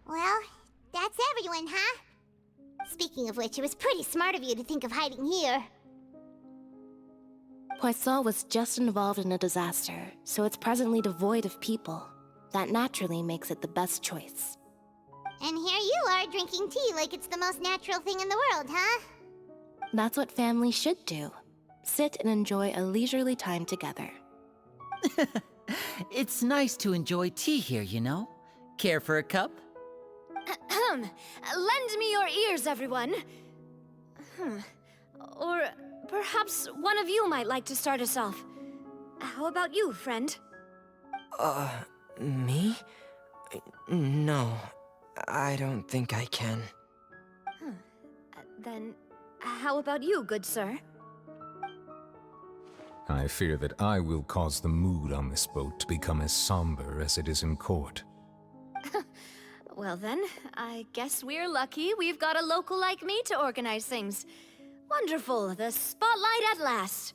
Well, that's everyone, huh? Speaking of which, it was pretty smart of you to think of hiding here. Poisson was just involved in a disaster, so it's presently devoid of people. That naturally makes it the best choice. And here you are drinking tea like it's the most natural thing in the world, huh? That's what families should do. Sit and enjoy a leisurely time together. It's nice to enjoy tea here, you know? Care for a cup? Lend me your ears, everyone. Or perhaps one of you might like to start us off. How about you, friend? Me? No, I don't think I can. Then, how about you, good sir? I fear that I will cause the mood on this boat to become as somber as it is in court. Well then, I guess we're lucky we've got a local like me to organize things. Wonderful, the spotlight at last.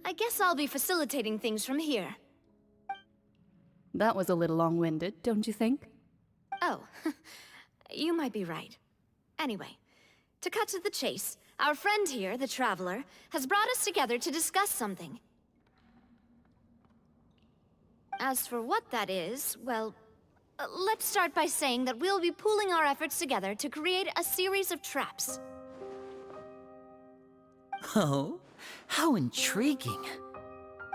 I guess I'll be facilitating things from here. That was a little long-winded, don't you think? Oh, you might be right. Anyway, to cut to the chase, our friend here, the Traveler, has brought us together to discuss something. As for what that is, well, let's start by saying that we'll be pooling our efforts together to create a series of traps. Oh, how intriguing.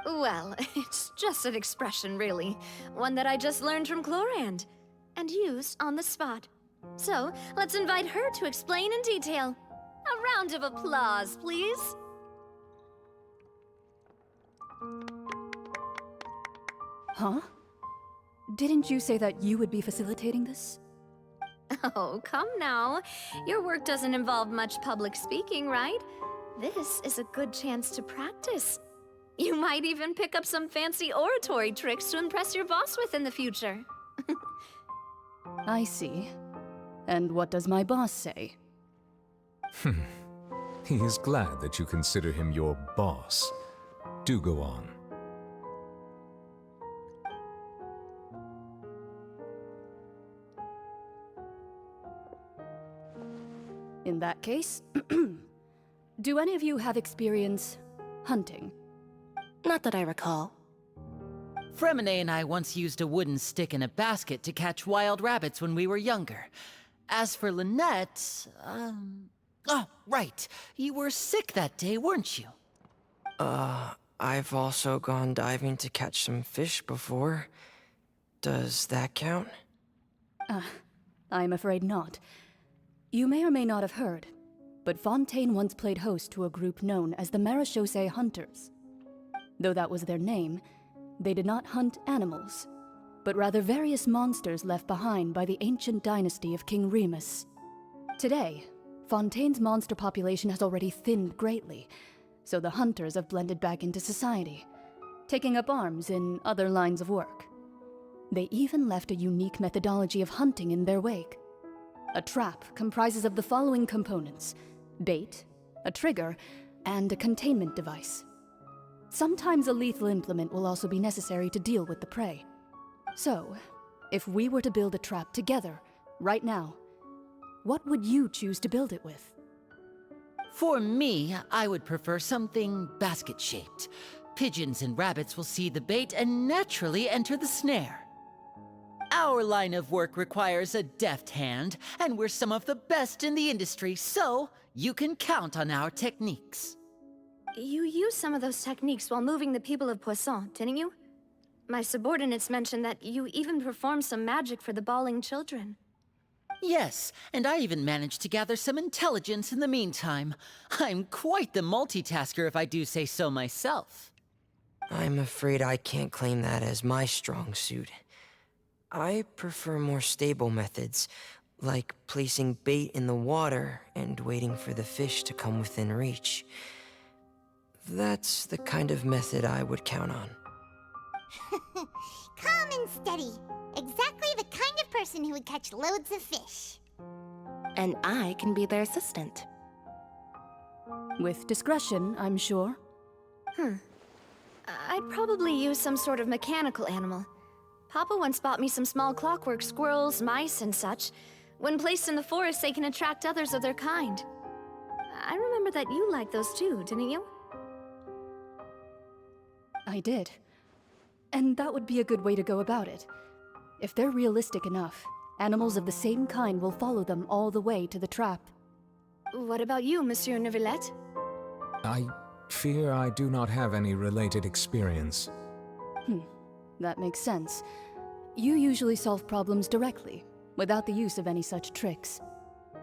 Well, it's just an expression, really. One that I just learned from Chlorand, and used on the spot. So, let's invite her to explain in detail. A round of applause, please. Huh? Didn't you say that you would be facilitating this? Oh, come now. Your work doesn't involve much public speaking, right? This is a good chance to practice. You might even pick up some fancy oratory tricks to impress your boss with in the future. I see. And what does my boss say? He is glad that you consider him your boss. Do go on. In that case, do any of you have experience hunting? Not that I recall. Fremine and I once used a wooden stick in a basket to catch wild rabbits when we were younger. As for Lynette, oh, right. You were sick that day, weren't you? I've also gone diving to catch some fish before. Does that count? I'm afraid not. You may or may not have heard, but Fontaine once played host to a group known as the Marechaussee Hunters. Though that was their name, they did not hunt animals, but rather various monsters left behind by the ancient dynasty of King Remus. Today, Fontaine's monster population has already thinned greatly, so the hunters have blended back into society, taking up arms in other lines of work. They even left a unique methodology of hunting in their wake. A trap comprises of the following components: bait, a trigger, and a containment device. Sometimes a lethal implement will also be necessary to deal with the prey. So, if we were to build a trap together, right now, what would you choose to build it with? For me, I would prefer something basket-shaped. Pigeons and rabbits will see the bait and naturally enter the snare. Our line of work requires a deft hand, and we're some of the best in the industry, so you can count on our techniques. You used some of those techniques while moving the people of Poisson, didn't you? My subordinates mentioned that you even performed some magic for the bawling children. Yes, and I even managed to gather some intelligence in the meantime. I'm quite the multitasker if I do say so myself. I'm afraid I can't claim that as my strong suit. I prefer more stable methods, like placing bait in the water and waiting for the fish to come within reach. That's the kind of method I would count on. Calm and steady. Exactly the kind of person who would catch loads of fish. And I can be their assistant. With discretion, I'm sure. I'd probably use some sort of mechanical animal. Papa once bought me some small clockwork squirrels, mice, and such. When placed in the forest, they can attract others of their kind. I remember that you liked those too, didn't you? I did. And that would be a good way to go about it. If they're realistic enough, animals of the same kind will follow them all the way to the trap. What about you, Monsieur Neuvillette? I fear I do not have any related experience. That makes sense. You usually solve problems directly, without the use of any such tricks.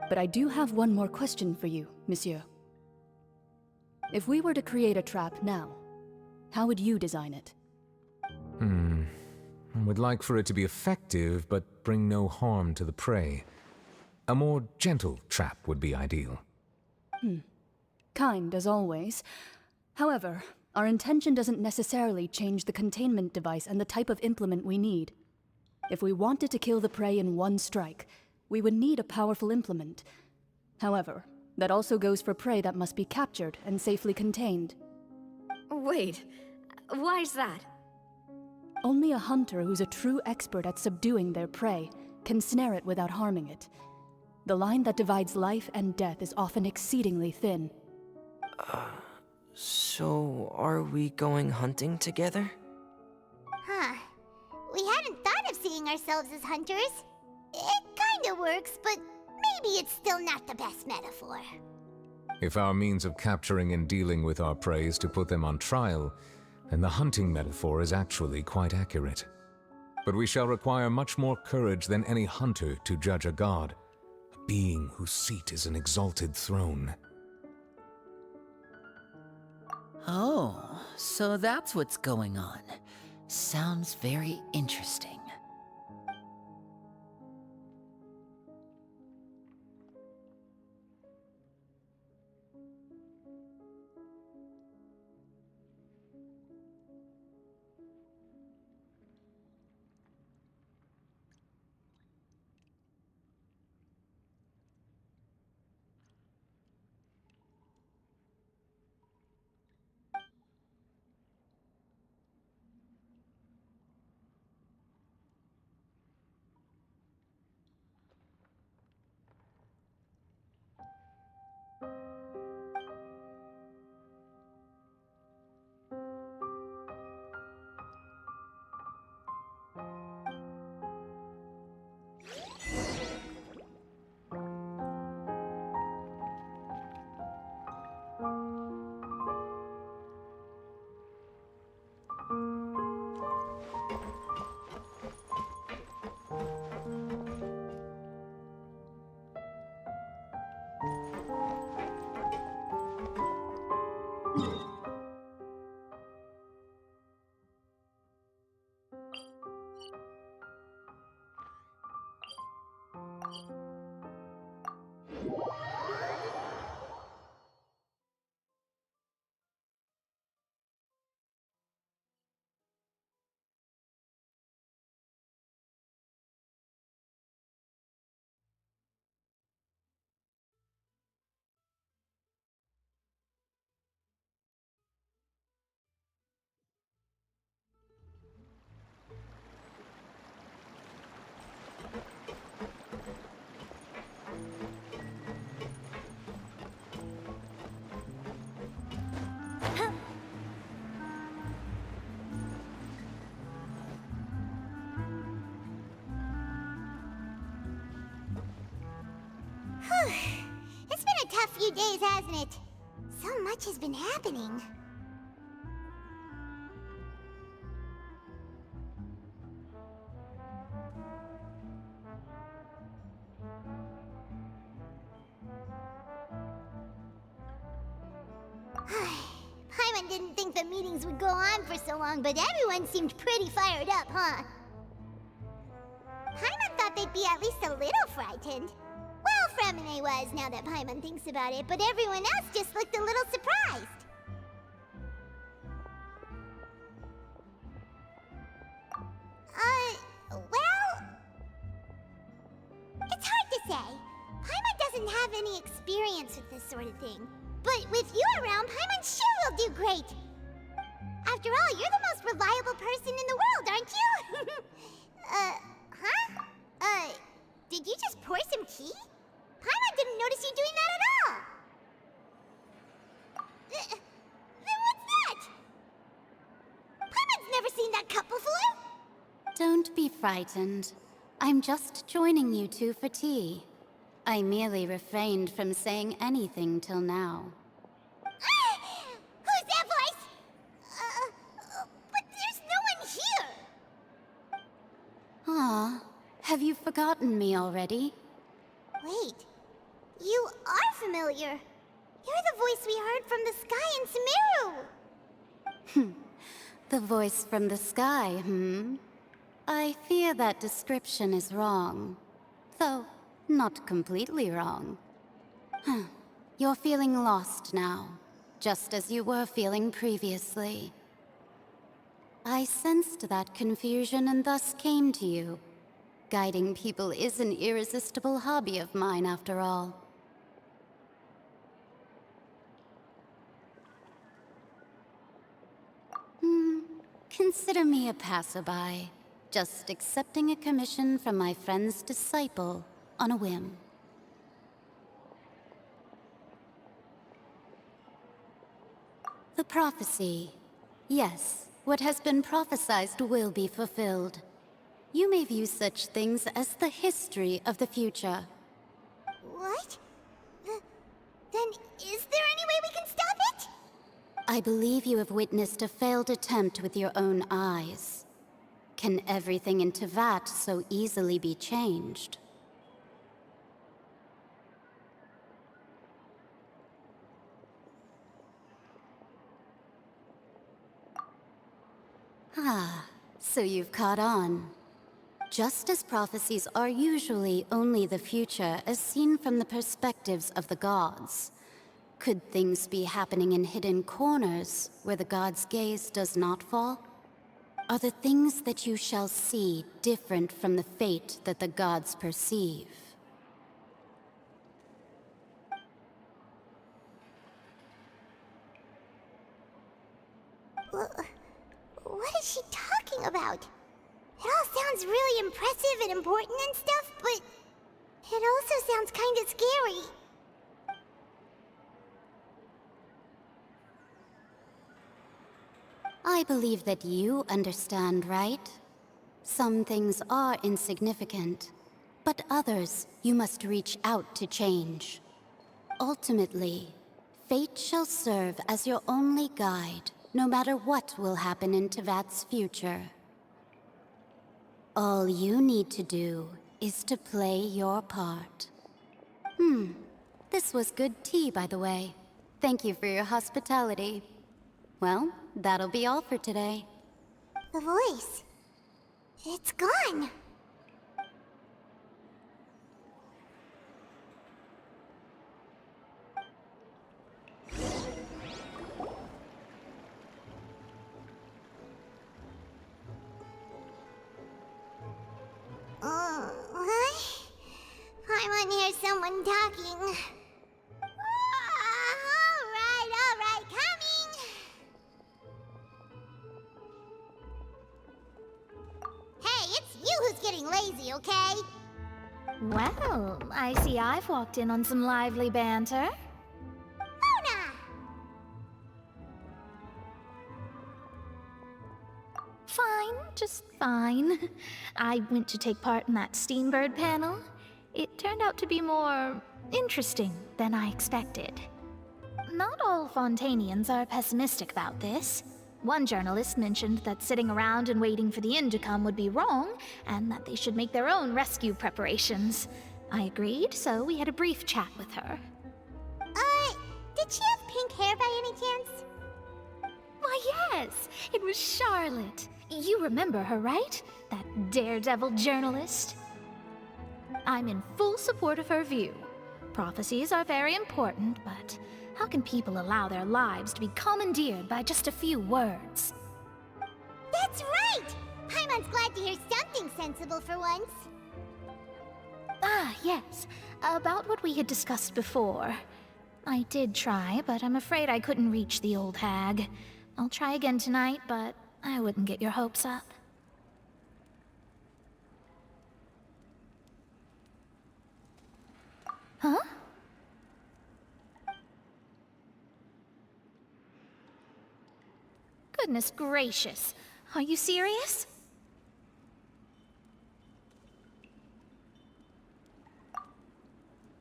But I do have one more question for you, monsieur. If we were to create a trap now, how would you design it? I would like for it to be effective, but bring no harm to the prey. A more gentle trap would be ideal. Kind, as always. However, our intention doesn't necessarily change the containment device and the type of implement we need. If we wanted to kill the prey in one strike, we would need a powerful implement. However, that also goes for prey that must be captured and safely contained. Wait, why's that? Only a hunter who's a true expert at subduing their prey can snare it without harming it. The line that divides life and death is often exceedingly thin. So are we going hunting together? Huh. We hadn't thought of seeing ourselves as hunters. It kinda works, but maybe it's still not the best metaphor. If our means of capturing and dealing with our prey is to put them on trial, then the hunting metaphor is actually quite accurate. But we shall require much more courage than any hunter to judge a god, a being whose seat is an exalted throne. Oh, so that's what's going on. Sounds very interesting. It's been a tough few days, hasn't it? So much has been happening. Paimon didn't think the meetings would go on for so long, but everyone seemed pretty fired up, huh? Paimon thought they'd be at least a little frightened. Well, Fremine was, now that Paimon thinks about it, but everyone else just looked a little surprised. Well... It's hard to say. Paimon doesn't have any experience with this sort of thing. But with you around, Paimon sure will do great. After all, you're the most reliable person in the world, aren't you? Huh? Did you just pour some tea? Paimon didn't notice you doing that at all. Then what's that? Paimon's never seen that cup before. Don't be frightened. I'm just joining you two for tea. I merely refrained from saying anything till now. Who's that voice? But there's no one here. Ah, have you forgotten me already? Wait, you are familiar. You're the voice we heard from the sky in Sumeru. The voice from the sky, I fear that description is wrong. Though, not completely wrong. You're feeling lost now, just as you were feeling previously. I sensed that confusion and thus came to you. Guiding people is an irresistible hobby of mine, after all. Consider me a passerby, just accepting a commission from my friend's disciple on a whim. The prophecy. Yes, what has been prophesied will be fulfilled. You may view such things as the history of the future. What? Then is there any way we can stop it? I believe you have witnessed a failed attempt with your own eyes. Can everything in Teyvat so easily be changed? Ah, so you've caught on. Just as prophecies are usually only the future as seen from the perspectives of the gods, could things be happening in hidden corners where the gods' gaze does not fall? Are the things that you shall see different from the fate that the gods perceive? What is she talking about? It all sounds really impressive and important and stuff, but it also sounds kind of scary. I believe that you understand, right? Some things are insignificant, but others you must reach out to change. Ultimately, fate shall serve as your only guide, no matter what will happen in Teyvat's future. All you need to do is to play your part. This was good tea, by the way. Thank you for your hospitality. Well, that'll be all for today. The voice. It's gone. What? I want to hear someone talking. All right, coming. Hey, it's you who's getting lazy, okay? Well, I see I've walked in on some lively banter. Mona! Fine, just fine. I went to take part in that Steambird panel. It turned out to be more interesting than I expected. Not all Fontanians are pessimistic about this. One journalist mentioned that sitting around and waiting for the end to come would be wrong, and that they should make their own rescue preparations. I agreed, so we had a brief chat with her. Did she have pink hair by any chance? Why, yes! It was Charlotte. You remember her, right? That daredevil journalist? I'm in full support of her view. Prophecies are very important, but how can people allow their lives to be commandeered by just a few words? That's right! Paimon's glad to hear something sensible for once. Ah, yes. About what we had discussed before. I did try, but I'm afraid I couldn't reach the old hag. I'll try again tonight, but I wouldn't get your hopes up. Goodness gracious. Are you serious?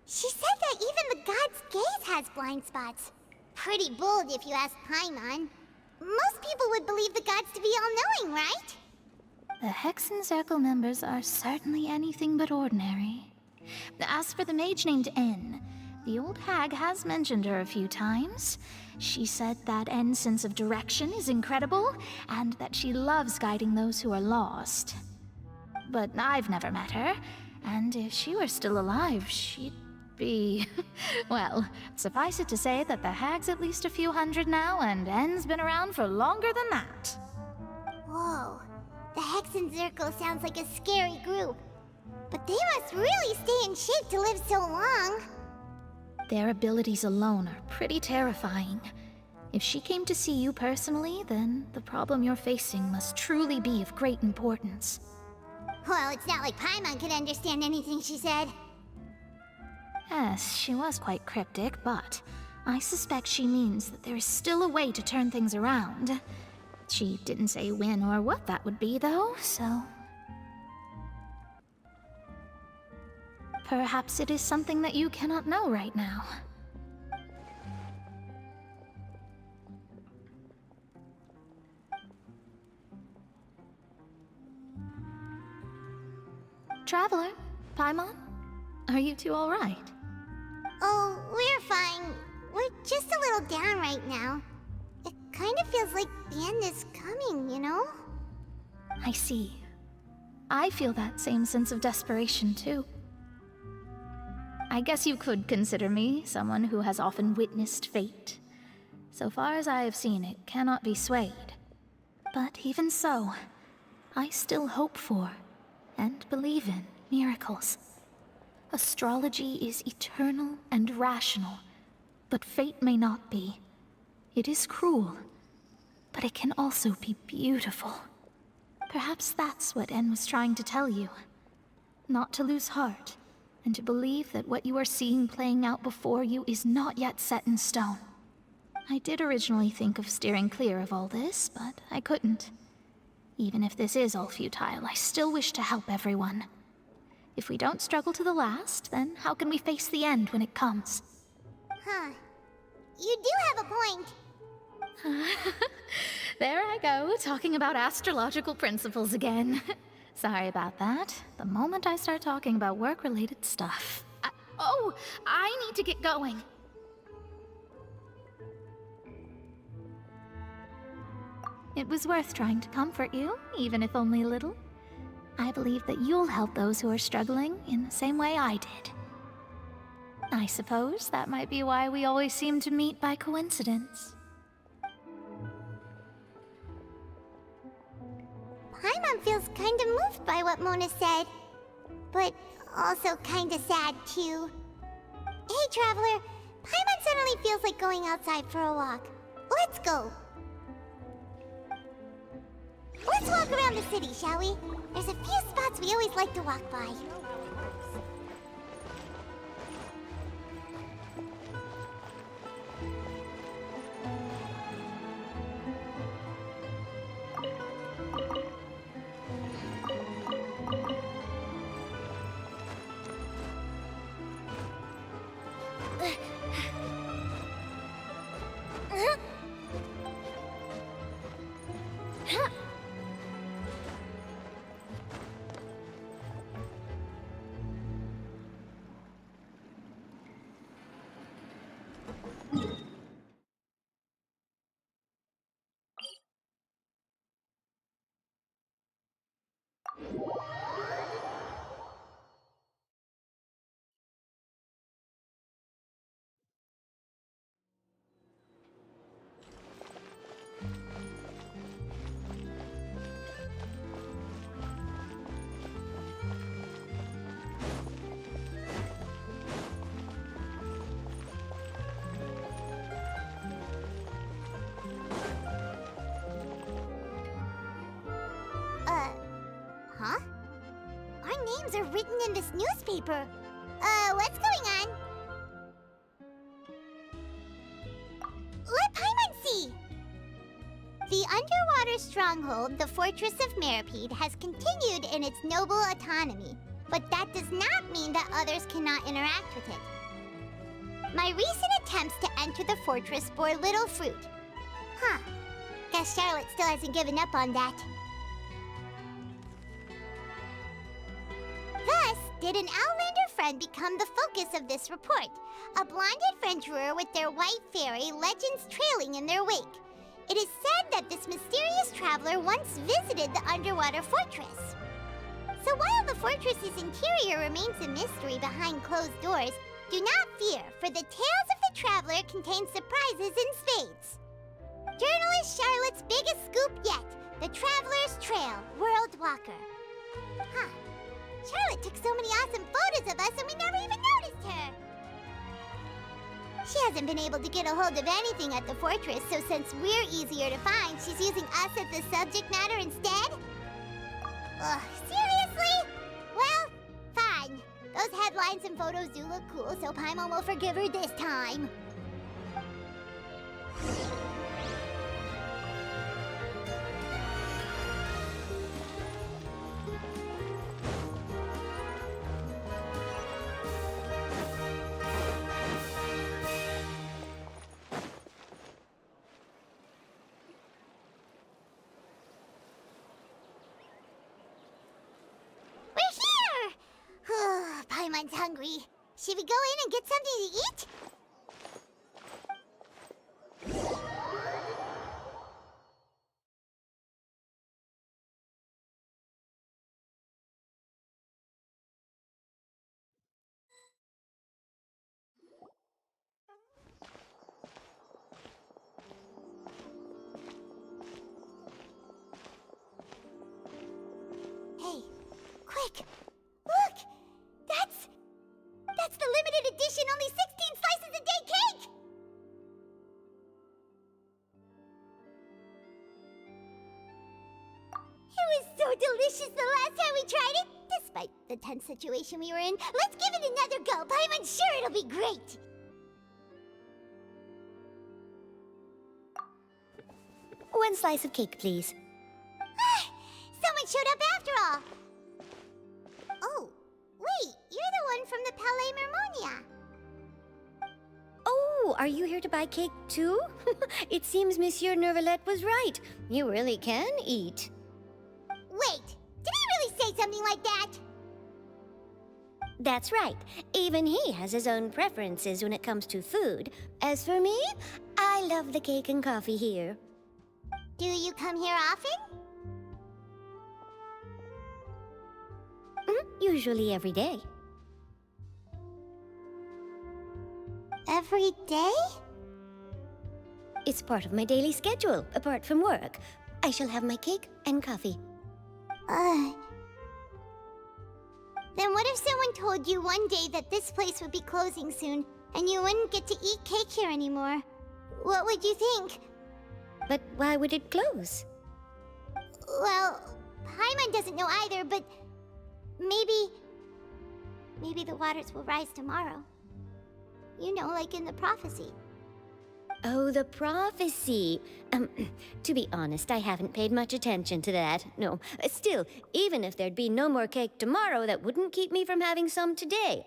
She said that even the god's gaze has blind spots. Pretty bold if you ask Paimon. Most people would believe the gods to be all-knowing, right? The Hexen Circle members are certainly anything but ordinary. As for the mage named N, the old hag has mentioned her a few times. She said that N's sense of direction is incredible, and that she loves guiding those who are lost. But I've never met her, and if she were still alive, she'd be... well, suffice it to say that the hag's at least a few hundred now, and N's been around for longer than that. Whoa. The Hexen Circle sounds like a scary group. But they must really stay in shape to live so long. Their abilities alone are pretty terrifying. If she came to see you personally, then the problem you're facing must truly be of great importance. Well, it's not like Paimon could understand anything she said. Yes, she was quite cryptic, but I suspect she means that there is still a way to turn things around. She didn't say when or what that would be, though, so... perhaps it is something that you cannot know right now. Traveler, Paimon, are you two all right? Oh, we're fine. We're just a little down right now. It kind of feels like the end is coming, you know? I see. I feel that same sense of desperation, too. I guess you could consider me someone who has often witnessed fate. So far as I have seen, it cannot be swayed. But even so, I still hope for, and believe in, miracles. Astrology is eternal and rational, but fate may not be. It is cruel, but it can also be beautiful. Perhaps that's what En was trying to tell you. Not to lose heart, and to believe that what you are seeing playing out before you is not yet set in stone. I did originally think of steering clear of all this, but I couldn't. Even if this is all futile, I still wish to help everyone. If we don't struggle to the last, then how can we face the end when it comes? Huh. You do have a point. There I go, talking about astrological principles again. Sorry about that. The moment I start talking about work-related stuff... I need to get going. It was worth trying to comfort you, even if only a little. I believe that you'll help those who are struggling in the same way I did. I suppose that might be why we always seem to meet by coincidence. Paimon feels kind of moved by what Mona said, but also kind of sad too. Hey, Traveler, Paimon suddenly feels like going outside for a walk. Let's go. Let's walk around the city, shall we? There's a few spots we always like to walk by. Huh? Our names are written in this newspaper. What's going on? Let Paimon see! The underwater stronghold, the Fortress of Meripede, has continued in its noble autonomy, but that does not mean that others cannot interact with it. My recent attempts to enter the fortress bore little fruit. Huh. Guess Charlotte still hasn't given up on that. Thus, did an Outlander friend become the focus of this report? A blonde adventurer with their white fairy legends trailing in their wake. It is said that this mysterious traveler once visited the underwater fortress. So while the fortress's interior remains a mystery behind closed doors, do not fear, for the tales of the traveler contain surprises in spades. Journalist Charlotte's biggest scoop yet, the Traveler's Trail, World Walker. Huh. Charlotte took so many awesome photos of us and we never even noticed her. She hasn't been able to get a hold of anything at the fortress, so since we're easier to find, she's using us as the subject matter instead? Ugh, seriously? Well, fine. Those headlines and photos do look cool, so Paimon will forgive her this time. Paimon's hungry. Should we go in and get something to eat? Hey, quick! Look! That's the limited edition only 16 slices a day cake! It was so delicious the last time we tried it, despite the tense situation we were in. Let's give it another go. Paimon's sure it'll be great. One slice of cake, please. Someone showed up after all. Oh, wait, you're the one from the Palais Mermonia. Oh, are you here to buy cake too? It seems Monsieur Nervalette was right. You really can eat. Wait, did he really say something like that? That's right. Even he has his own preferences when it comes to food. As for me, I love the cake and coffee here. Do you come here often? Usually every day. Every day? It's part of my daily schedule, apart from work. I shall have my cake and coffee. Then what if someone told you one day that this place would be closing soon, and you wouldn't get to eat cake here anymore? What would you think? But why would it close? Well, Paimon doesn't know either, but maybe the waters will rise tomorrow. You know, like in the prophecy. Oh, the prophecy. To be honest, I haven't paid much attention to that. No, still, even if there'd be no more cake tomorrow, that wouldn't keep me from having some today.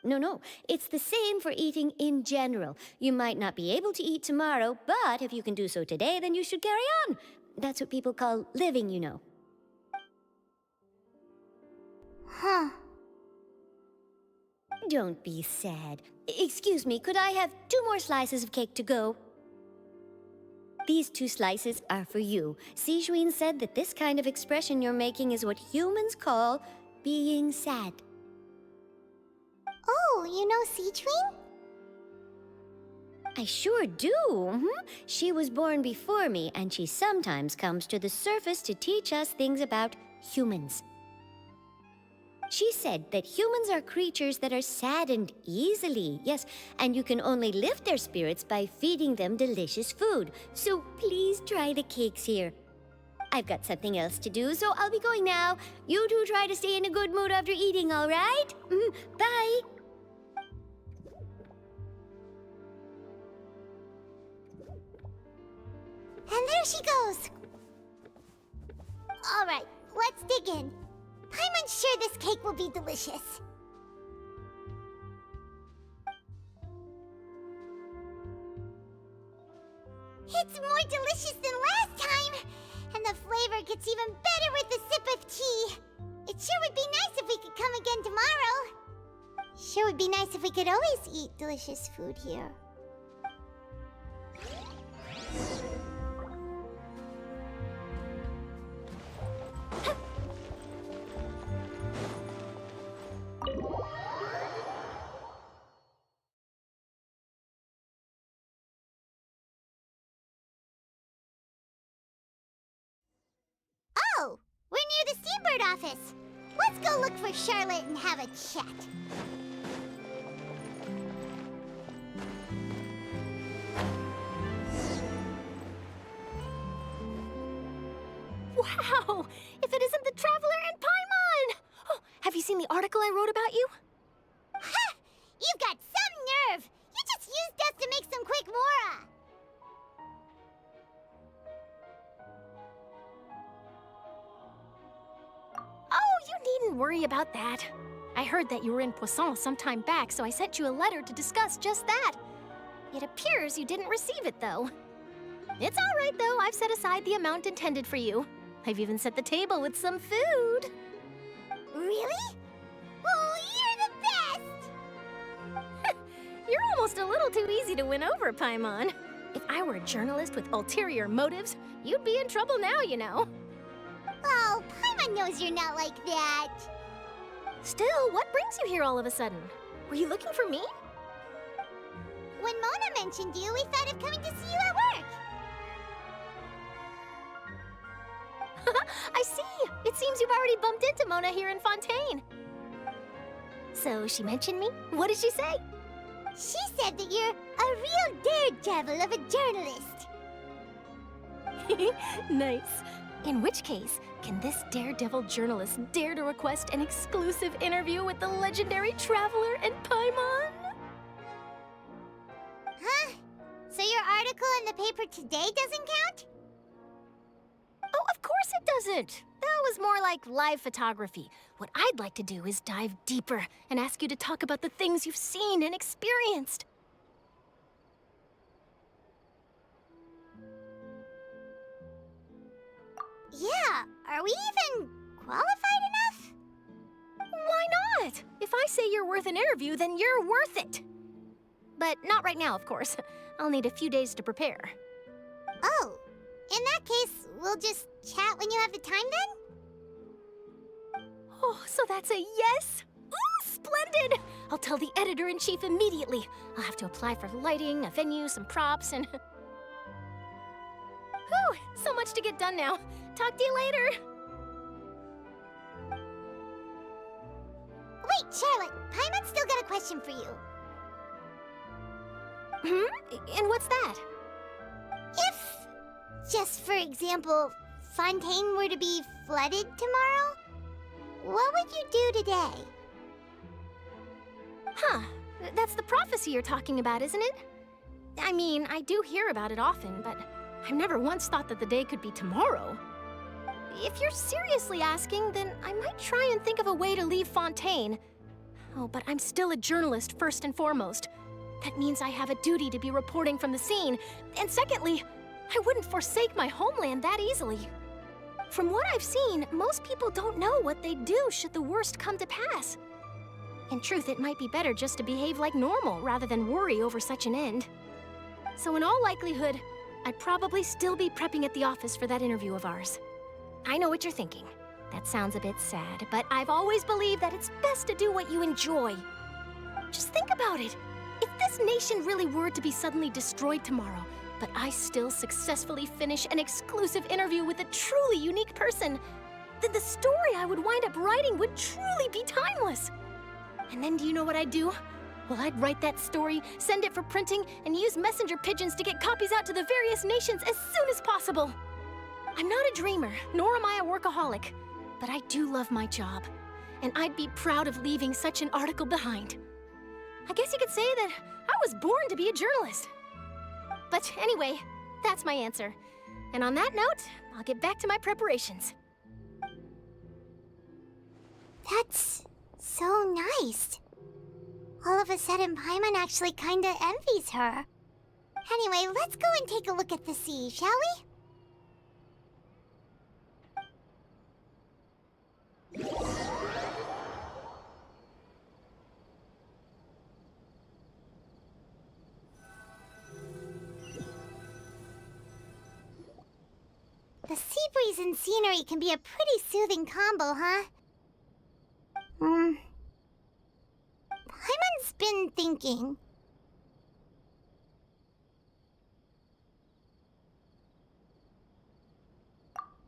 No, it's the same for eating in general. You might not be able to eat tomorrow, but if you can do so today, then you should carry on. That's what people call living, you know. Huh. Don't be sad. Excuse me, could I have 2 more slices of cake to go? These 2 slices are for you. Sijuin said that this kind of expression you're making is what humans call being sad. Oh, you know Sijuin? I sure do. She was born before me, and she sometimes comes to the surface to teach us things about humans. She said that humans are creatures that are saddened easily, yes, and you can only lift their spirits by feeding them delicious food. So please try the cakes here. I've got something else to do, so I'll be going now. You two try to stay in a good mood after eating, all right? Bye! And there she goes. Alright, let's dig in. Paimon's sure this cake will be delicious. It's more delicious than last time! And the flavor gets even better with a sip of tea. It sure would be nice if we could come again tomorrow. Sure would be nice if we could always eat delicious food here. Oh, we're near the Steambird office. Let's go look for Charlotte and have a chat. Wow! If it isn't the Traveler and Paimon! Oh, have you seen the article I wrote about you? Ha! You've got some nerve! You just used us to make some quick mora! Oh, you needn't worry about that. I heard that you were in Poisson some time back, so I sent you a letter to discuss just that. It appears you didn't receive it, though. It's all right, though. I've set aside the amount intended for you. I've even set the table with some food. Really? Oh, you're the best! You're almost a little too easy to win over, Paimon. If I were a journalist with ulterior motives, you'd be in trouble now, you know. Oh, Paimon knows you're not like that. Still, what brings you here all of a sudden? Were you looking for me? When Mona mentioned you, we thought of coming to see you at work. I see! It seems you've already bumped into Mona here in Fontaine. So she mentioned me? What did she say? She said that you're a real daredevil of a journalist. Nice. In which case, can this daredevil journalist dare to request an exclusive interview with the legendary Traveler and Paimon? Huh? So your article in the paper today doesn't count? Oh, of course it doesn't. That was more like live photography. What I'd like to do is dive deeper and ask you to talk about the things you've seen and experienced. Yeah, are we even qualified enough? Why not? If I say you're worth an interview, then you're worth it. But not right now, of course. I'll need a few days to prepare. Oh, in that case, we'll just chat when you have the time then? Oh, so that's a yes? Ooh, splendid! I'll tell the editor-in-chief immediately. I'll have to apply for lighting, a venue, some props, and... Whew, so much to get done now. Talk to you later. Wait, Charlotte, Paimon's still got a question for you. And what's that? If, just for example, Fontaine were to be flooded tomorrow, what would you do today? Huh, that's the prophecy you're talking about, isn't it? I mean, I do hear about it often, but I've never once thought that the day could be tomorrow. If you're seriously asking, then I might try and think of a way to leave Fontaine. Oh, but I'm still a journalist first and foremost. That means I have a duty to be reporting from the scene. And secondly, I wouldn't forsake my homeland that easily. From what I've seen, most people don't know what they'd do should the worst come to pass. In truth, it might be better just to behave like normal rather than worry over such an end. So in all likelihood, I'd probably still be prepping at the office for that interview of ours. I know what you're thinking. That sounds a bit sad, but I've always believed that it's best to do what you enjoy. Just think about it. If this nation really were to be suddenly destroyed tomorrow, but I still successfully finish an exclusive interview with a truly unique person, then the story I would wind up writing would truly be timeless. And then do you know what I'd do? Well, I'd write that story, send it for printing, and use messenger pigeons to get copies out to the various nations as soon as possible. I'm not a dreamer, nor am I a workaholic, but I do love my job, and I'd be proud of leaving such an article behind. I guess you could say that I was born to be a journalist. But anyway, that's my answer. And on that note, I'll get back to my preparations. That's so nice. All of a sudden, Paimon actually kinda envies her. Anyway, let's go and take a look at the sea, shall we? The sea breeze and scenery can be a pretty soothing combo, huh? Paimon's been thinking.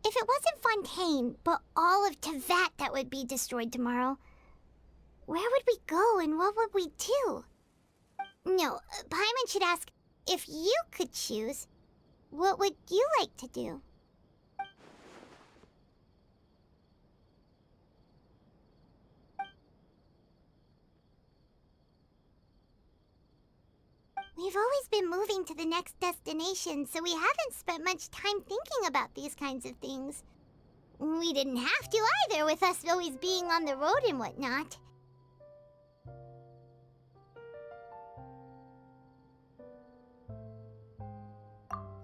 If it wasn't Fontaine, but all of Tevat that would be destroyed tomorrow, where would we go and what would we do? No, Paimon should ask, if you could choose, what would you like to do? We've always been moving to the next destination, so we haven't spent much time thinking about these kinds of things. We didn't have to either, with us always being on the road and whatnot.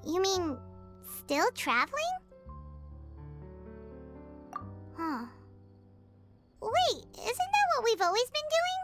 You mean, still traveling? Huh. Wait, isn't that what we've always been doing?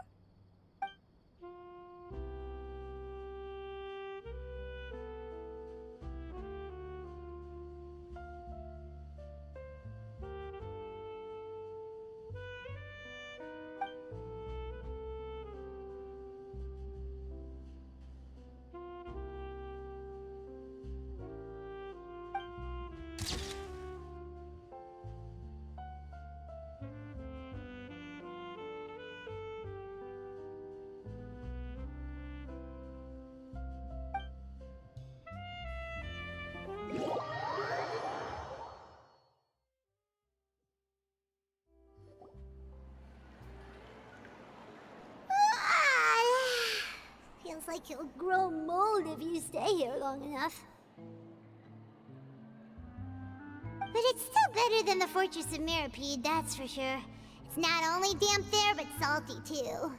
Feels like you'll grow mold if you stay here long enough. But it's still better than the Fortress of Mirapede, that's for sure. It's not only damp there, but salty too.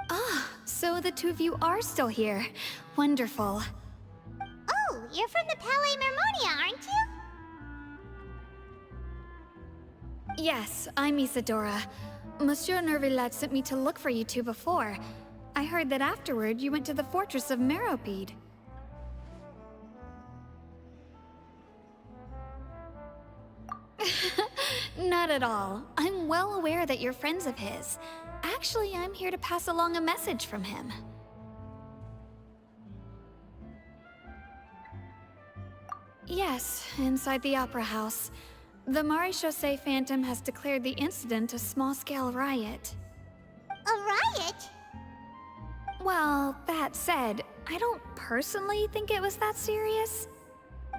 Ah, so the two of you are still here. Wonderful. Oh, you're from the Palais Mermonia, aren't you? Yes, I'm Isadora. Monsieur Nervillat sent me to look for you two before. I heard that afterward you went to the Fortress of Meropide. Not at all. I'm well aware that you're friends of his. Actually, I'm here to pass along a message from him. Yes, inside the Opera House. The Maréchaussée Phantom has declared the incident a small-scale riot. A riot? Well, that said, I don't personally think it was that serious.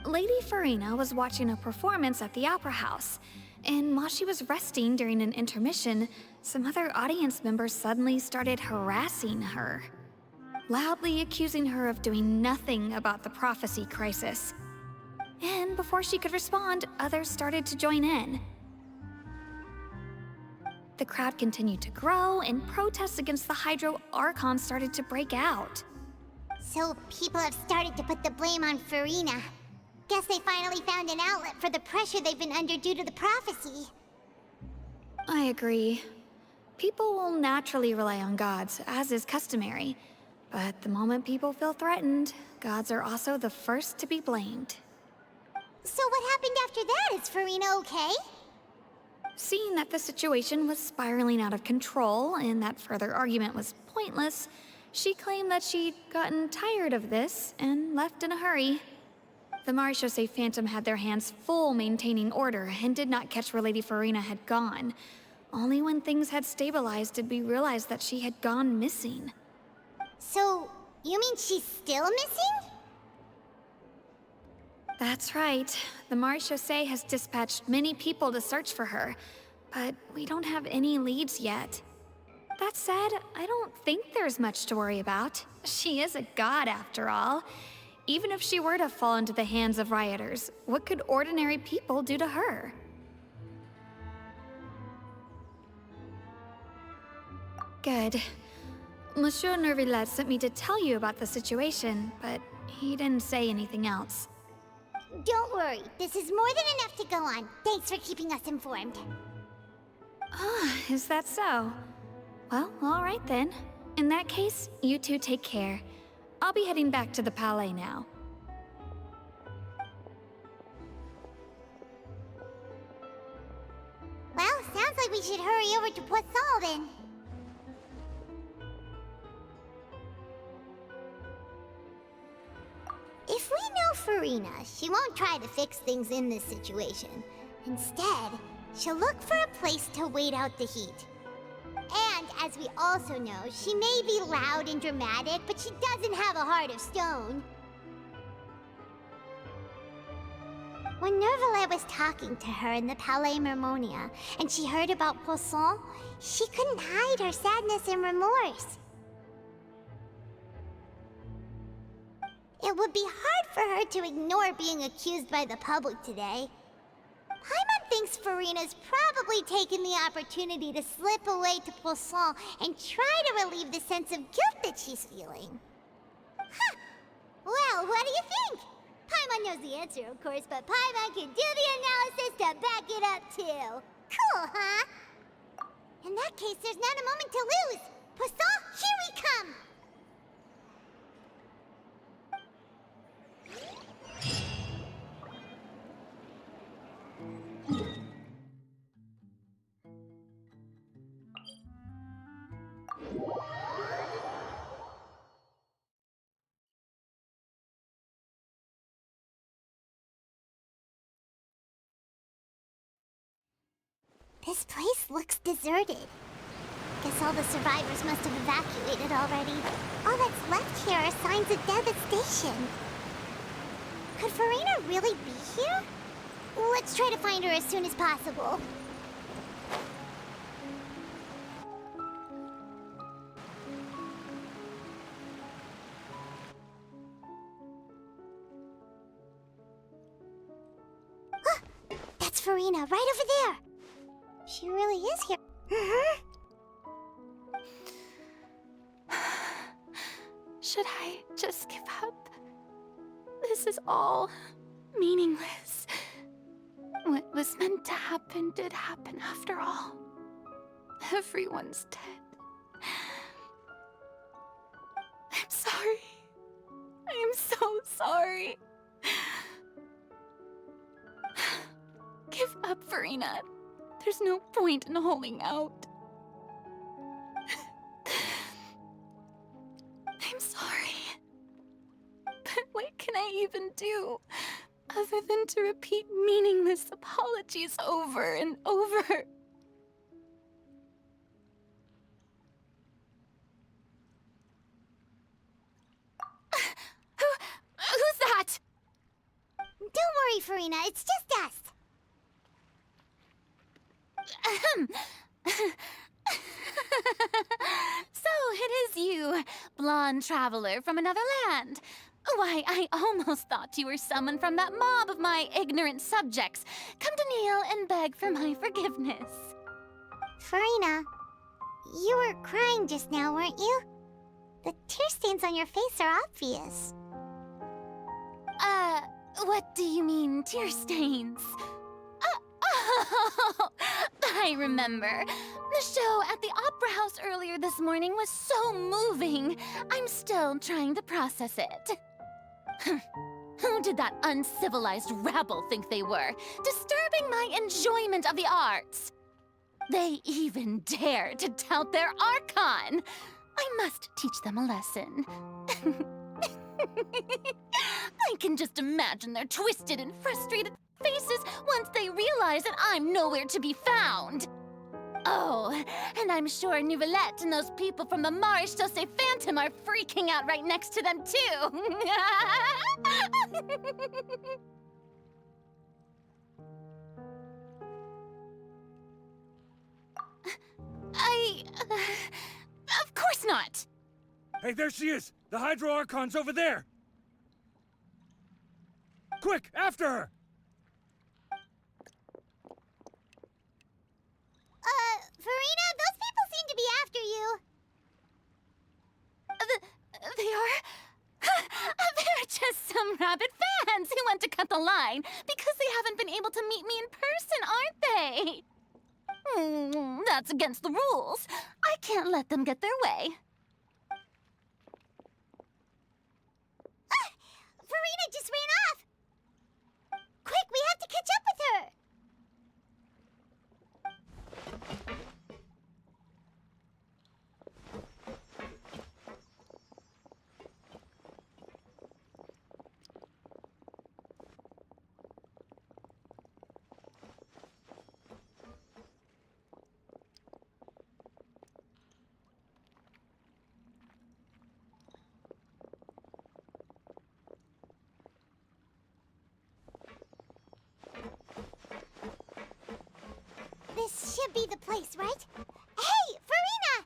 Lady Furina was watching a performance at the Opera House, and while she was resting during an intermission, some other audience members suddenly started harassing her, loudly accusing her of doing nothing about the prophecy crisis. And before she could respond, others started to join in. The crowd continued to grow, and protests against the Hydro Archon started to break out. So people have started to put the blame on Furina. Guess they finally found an outlet for the pressure they've been under due to the prophecy. I agree. People will naturally rely on gods, as is customary. But the moment people feel threatened, gods are also the first to be blamed. So what happened after that? Is Furina okay? Seeing that the situation was spiraling out of control and that further argument was pointless, she claimed that she'd gotten tired of this and left in a hurry. The Maréchaussée Phantom had their hands full maintaining order and did not catch where Lady Furina had gone. Only when things had stabilized did we realize that she had gone missing. So, you mean she's still missing? That's right. The Maréchaussée has dispatched many people to search for her, but we don't have any leads yet. That said, I don't think there's much to worry about. She is a god after all. Even if she were to fall into the hands of rioters, what could ordinary people do to her? Good. Monsieur Nervillet sent me to tell you about the situation, but he didn't say anything else. Don't worry, this is more than enough to go on. Thanks for keeping us informed. Ah, is that so? Well, all right then. In that case, you two take care. I'll be heading back to the Palais now. Well, sounds like we should hurry over to Poisson then. If we know Furina, she won't try to fix things in this situation. Instead, she'll look for a place to wait out the heat. And as we also know, she may be loud and dramatic, but she doesn't have a heart of stone. When Nervillet was talking to her in the Palais Mermonia, and she heard about Poisson, she couldn't hide her sadness and remorse. It would be hard for her to ignore being accused by the public today. Paimon thinks Furina's probably taken the opportunity to slip away to Poisson and try to relieve the sense of guilt that she's feeling. Huh. Well, what do you think? Paimon knows the answer, of course, but Paimon can do the analysis to back it up, too. Cool, huh? In that case, there's not a moment to lose. Poisson, here we come! This place looks deserted. Guess all the survivors must have evacuated already. All that's left here are signs of devastation. Could Furina really be here? Let's try to find her as soon as possible. That's Furina, right over there. She really is here. Should I just give up? This is all meaningless. What was meant to happen did happen after all. Everyone's dead. I'm sorry. I am so sorry. Give up, Furina. There's no point in holding out. I'm sorry. But what can I even do other than to repeat meaningless apologies over and over? Who's that? Don't worry, Furina. It's just us. So it is you, blonde traveler from another land. Why, I almost thought you were someone from that mob of my ignorant subjects. Come to kneel and beg for my forgiveness. Furina, you were crying just now, weren't you? The tear stains on your face are obvious. What do you mean, tear stains? Oh, I remember. The show at the Opera House earlier this morning was so moving. I'm still trying to process it. Who did that uncivilized rabble think they were, disturbing my enjoyment of the arts? They even dare to tout their Archon. I must teach them a lesson. I can just imagine their twisted and frustrated faces once they realize that I'm nowhere to be found. Oh, and I'm sure Neuvillette and those people from the Maréchaussée Phantom are freaking out right next to them, too. Of course not. Hey, there she is! The Hydro Archon's over there! Quick, after her! Furina, those people seem to be after you. They are? They're just some rabid fans who want to cut the line because they haven't been able to meet me in person, aren't they? That's against the rules. I can't let them get their way. Furina just ran off! Quick, we have to catch up with her! This should be the place, right? Hey, Furina!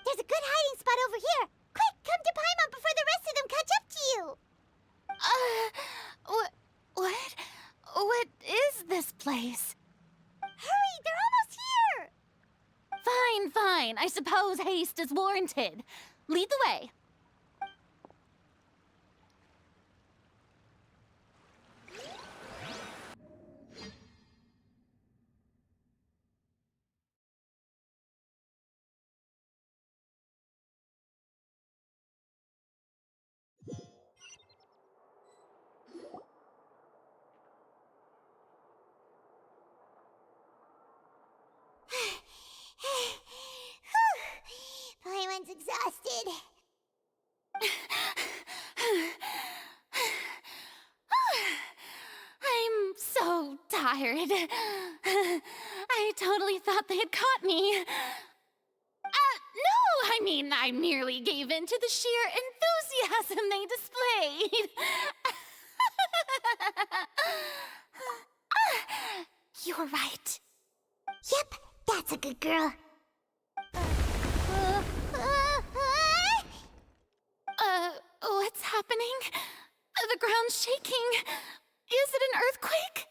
There's a good hiding spot over here. Quick, come to Paimon before the rest of them catch up to you. What is this place? Hurry, they're almost here. Fine. I suppose haste is warranted. Lead the way. Paimon's exhausted. I'm so tired. I totally thought they had caught me. No, I mean, I merely gave in to the sheer enthusiasm they displayed. You're right. Yep, that's a good girl. What's happening? The ground's shaking. Is it an earthquake?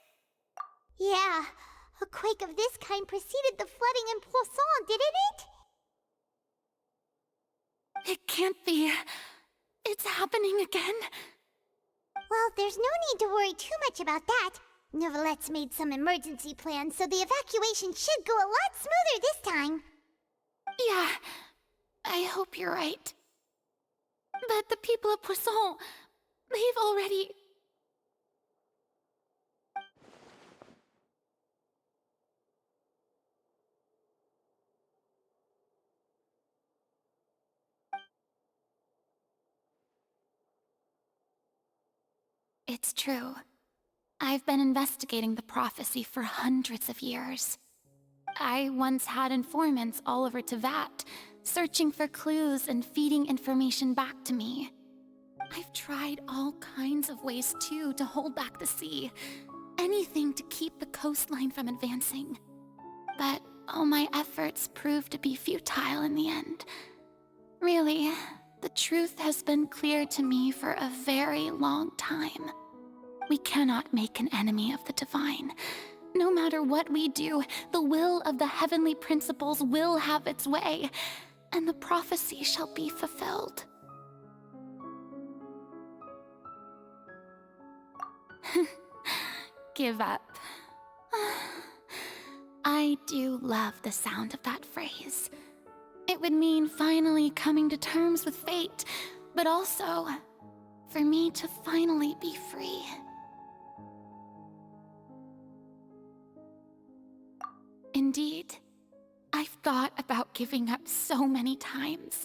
Yeah, a quake of this kind preceded the flooding in Poisson, didn't it? It can't be. It's happening again. Well, there's no need to worry too much about that. Neverlette's made some emergency plans, so the evacuation should go a lot smoother this time. Yeah, I hope you're right. But the people of Poisson, they've already... It's true. I've been investigating the prophecy for hundreds of years. I once had informants all over Tevat, searching for clues and feeding information back to me. I've tried all kinds of ways, too, to hold back the sea. Anything to keep the coastline from advancing. But all my efforts proved to be futile in the end. Really, the truth has been clear to me for a very long time. We cannot make an enemy of the divine. No matter what we do, the will of the heavenly principles will have its way, and the prophecy shall be fulfilled. Give up. I do love the sound of that phrase. It would mean finally coming to terms with fate, but also for me to finally be free. Indeed, I've thought about giving up so many times,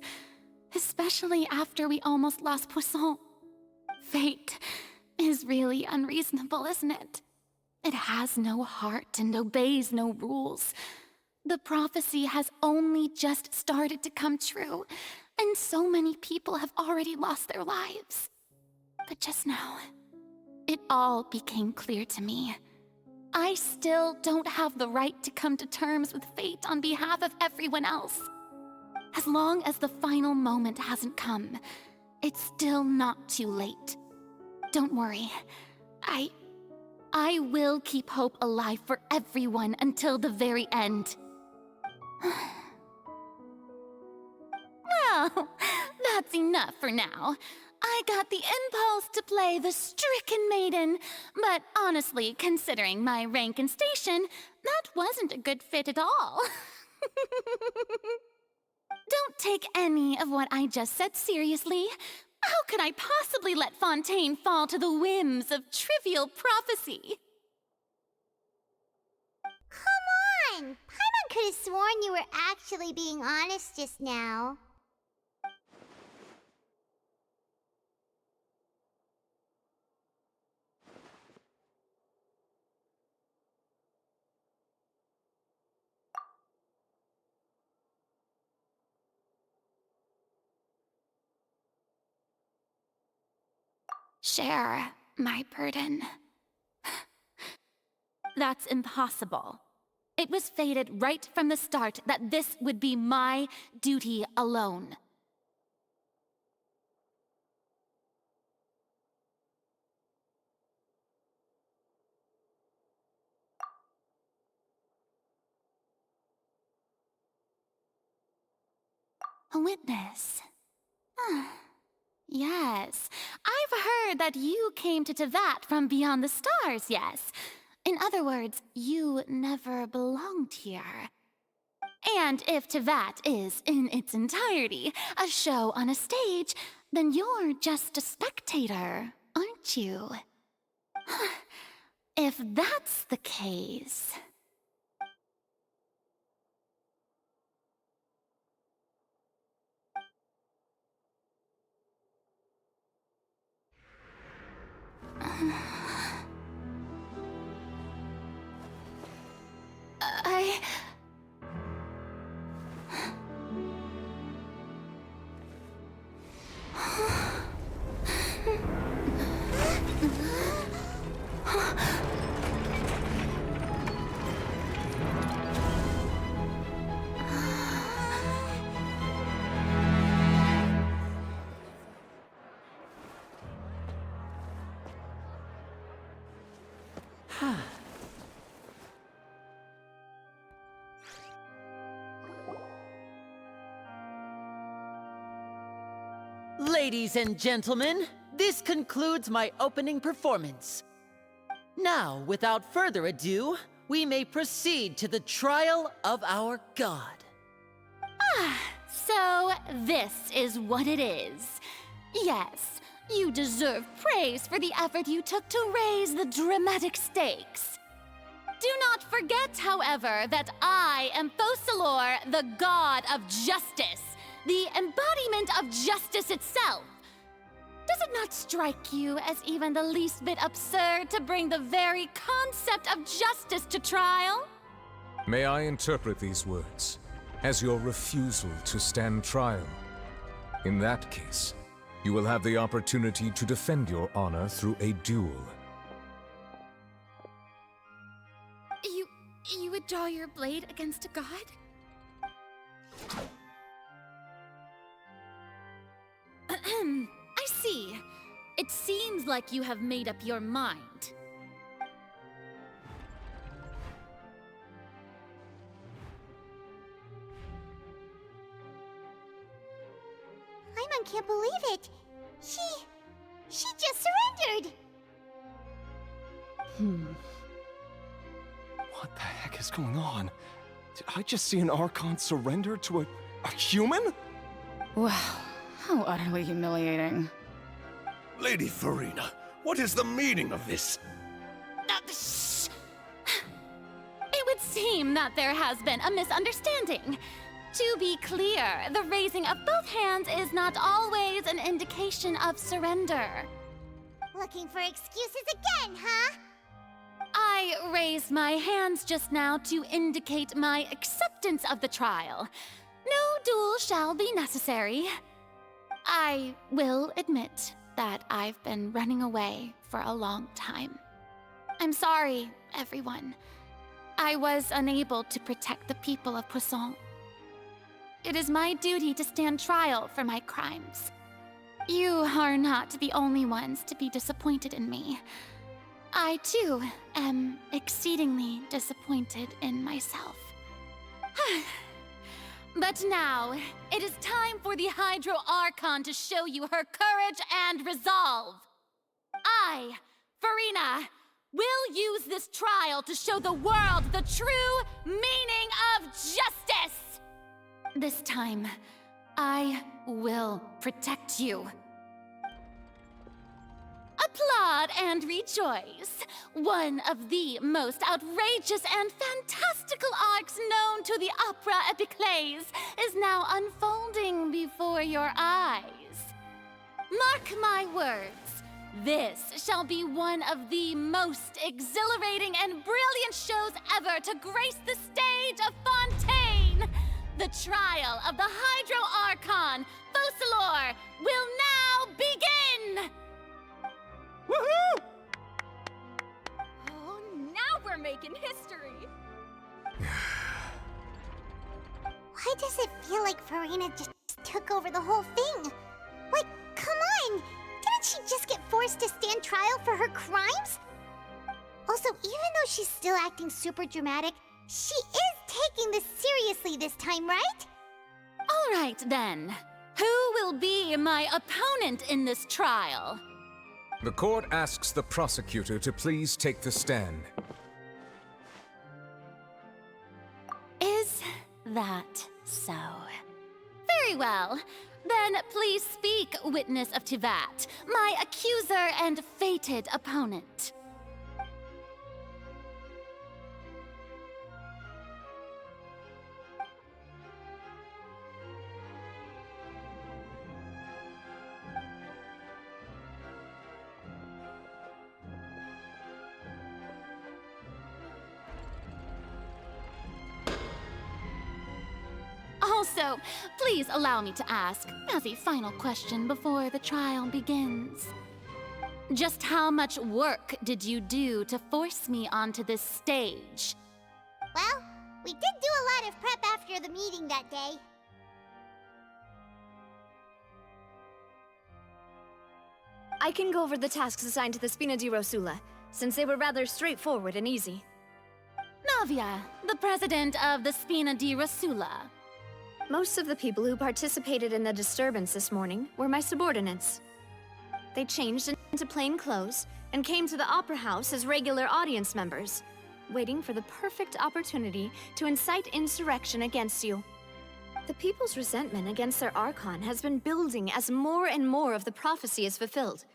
especially after we almost lost Poisson. Fate is really unreasonable, isn't it? It has no heart and obeys no rules. The prophecy has only just started to come true, and so many people have already lost their lives. But just now, it all became clear to me. I still don't have the right to come to terms with fate on behalf of everyone else. As long as the final moment hasn't come, it's still not too late. don't worry. I will keep hope alive for everyone until the very end. Well, that's enough for now. I got the impulse to play the stricken maiden, but honestly, considering my rank and station, that wasn't a good fit at all. Don't take any of what I just said seriously. How could I possibly let Fontaine fall to the whims of trivial prophecy? Come on! Paimon could have sworn you were actually being honest just now. Share my burden. That's impossible. It was fated right from the start that this would be my duty alone. A witness. Yes, I've heard that you came to Tevat from beyond the stars, yes. In other words, you never belonged here. And if Tevat is, in its entirety, a show on a stage, then you're just a spectator, aren't you? If that's the case... Ladies and gentlemen, this concludes my opening performance. Now, without further ado, we may proceed to the trial of our god. So this is what it is. Yes, you deserve praise for the effort you took to raise the dramatic stakes. Do not forget, however, that I am Focalor, the god of justice, the embodiment of justice itself. Does it not strike you as even the least bit absurd to bring the very concept of justice to trial? May I interpret these words as your refusal to stand trial? In that case, you will have the opportunity to defend your honor through a duel. You would draw your blade against a god? I see. It seems like you have made up your mind. Paimon can't believe it. She just surrendered. What the heck is going on? Did I just see an Archon surrender to a human? Wow, how utterly humiliating. Lady Furina, what is the meaning of this? Shh! It would seem that there has been a misunderstanding. To be clear, the raising of both hands is not always an indication of surrender. Looking for excuses again, huh? I raised my hands just now to indicate my acceptance of the trial. No duel shall be necessary. I will admit that I've been running away for a long time. I'm sorry, everyone. I was unable to protect the people of Poisson. It is my duty to stand trial for my crimes. you are not the only ones to be disappointed in me. I, too, am exceedingly disappointed in myself. But now, it is time for the Hydro Archon to show you her courage and resolve. I, Furina, will use this trial to show the world the true meaning of justice! This time, I will protect you. Applaud and rejoice! One of the most outrageous and fantastical arcs known to the opera epiclese is now unfolding before your eyes. Mark my words, this shall be one of the most exhilarating and brilliant shows ever to grace the stage of Fontaine! The trial of the Hydro Archon, Focalor, will now begin! Woohoo! Oh, now we're making history! Why does it feel like Furina just took over the whole thing? Like, come on! Didn't she just get forced to stand trial for her crimes? Also, even though she's still acting super dramatic, she is taking this seriously this time, right? All right, then. Who will be my opponent in this trial? The court asks the prosecutor to please take the stand. Is that so? Very well. Then please speak, witness of Tivat, my accuser and fated opponent. Also, please allow me to ask, as a final question before the trial begins. Just how much work did you do to force me onto this stage? Well, we did do a lot of prep after the meeting that day. I can go over the tasks assigned to the Spina di Rosula, since they were rather straightforward and easy. Navia, the president of the Spina di Rosula. Most of the people who participated in the disturbance this morning were my subordinates. They changed into plain clothes and came to the Opera House as regular audience members, waiting for the perfect opportunity to incite insurrection against you. The people's resentment against their Archon has been building as more and more of the prophecy is fulfilled.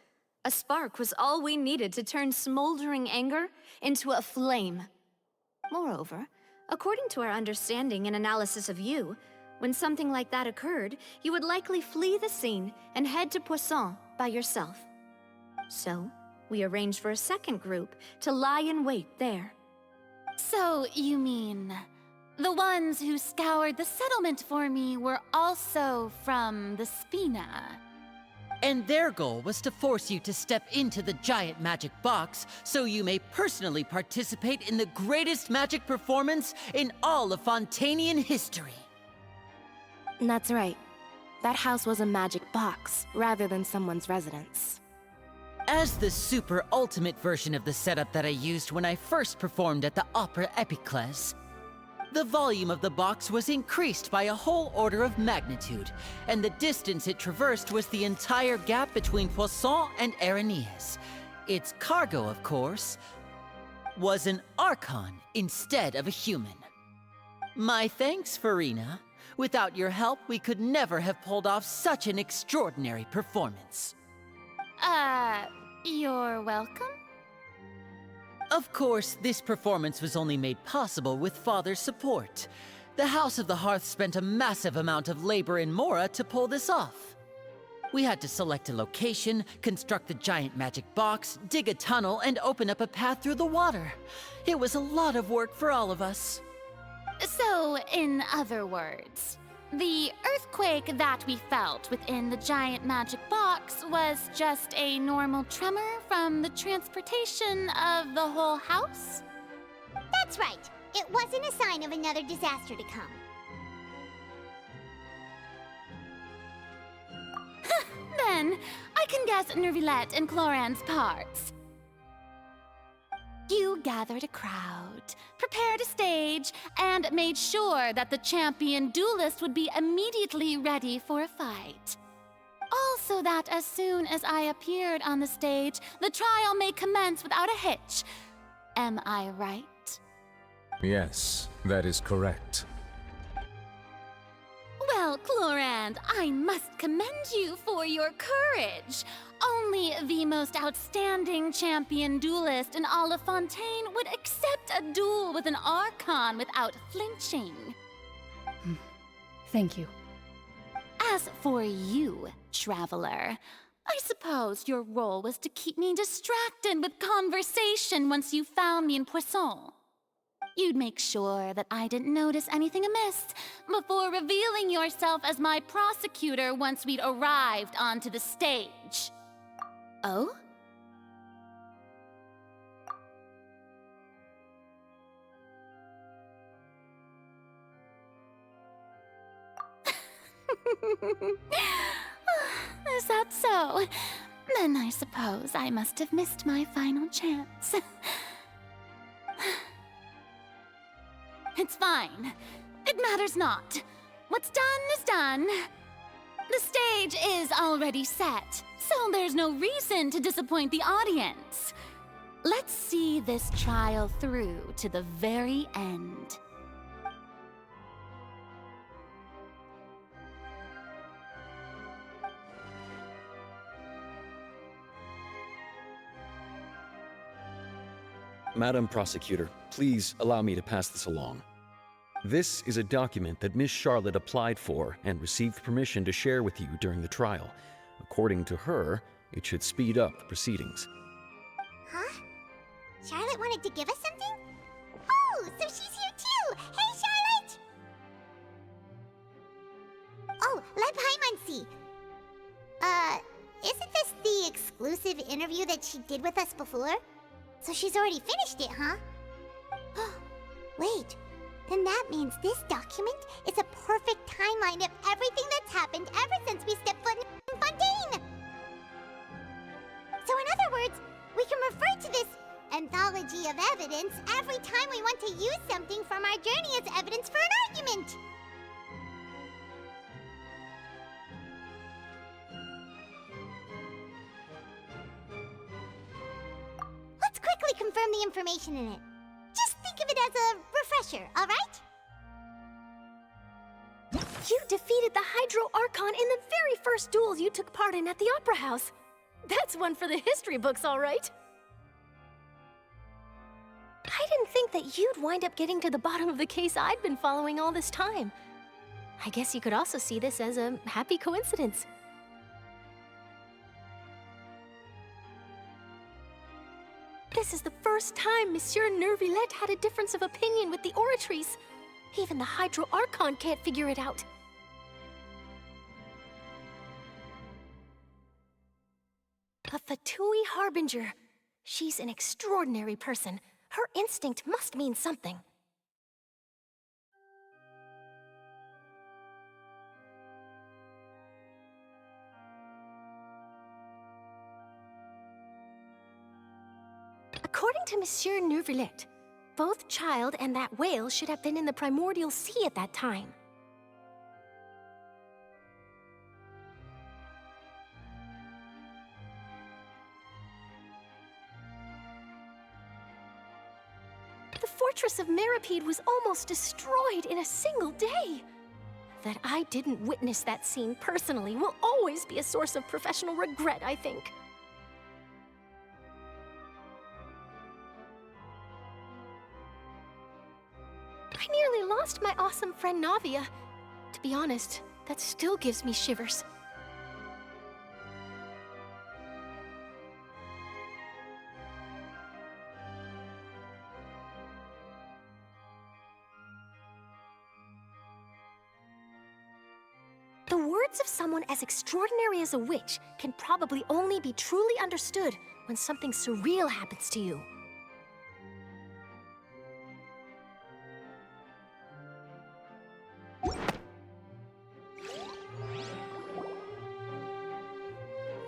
A spark was all we needed to turn smoldering anger into a flame. Moreover, according to our understanding and analysis of you, when something like that occurred, you would likely flee the scene and head to Poisson by yourself. So, we arranged for a second group to lie in wait there. So, you mean, the ones who scoured the settlement for me were also from the Spina? And their goal was to force you to step into the giant magic box so you may personally participate in the greatest magic performance in all of Fontainian history. That's right. That house was a magic box, rather than someone's residence. As the super ultimate version of the setup that I used when I first performed at the Opera Epiclese, the volume of the box was increased by a whole order of magnitude, and the distance it traversed was the entire gap between Poisson and Aranias. Its cargo, of course, was an Archon instead of a human. My thanks, Furina. Without your help, we could never have pulled off such an extraordinary performance. You're welcome? Of course, this performance was only made possible with Father's support. The House of the Hearth spent a massive amount of labor in Mora to pull this off. We had to select a location, construct the giant magic box, dig a tunnel, and open up a path through the water. It was a lot of work for all of us. So, in other words, the earthquake that we felt within the giant magic box was just a normal tremor from the transportation of the whole house? That's right. It wasn't a sign of another disaster to come. Then, I can guess Nervilette and Cloran's parts. You gathered a crowd, prepared a stage, and made sure that the champion duelist would be immediately ready for a fight. Also that as soon as I appeared on the stage, the trial may commence without a hitch. Am I right? Yes, that is correct. Well, Clorand, I must commend you for your courage. Only the most outstanding champion duelist in all of Fontaine would accept a duel with an Archon without flinching. Thank you. As for you, Traveler, I suppose your role was to keep me distracted with conversation once you found me in Poisson. You'd make sure that I didn't notice anything amiss before revealing yourself as my prosecutor once we'd arrived onto the stage. Oh? Is that so? Then I suppose I must have missed my final chance. It's fine. It matters not. What's done is done. The stage is already set, so there's no reason to disappoint the audience. Let's see this trial through to the very end. Madam Prosecutor, please allow me to pass this along. This is a document that Miss Charlotte applied for and received permission to share with you during the trial. According to her, it should speed up the proceedings. Huh? Charlotte wanted to give us something? Oh, so she's here too! Hey, Charlotte! Oh, let Paimon see. Isn't this the exclusive interview that she did with us before? So she's already finished it, huh? Wait, then that means this document is a perfect timeline of everything that's happened ever since we stepped foot in Fontaine! So in other words, we can refer to this anthology of evidence every time we want to use something from our journey as evidence for an argument! Let's quickly confirm the information in it. Just think of it as a refresher, alright? You defeated the Hydro Archon in the very first duel you took part in at the Opera House. That's one for the history books, alright. I didn't think that you'd wind up getting to the bottom of the case I'd been following all this time. I guess you could also see this as a happy coincidence. This is the first time Monsieur Nervilette had a difference of opinion with the Oratrice. Even the Hydro Archon can't figure it out. A Fatui Harbinger. She's an extraordinary person. Her instinct must mean something. According to Monsieur Nervilette, both Child and that whale should have been in the primordial sea at that time. The fortress of Meripede was almost destroyed in a single day. That I didn't witness that scene personally will always be a source of professional regret, I think. I nearly lost my awesome friend Navia. To be honest, that still gives me shivers. The words of someone as extraordinary as a witch can probably only be truly understood when something surreal happens to you.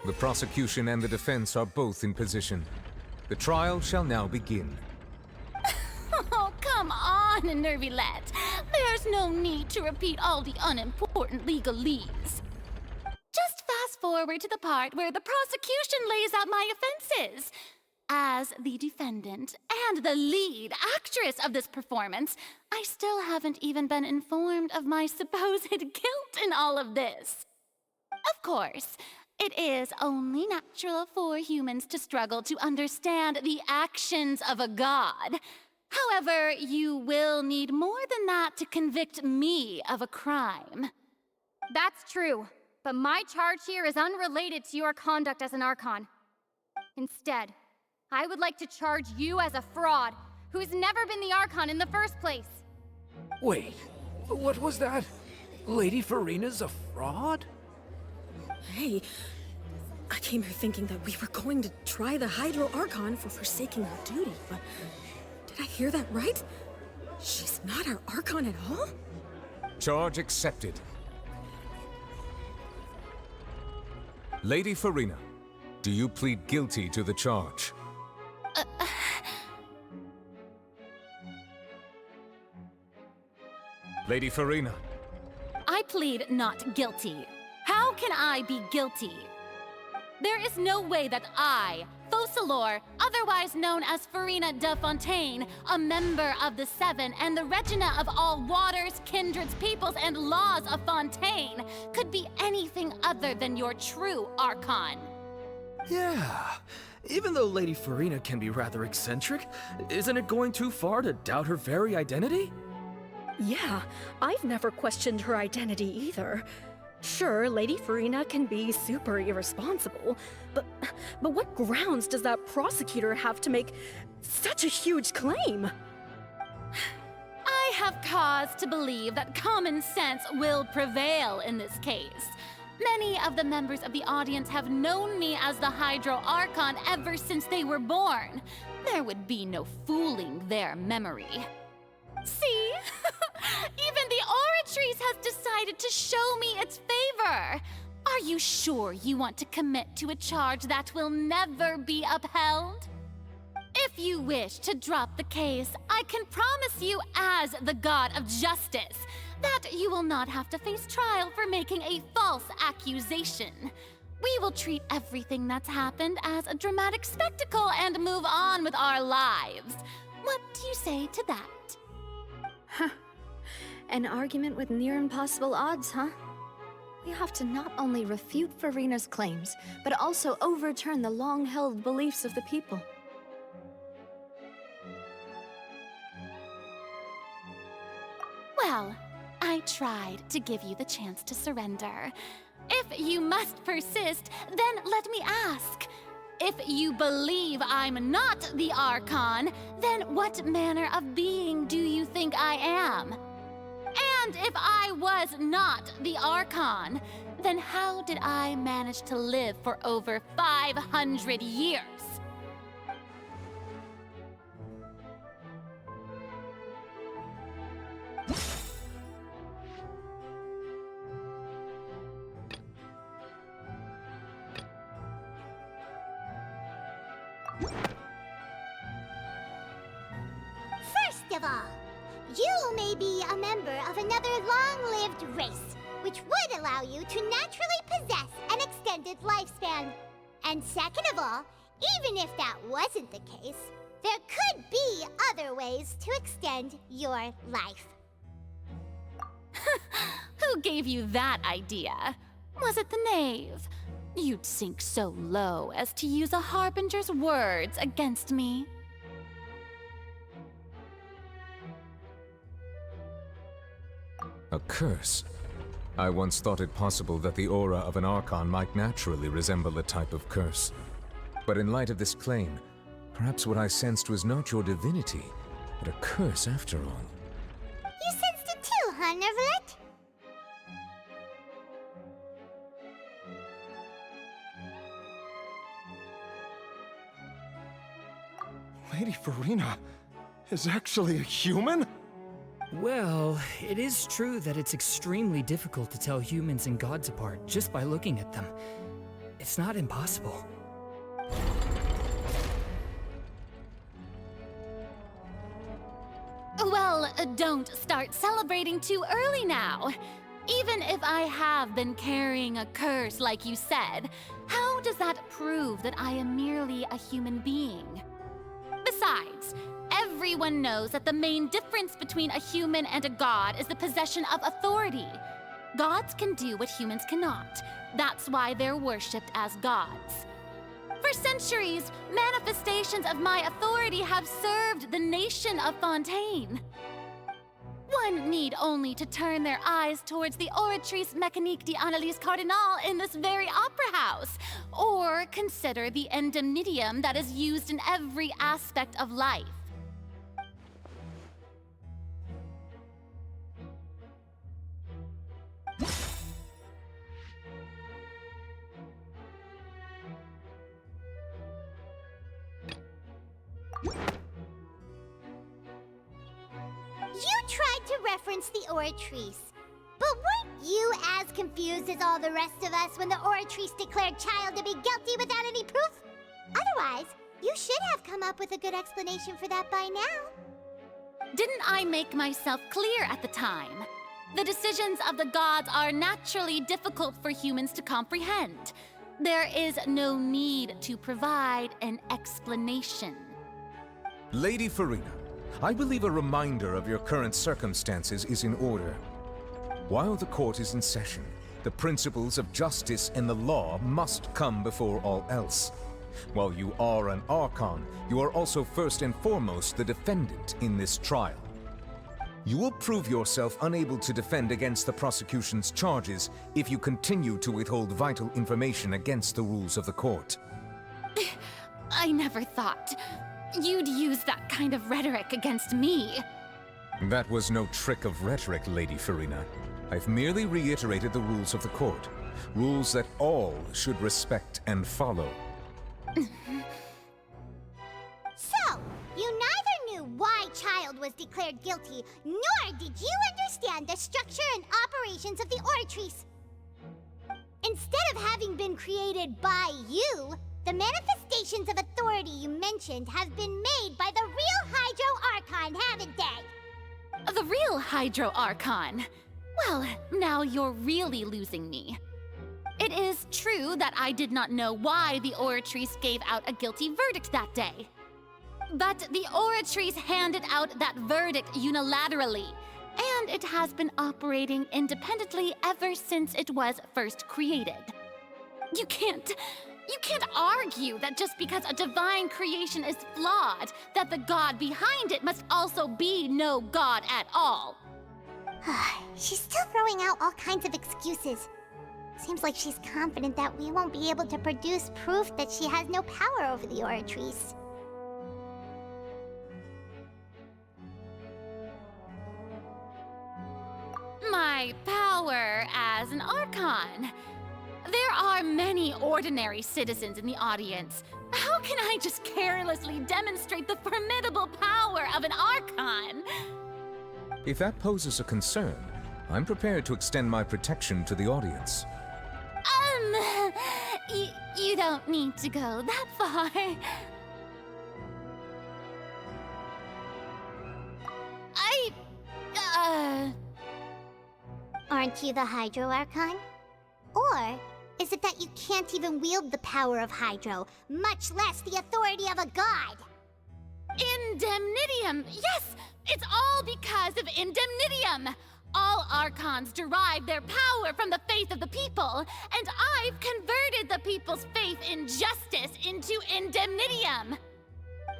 The prosecution and the defense are both in position. The trial shall now begin. Oh, come on, Nervylette. There's no need to repeat all the unimportant legalese. Just fast forward to the part where the prosecution lays out my offenses. As the defendant and the lead actress of this performance, I still haven't even been informed of my supposed guilt in all of this. Of course, it is only natural for humans to struggle to understand the actions of a god. However, you will need more than that to convict me of a crime. That's true, but my charge here is unrelated to your conduct as an Archon. Instead, I would like to charge you as a fraud who's never been the Archon in the first place. Wait, what was that? Lady Furina's a fraud? Hey, I came here thinking that we were going to try the Hydro Archon for forsaking her duty, but did I hear that right? She's not our Archon at all? Charge accepted. Lady Furina, do you plead guilty to the charge? Lady Furina. I plead not guilty. How can I be guilty? There is no way that I, Focalor, otherwise known as Furina de Fontaine, a member of the Seven and the Regina of all waters, kindreds, peoples, and laws of Fontaine, could be anything other than your true Archon. Yeah. Even though Lady Furina can be rather eccentric, isn't it going too far to doubt her very identity? Yeah, I've never questioned her identity either. Sure, Lady Furina can be super irresponsible, but what grounds does that prosecutor have to make such a huge claim? I have cause to believe that common sense will prevail in this case. Many of the members of the audience have known me as the Hydro Archon ever since they were born. There would be no fooling their memory. See? Even the Oratrice has decided to show me its favor. Are you sure you want to commit to a charge that will never be upheld? If you wish to drop the case, I can promise you as the God of Justice that you will not have to face trial for making a false accusation. We will treat everything that's happened as a dramatic spectacle and move on with our lives. What do you say to that? Huh. An argument with near impossible odds, huh? We have to not only refute Furina's claims, but also overturn the long-held beliefs of the people. Well, I tried to give you the chance to surrender. If you must persist, then let me ask. If you believe I'm not the Archon, then what manner of being do you think I am? And if I was not the Archon, then how did I manage to live for over 500 years? First of all, you may be a member of another long-lived race, which would allow you to naturally possess an extended lifespan. And second of all, even if that wasn't the case, there could be other ways to extend your life. Who gave you that idea? Was it the knave? You'd sink so low as to use a harbinger's words against me. A curse? I once thought it possible that the aura of an Archon might naturally resemble a type of curse. But in light of this claim, perhaps what I sensed was not your divinity, but a curse after all. You sensed it too, huh, Nervlet? Lady Furina is actually a human? Well, it is true that it's extremely difficult to tell humans and gods apart just by looking at them. it's not impossible. Well, don't start celebrating too early now. Even if I have been carrying a curse like you said, how does that prove that I am merely a human being? Besides, everyone knows that the main difference between a human and a god is the possession of authority. Gods can do what humans cannot. That's why they're worshipped as gods. For centuries, manifestations of my authority have served the nation of Fontaine. One need only to turn their eyes towards the Oratrice Mécanique d'Analyse Cardinal in this very opera house, or consider the indemnitium that is used in every aspect of life. You tried to reference the Oratrice, but weren't you as confused as all the rest of us when the Oratrice declared Child to be guilty without any proof? Otherwise, you should have come up with a good explanation for that by now. Didn't I make myself clear at the time? The decisions of the gods are naturally difficult for humans to comprehend. There is no need to provide an explanation. Lady Furina, I believe a reminder of your current circumstances is in order. While the court is in session, the principles of justice and the law must come before all else. While you are an Archon, you are also first and foremost the defendant in this trial. You will prove yourself unable to defend against the prosecution's charges if you continue to withhold vital information against the rules of the court. I never thought you'd use that kind of rhetoric against me. That was no trick of rhetoric, Lady Furina. I've merely reiterated the rules of the court. Rules that all should respect and follow. So, you neither knew why Child was declared guilty, nor did you understand the structure and operations of the Oratrice. Instead of having been created by you, the manifestations of authority you mentioned have been made by the real Hydro Archon, haven't they? The real Hydro Archon? Well, now you're really losing me. It is true that I did not know why the Oratrice gave out a guilty verdict that day. But the Oratrice handed out that verdict unilaterally, and it has been operating independently ever since it was first created. You can't argue that just because a divine creation is flawed, that the god behind it must also be no god at all. She's still throwing out all kinds of excuses. Seems like she's confident that we won't be able to produce proof that she has no power over the Oratrice. My power as an Archon. There are many ordinary citizens in the audience. How can I just carelessly demonstrate the formidable power of an Archon? If that poses a concern, I'm prepared to extend my protection to the audience. You don't need to go that far. Aren't you the Hydro Archon? Or is it that you can't even wield the power of Hydro, much less the authority of a god? Indemnitium! Yes! It's all because of Indemnitium! All Archons derive their power from the faith of the people, and I've converted the people's faith in justice into Indemnitium!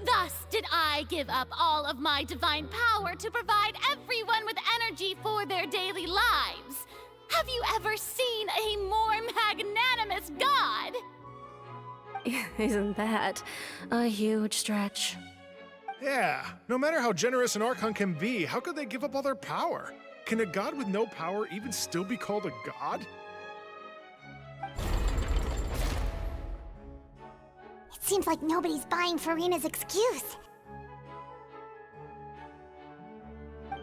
Thus did I give up all of my divine power to provide everyone with energy for their daily lives. Have you ever seen a more magnanimous god? Isn't that a huge stretch? Yeah, no matter how generous an Archon can be, how could they give up all their power? Can a god with no power even still be called a god? It seems like nobody's buying Furina's excuse.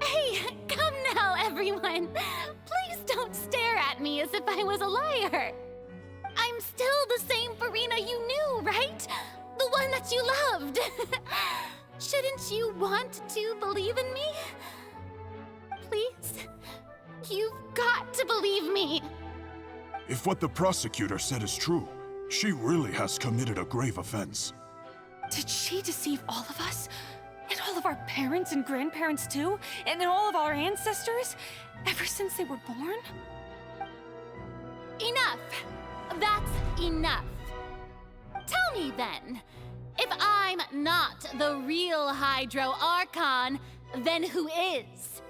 Hey, come now, everyone! Please don't stare at me as if I was a liar! I'm I'm still the same Furina you knew, right? The one that you loved. Shouldn't you want to believe in me? Please? You've got to believe me. If what the prosecutor said is true, she really has committed a grave offense. Did she deceive all of us? And all of our parents and grandparents too? And all of our ancestors? Ever since they were born? Enough! That's enough. Tell me then, if I'm not the real Hydro Archon, then who is?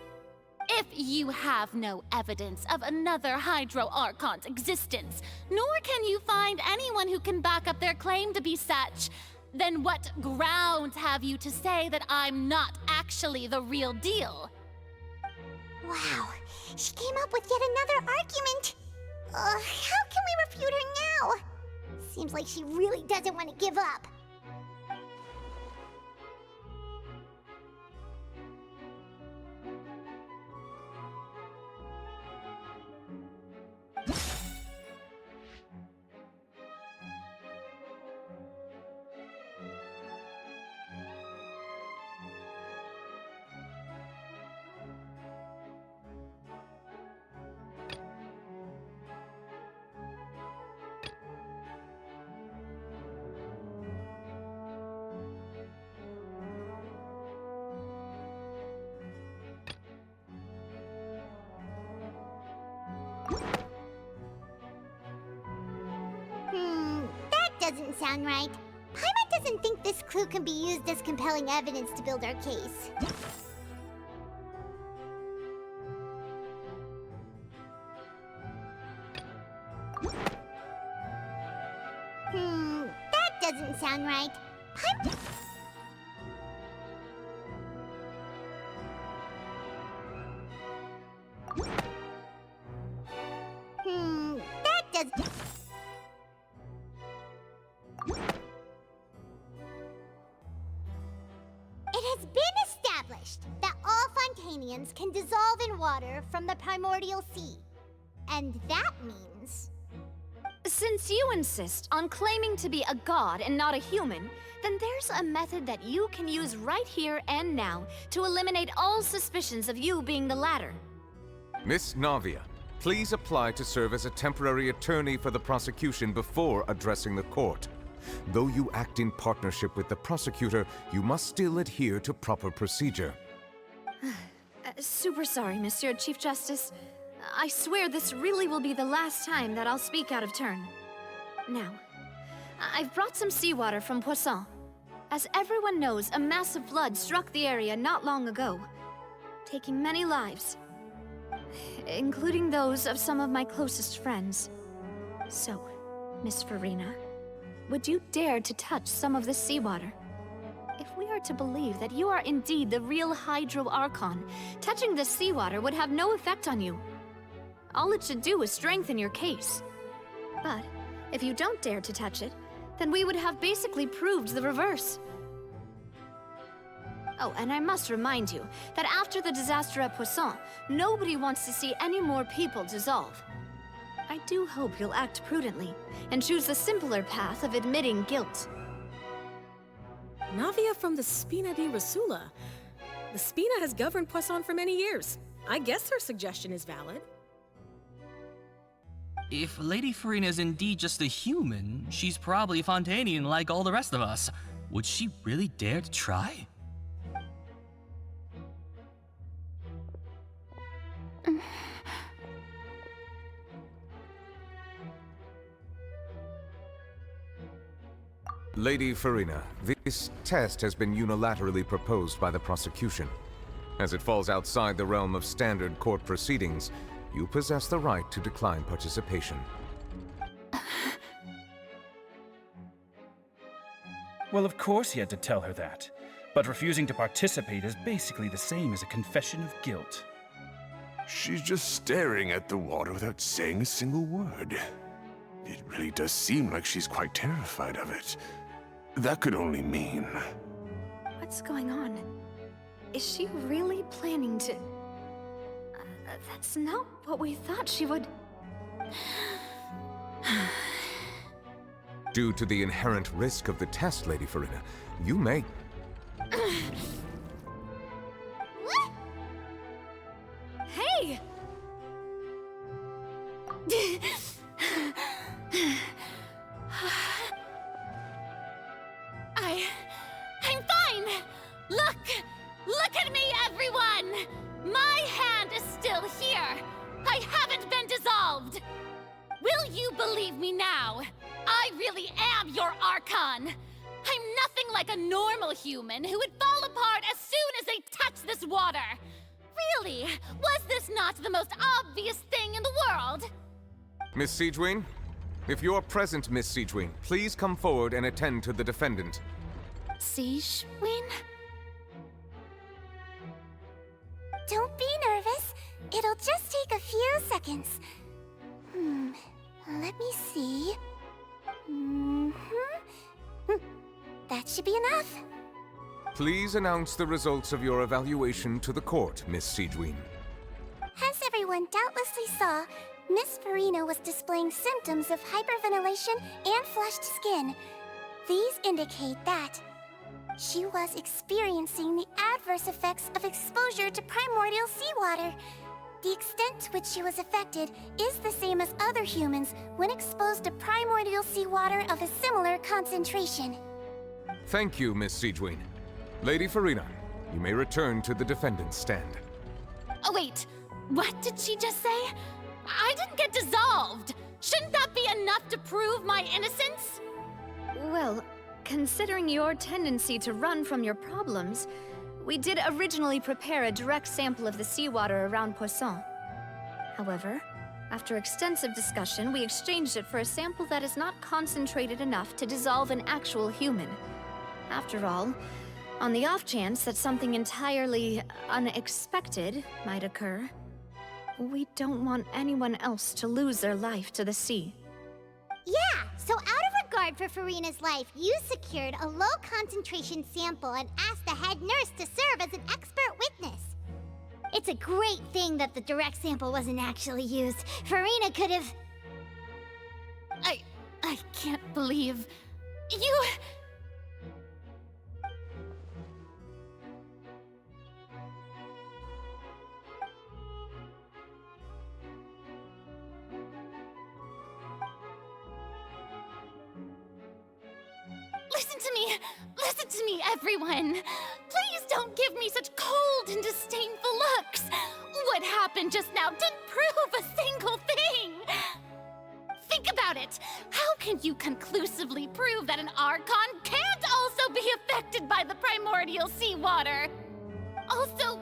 If you have no evidence of another Hydro Archon's existence, nor can you find anyone who can back up their claim to be such, then what grounds have you to say that I'm not actually the real deal? Wow, she came up with yet another argument. How can we refute her now? Seems like she really doesn't want to give up. That doesn't sound right. Paimon doesn't think this clue can be used as compelling evidence to build our case. That doesn't sound right. That does... It has been established that all Fontanians can dissolve in water from the primordial sea. And that means... Since you insist on claiming to be a god and not a human, then there's a method that you can use right here and now to eliminate all suspicions of you being the latter. Miss Navia, please apply to serve as a temporary attorney for the prosecution before addressing the court. Though you act in partnership with the prosecutor, you must still adhere to proper procedure. Super sorry, Monsieur Chief Justice. I swear this really will be the last time that I'll speak out of turn. Now, I've brought some seawater from Poisson. As everyone knows, a massive flood struck the area not long ago, taking many lives, including those of some of my closest friends. So, Miss Furina, would you dare to touch some of this seawater? If we are to believe that you are indeed the real Hydro Archon, touching this seawater would have no effect on you. All it should do is strengthen your case. But if you don't dare to touch it, then we would have basically proved the reverse. Oh, and I must remind you that after the disaster at Poisson, nobody wants to see any more people dissolve. I do hope you'll act prudently and choose the simpler path of admitting guilt. Navia from the Spina di Rasula. The Spina has governed Poisson for many years. I guess her suggestion is valid. If Lady Furina is indeed just a human, she's probably Fontanian like all the rest of us. Would she really dare to try? Lady Furina, this test has been unilaterally proposed by the prosecution. As it falls outside the realm of standard court proceedings, you possess the right to decline participation. Well, of course he had to tell her that. But refusing to participate is basically the same as a confession of guilt. She's just staring at the water without saying a single word. It really does seem like she's quite terrified of it. That could only mean... What's going on? Is she really planning to... That's not what we thought she would... Due to the inherent risk of the test, Lady Furina, you may... Hey! I'm fine! Look! Look at me, everyone! My hand is still here! I haven't been dissolved! Will you believe me now? I really am your Archon! I'm nothing like a normal human who would fall apart as soon as they touch this water! Really? Was this not the most obvious thing in the world? Miss Siegeween? If you are present, Miss Siegeween, please come forward and attend to the defendant. Siegeween? Don't be nervous. It'll just take a few seconds. Let me see. That should be enough. Please announce the results of your evaluation to the court, Miss Siegeween. As everyone doubtlessly saw, Miss Furina was displaying symptoms of hyperventilation and flushed skin. These indicate that she was experiencing the adverse effects of exposure to primordial seawater. The extent to which she was affected is the same as other humans when exposed to primordial seawater of a similar concentration. Thank you, Miss Siegeween. Lady Furina, you may return to the defendant's stand. Oh wait, what did she just say? I didn't get dissolved! Shouldn't that be enough to prove my innocence? Well, considering your tendency to run from your problems, we did originally prepare a direct sample of the seawater around Poisson. However, after extensive discussion, we exchanged it for a sample that is not concentrated enough to dissolve an actual human. After all, on the off chance that something entirely unexpected might occur, we don't want anyone else to lose their life to the sea. Yeah, so out of regard for Furina's life, you secured a low-concentration sample and asked the head nurse to serve as an expert witness. It's a great thing that the direct sample wasn't actually used. Furina could have... I can't believe... you... Listen to me, everyone! Please don't give me such cold and disdainful looks! What happened just now didn't prove a single thing! Think about it! How can you conclusively prove that an Archon can't also be affected by the primordial seawater? Also,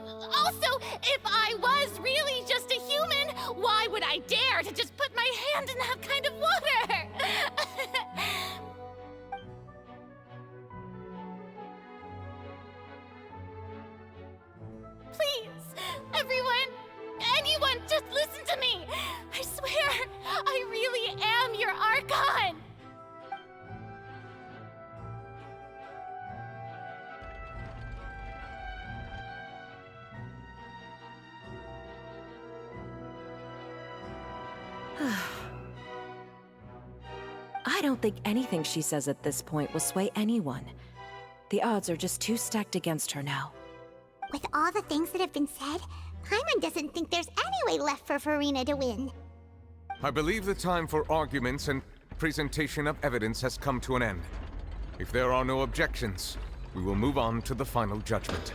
if I was really just a human, why would I dare to just put my hand in that kind of water? Please, everyone, anyone, just listen to me! I swear, I really am your Archon! I don't think anything she says at this point will sway anyone. The odds are just too stacked against her now. With all the things that have been said, Paimon doesn't think there's any way left for Furina to win. I believe the time for arguments and presentation of evidence has come to an end. If there are no objections, we will move on to the final judgment.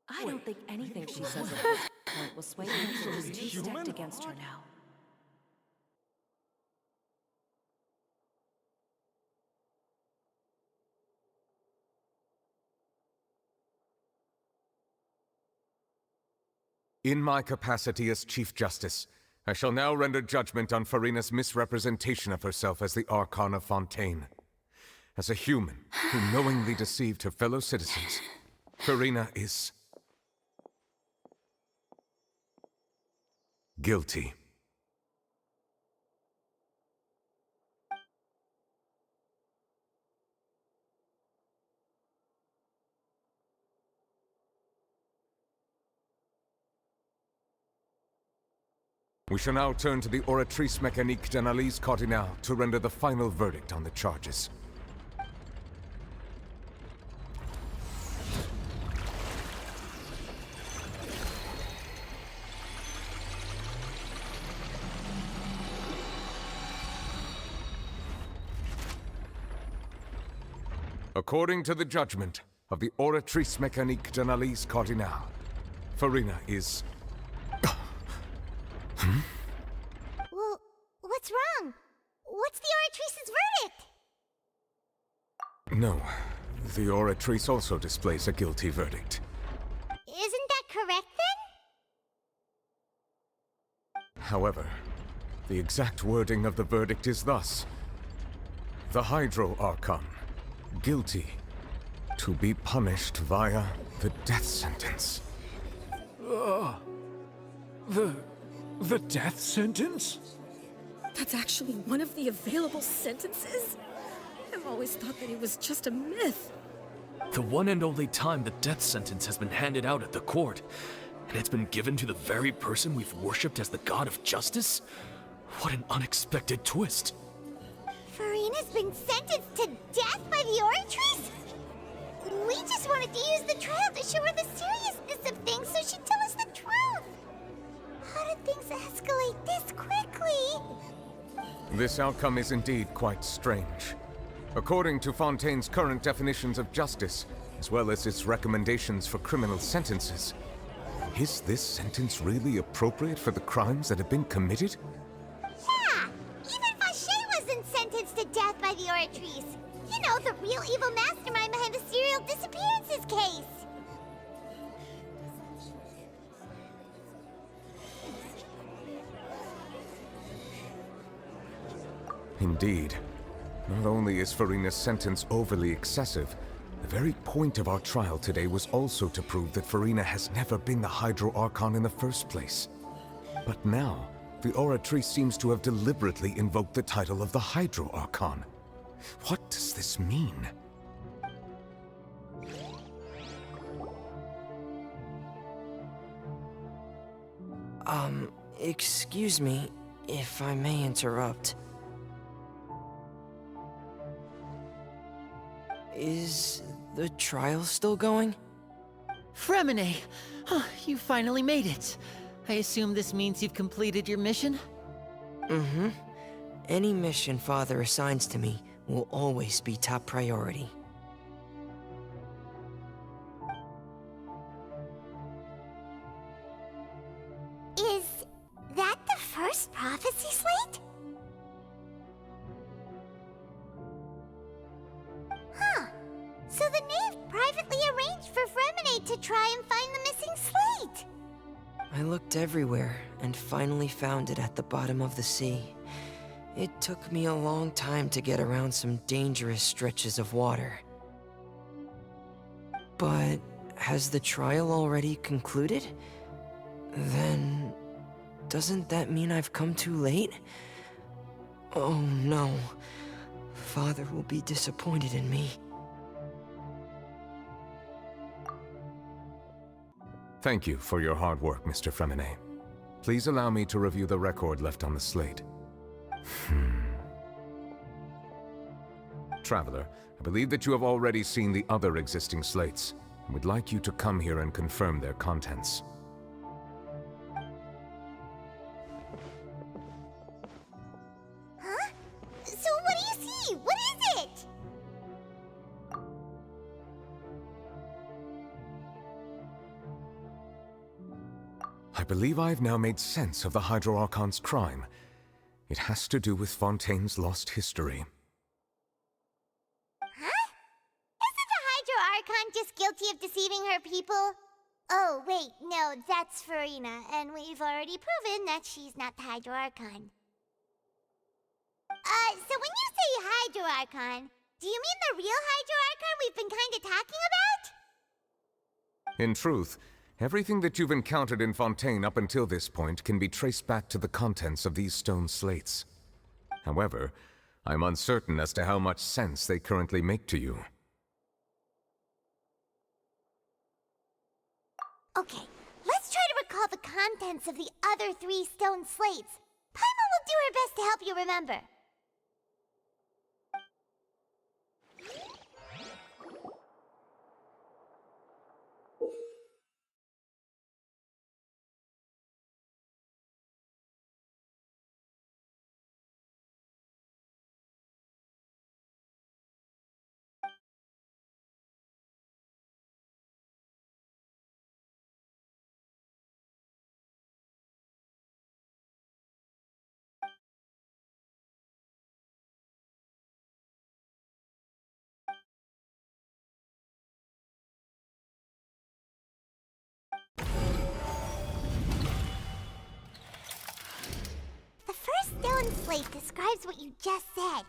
I don't think anything she says at this point will sway anyone. She's too stacked against her now. In my capacity as Chief Justice, I shall now render judgment on Furina's misrepresentation of herself as the Archon of Fontaine. As a human who knowingly deceived her fellow citizens, Furina is... guilty. We shall now turn to the Oratrice Mécanique d'Analyse Cardinale to render the final verdict on the charges. According to the judgment of the Oratrice Mécanique d'Analyse Cardinale, Furina is... Well, what's wrong? What's the Oratrice's verdict? No, the Oratrice also displays a guilty verdict. Isn't that correct then? However, the exact wording of the verdict is thus. The Hydro Archon, guilty, to be punished via the death sentence. The death sentence? That's actually one of the available sentences? I've always thought that it was just a myth. The one and only time the death sentence has been handed out at the court, and it's been given to the very person we've worshipped as the god of justice? What an unexpected twist. Furina's been sentenced to death by the Oratrice? We just wanted to use the trial to show her the seriousness of things so she'd tell us the truth. How did things escalate this quickly? This outcome is indeed quite strange. According to Fontaine's current definitions of justice, as well as its recommendations for criminal sentences, is this sentence really appropriate for the crimes that have been committed? Yeah! Even Vacher wasn't sentenced to death by the Oratrice. You know, the real evil mastermind behind the serial disappearances case. Indeed. Not only is Furina's sentence overly excessive, the very point of our trial today was also to prove that Furina has never been the Hydro Archon in the first place. But now, the Oratrice seems to have deliberately invoked the title of the Hydro Archon. What does this mean? Excuse me, if I may interrupt. Is the trial still going? Fremine! Oh, you finally made it. I assume this means you've completed your mission? Mm-hmm. Any mission Father assigns to me will always be top priority. Is that the first prophecy slate? Huh. So the knave privately arranged for Fremine to try and find the missing slate. I looked everywhere and finally found it at the bottom of the sea. It took me a long time to get around some dangerous stretches of water. But has the trial already concluded? Then doesn't that mean I've come too late? Oh no. Father will be disappointed in me. Thank you for your hard work, Mr. Fremine. Please allow me to review the record left on the slate. Traveler, I believe that you have already seen the other existing slates, and would like you to come here and confirm their contents. Huh? So what do you see? What is it? I believe I've now made sense of the Hydro Archon's crime. It has to do with Fontaine's lost history. Huh? Isn't the Hydro Archon just guilty of deceiving her people? Oh, wait, no, that's Furina, and we've already proven that she's not the Hydro Archon. So when you say Hydro Archon, do you mean the real Hydro Archon we've been kinda talking about? In truth, everything that you've encountered in Fontaine up until this point can be traced back to the contents of these stone slates. However, I'm uncertain as to how much sense they currently make to you. Okay, let's try to recall recall the contents of the other 3 stone slates. Paimon will do her best to help you remember. The first stone slate describes what you just said.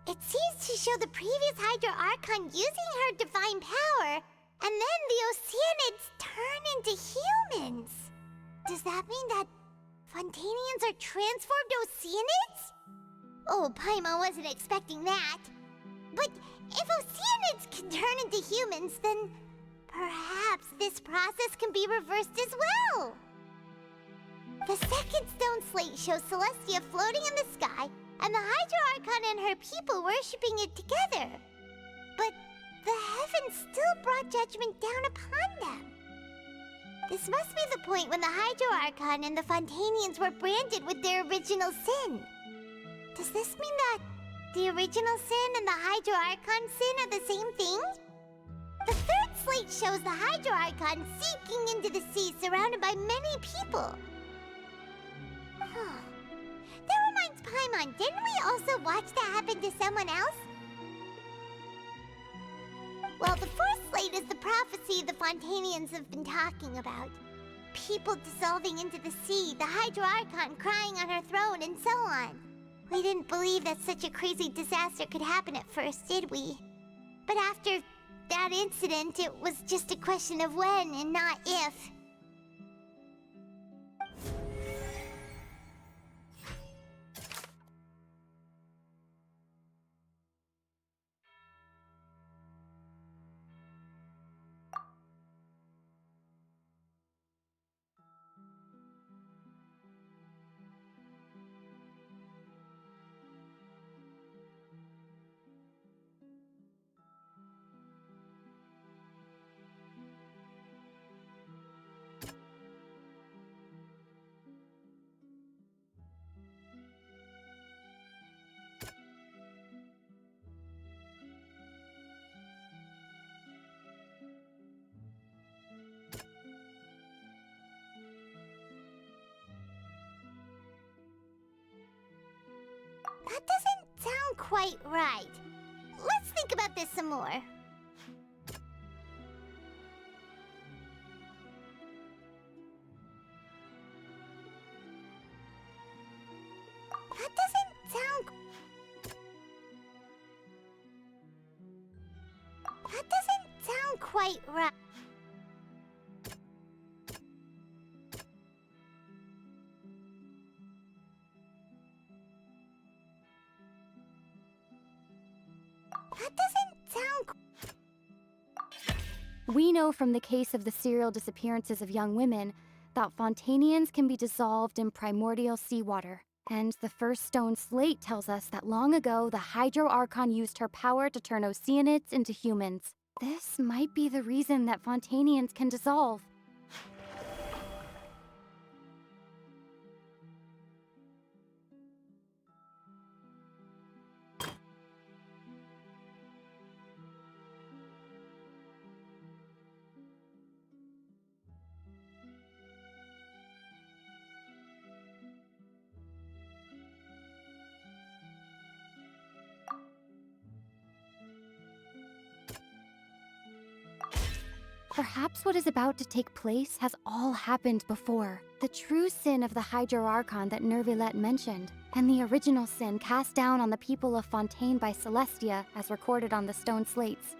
It seems to show the previous Hydro Archon using her divine power, and then the Oceanids turn into humans. Does that mean that Fontanians are transformed Oceanids? Oh, Paimon wasn't expecting that. But if Oceanids can turn into humans, then perhaps this process can be reversed as well. The second stone slate shows Celestia floating in the sky, and the Hydro Archon and her people worshipping it together. But the heavens still brought judgment down upon them. This must be the point when the Hydro Archon and the Fontanians were branded with their original sin. Does this mean that the original sin and the Hydro Archon sin are the same thing? The third slate shows the Hydro Archon sinking into the sea surrounded by many people. That reminds Paimon, didn't we also watch that happen to someone else? Well, the fourth slate is the prophecy the Fontanians have been talking about. People dissolving into the sea, the Hydro Archon crying on her throne, and so on. We didn't believe that such a crazy disaster could happen at first, did we? But after that incident, it was just a question of when and not if. That doesn't sound quite right. Let's think about this some more. That doesn't sound... That doesn't sound quite right. That doesn't sound... We know from the case of the serial disappearances of young women that Fontanians can be dissolved in primordial seawater. And the first stone slate tells us that long ago the Hydro Archon used her power to turn Oceanids into humans. This might be the reason that Fontanians can dissolve. Perhaps what is about to take place has all happened before. The true sin of the Hydro Archon that Nervilette mentioned, and the original sin cast down on the people of Fontaine by Celestia, as recorded on the stone slates.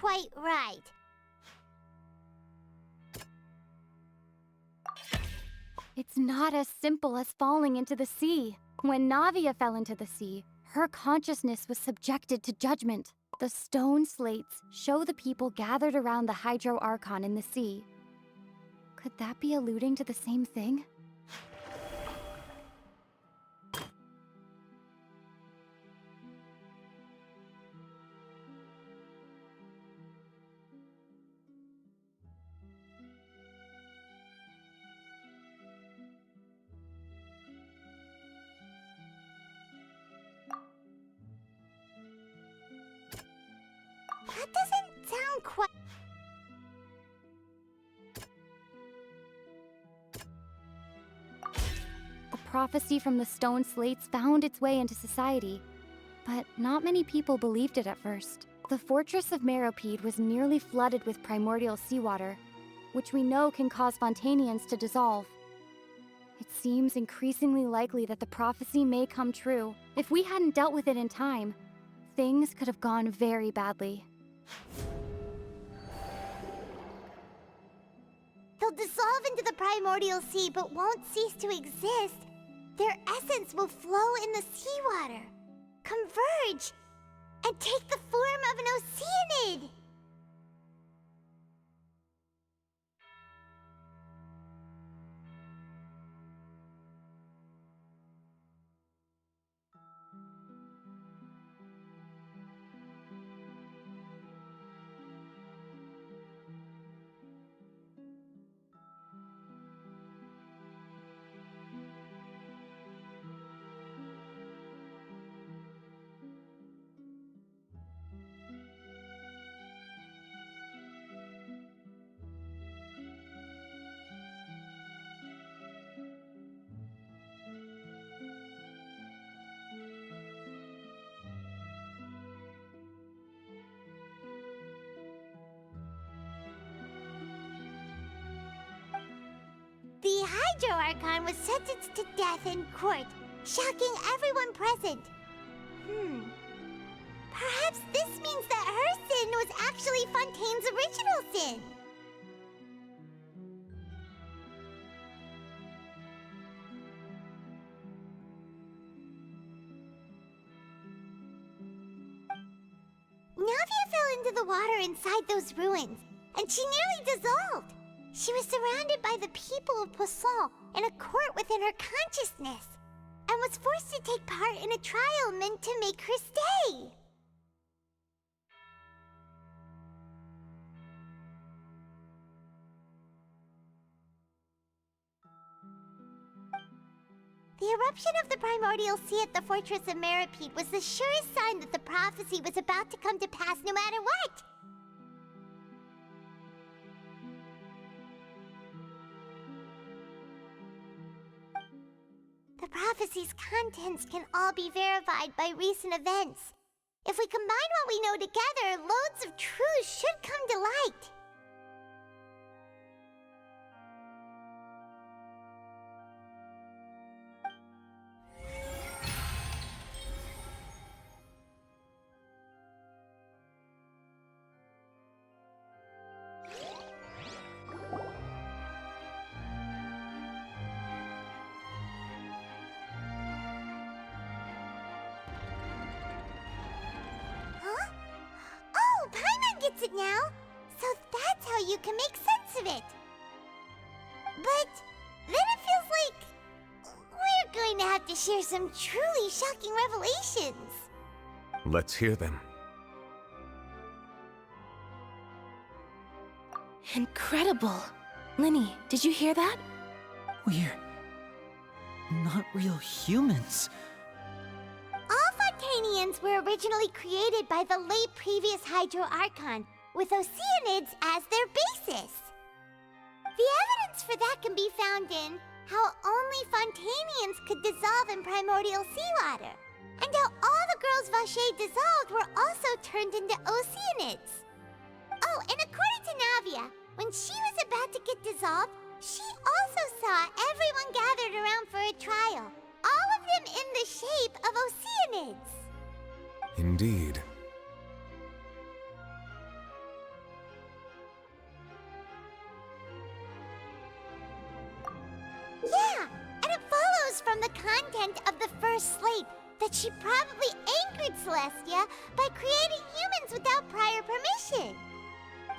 quite right. It's not as simple as falling into the sea. When Navia fell into the sea, her consciousness was subjected to judgment. The stone slates show the people gathered around the Hydro Archon in the sea. Could that be alluding to the same thing? That doesn't sound quite... The prophecy from the stone slates found its way into society, but not many people believed it at first. The fortress of Meropide was nearly flooded with primordial seawater, which we know can cause Fontanians to dissolve. It seems increasingly likely that the prophecy may come true. If we hadn't dealt with it in time, things could have gone very badly. They'll dissolve into the primordial sea but won't cease to exist. Their essence will flow in the seawater, converge, and take the form of an oceanid. The Hydro Archon was sentenced to death in court, shocking everyone present. Perhaps this means that her sin was actually Fontaine's original sin. Navia fell into the water inside those ruins, and she nearly dissolved. She was surrounded by the people of Poisson in a court within her consciousness, and was forced to take part in a trial meant to make her stay. The eruption of the primordial sea at the fortress of Meropide was the surest sign that the prophecy was about to come to pass no matter what. The prophecy's contents can all be verified by recent events. If we combine what we know together, loads of truths should come to light. Gets it now, so that's how you can make sense of it. But then it feels like we're going to have to share some truly shocking revelations. Let's hear them. Incredible. Linny, did you hear that? We're not real humans. All Fontanians were originally created by the late previous Hydro Archon, with oceanids as their basis. The evidence for that can be found in how only Fontanians could dissolve in primordial seawater, and how all the girls Vacher dissolved were also turned into oceanids. Oh, and according to Navia, when she was about to get dissolved, she also saw everyone gathered around for a trial, all of them in the shape of oceanids. Indeed. from the content of the first slate that she probably angered Celestia by creating humans without prior permission.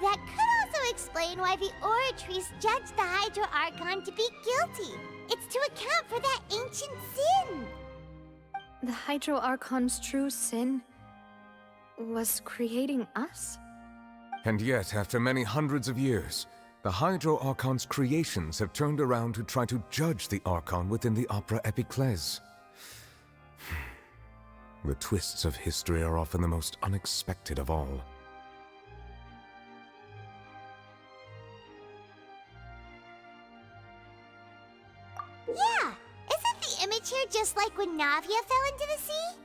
That could also explain why the Oratrice judged the Hydro Archon to be guilty. It's to account for that ancient sin. The Hydro Archon's true sin was creating us? And yet, after many hundreds of years, the Hydro Archon's creations have turned around to try to judge the Archon within the Opera Epiclese. The twists of history are often the most unexpected of all. Yeah, isn't the image here just like when Navia fell into the sea?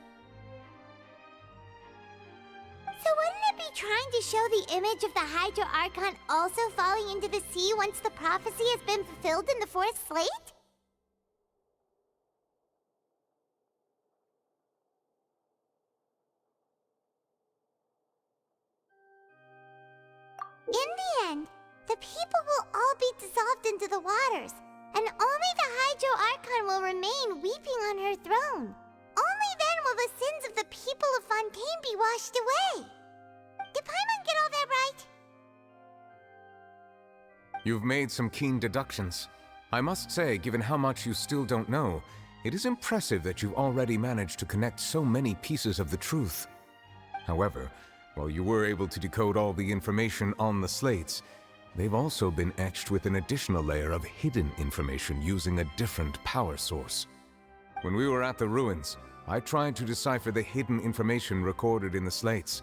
So wouldn't it be trying to show the image of the Hydro Archon also falling into the sea once the prophecy has been fulfilled in the fourth slate? In the end, the people will all be dissolved into the waters, and only the Hydro Archon will remain weeping on her throne. Only then will the sins of the people of Fontaine be washed away. Did Paimon get all that right? You've made some keen deductions. I must say, given how much you still don't know, it is impressive that you've already managed to connect so many pieces of the truth. However, while you were able to decode all the information on the slates, they've also been etched with an additional layer of hidden information using a different power source. When we were at the ruins, I tried to decipher the hidden information recorded in the slates.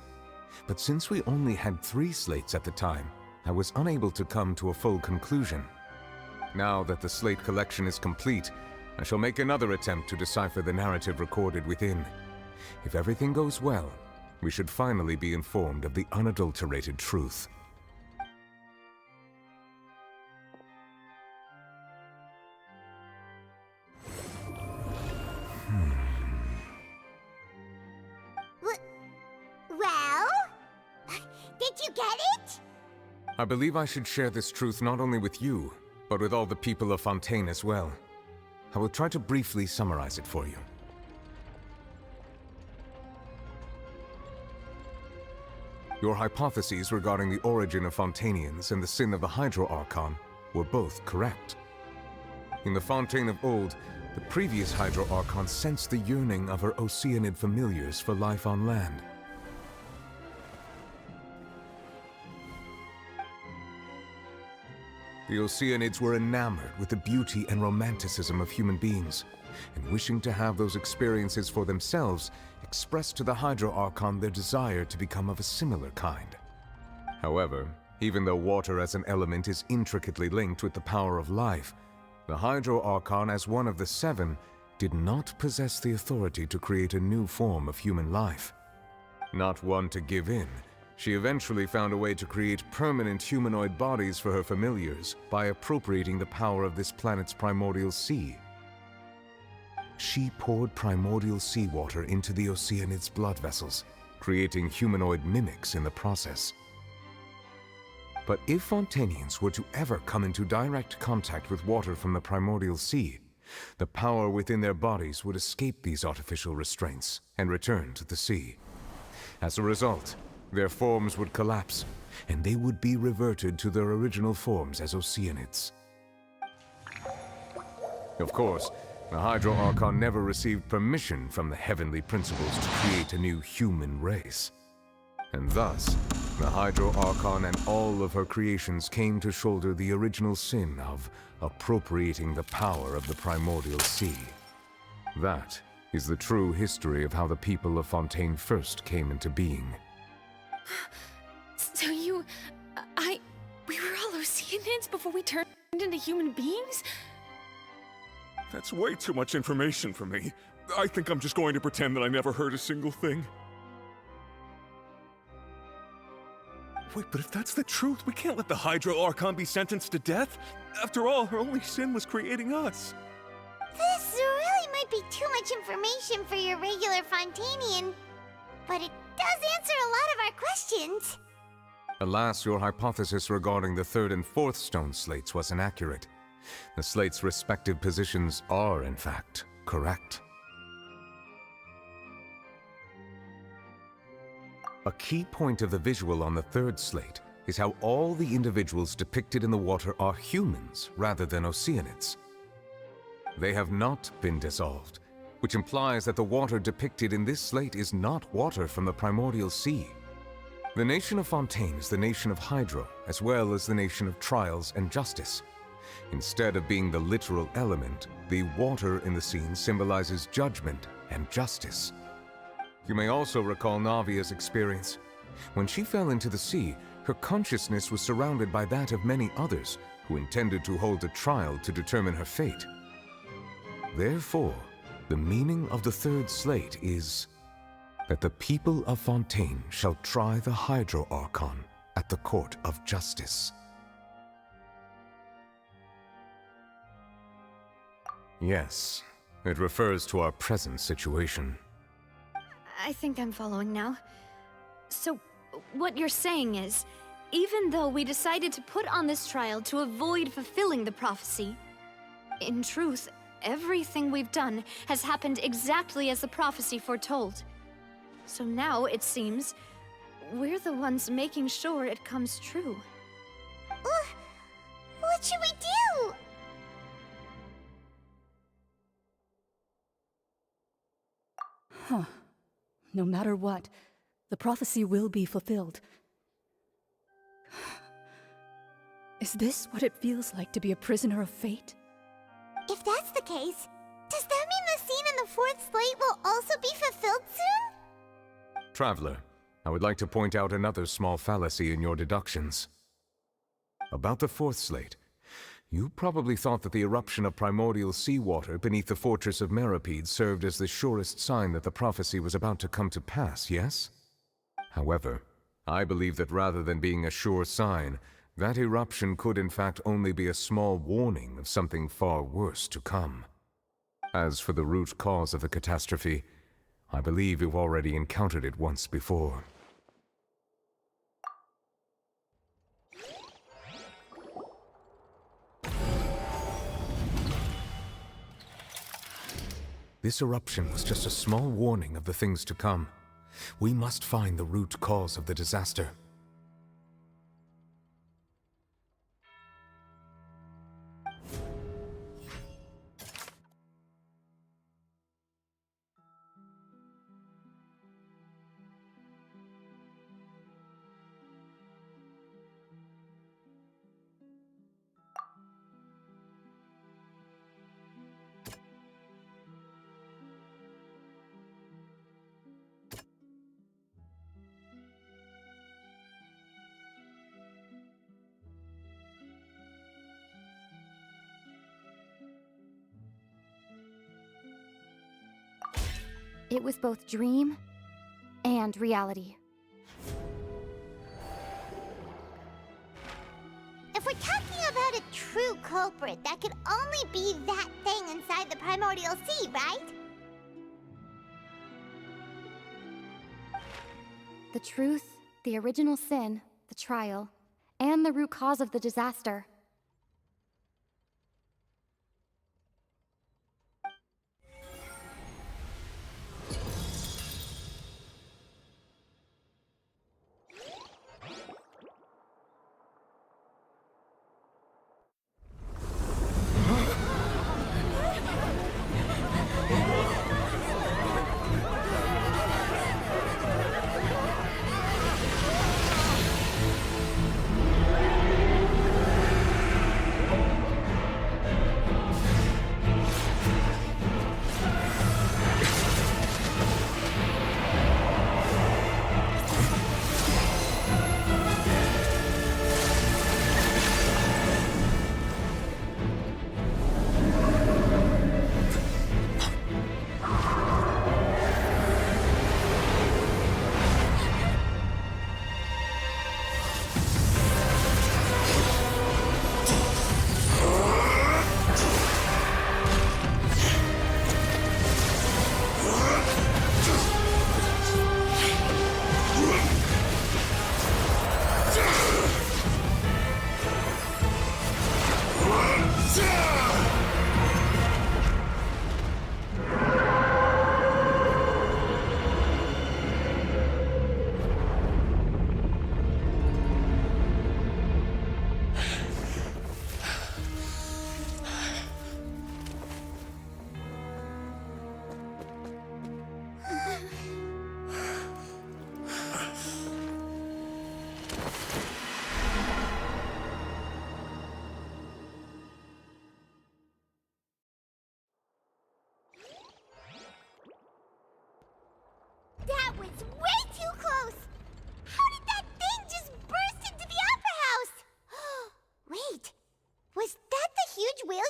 But since we only had 3 slates at the time, I was unable to come to a full conclusion. Now that the slate collection is complete, I shall make another attempt to decipher the narrative recorded within. If everything goes well, we should finally be informed of the unadulterated truth. Well? Did you get it? I believe I should share this truth not only with you, but with all the people of Fontaine as well. I will try to briefly summarize it for you. Your hypotheses regarding the origin of Fontainians and the sin of the Hydro Archon were both correct. In the Fontaine of old, the previous Hydro Archon sensed the yearning of her Oceanid familiars for life on land. The Oceanids were enamored with the beauty and romanticism of human beings, and wishing to have those experiences for themselves, expressed to the Hydro Archon their desire to become of a similar kind. However, even though water as an element is intricately linked with the power of life, the Hydro Archon, as one of the 7, did not possess the authority to create a new form of human life. Not one to give in, she eventually found a way to create permanent humanoid bodies for her familiars by appropriating the power of this planet's primordial sea. She poured primordial seawater into the Oceanids' blood vessels, creating humanoid mimics in the process. But if Fontainians were to ever come into direct contact with water from the primordial sea, the power within their bodies would escape these artificial restraints and return to the sea. As a result, their forms would collapse, and they would be reverted to their original forms as Oceanids. Of course, the Hydro Archon never received permission from the heavenly principles to create a new human race. And thus, the Hydro Archon and all of her creations came to shoulder the original sin of appropriating the power of the primordial sea. That is the true history of how the people of Fontaine first came into being. So we were all Oceanids before we turned into human beings? That's way too much information for me. I think I'm just going to pretend that I never heard a single thing. Wait, but if that's the truth, we can't let the Hydro Archon be sentenced to death. After all, her only sin was creating us. This really might be too much information for your regular Fontainian, but it does answer a lot of our questions. Alas, your hypothesis regarding the 3rd and 4th stone slates was inaccurate. The slates' respective positions are, in fact, correct? A key point of the visual on the third slate is how all the individuals depicted in the water are humans rather than Oceanids. They have not been dissolved, which implies that the water depicted in this slate is not water from the primordial sea. The nation of Fontaine is the nation of Hydro, as well as the nation of Trials and Justice. Instead of being the literal element, the water in the scene symbolizes judgment and justice. You may also recall Navia's experience. When she fell into the sea, her consciousness was surrounded by that of many others who intended to hold a trial to determine her fate. Therefore, the meaning of the third slate is that the people of Fontaine shall try the Hydro Archon at the Court of Justice. Yes, it refers to our present situation. I think I'm following now. So, what you're saying is, even though we decided to put on this trial to avoid fulfilling the prophecy, in truth, everything we've done has happened exactly as the prophecy foretold. So now, it seems, we're the ones making sure it comes true. What should we do? Huh. No matter what, the prophecy will be fulfilled. Is this what it feels like to be a prisoner of fate? If that's the case, does that mean the scene in the fourth slate will also be fulfilled soon? Traveler, I would like to point out another small fallacy in your deductions. About the fourth slate, you probably thought that the eruption of primordial seawater beneath the fortress of Meripede served as the surest sign that the prophecy was about to come to pass, yes? However, I believe that rather than being a sure sign, that eruption could in fact only be a small warning of something far worse to come. As for the root cause of the catastrophe, I believe you've already encountered it once before. This eruption was just a small warning of the things to come. We must find the root cause of the disaster. It was both dream and reality. If we're talking about a true culprit, that could only be that thing inside the primordial sea, right? The truth, the original sin, the trial, and the root cause of the disaster.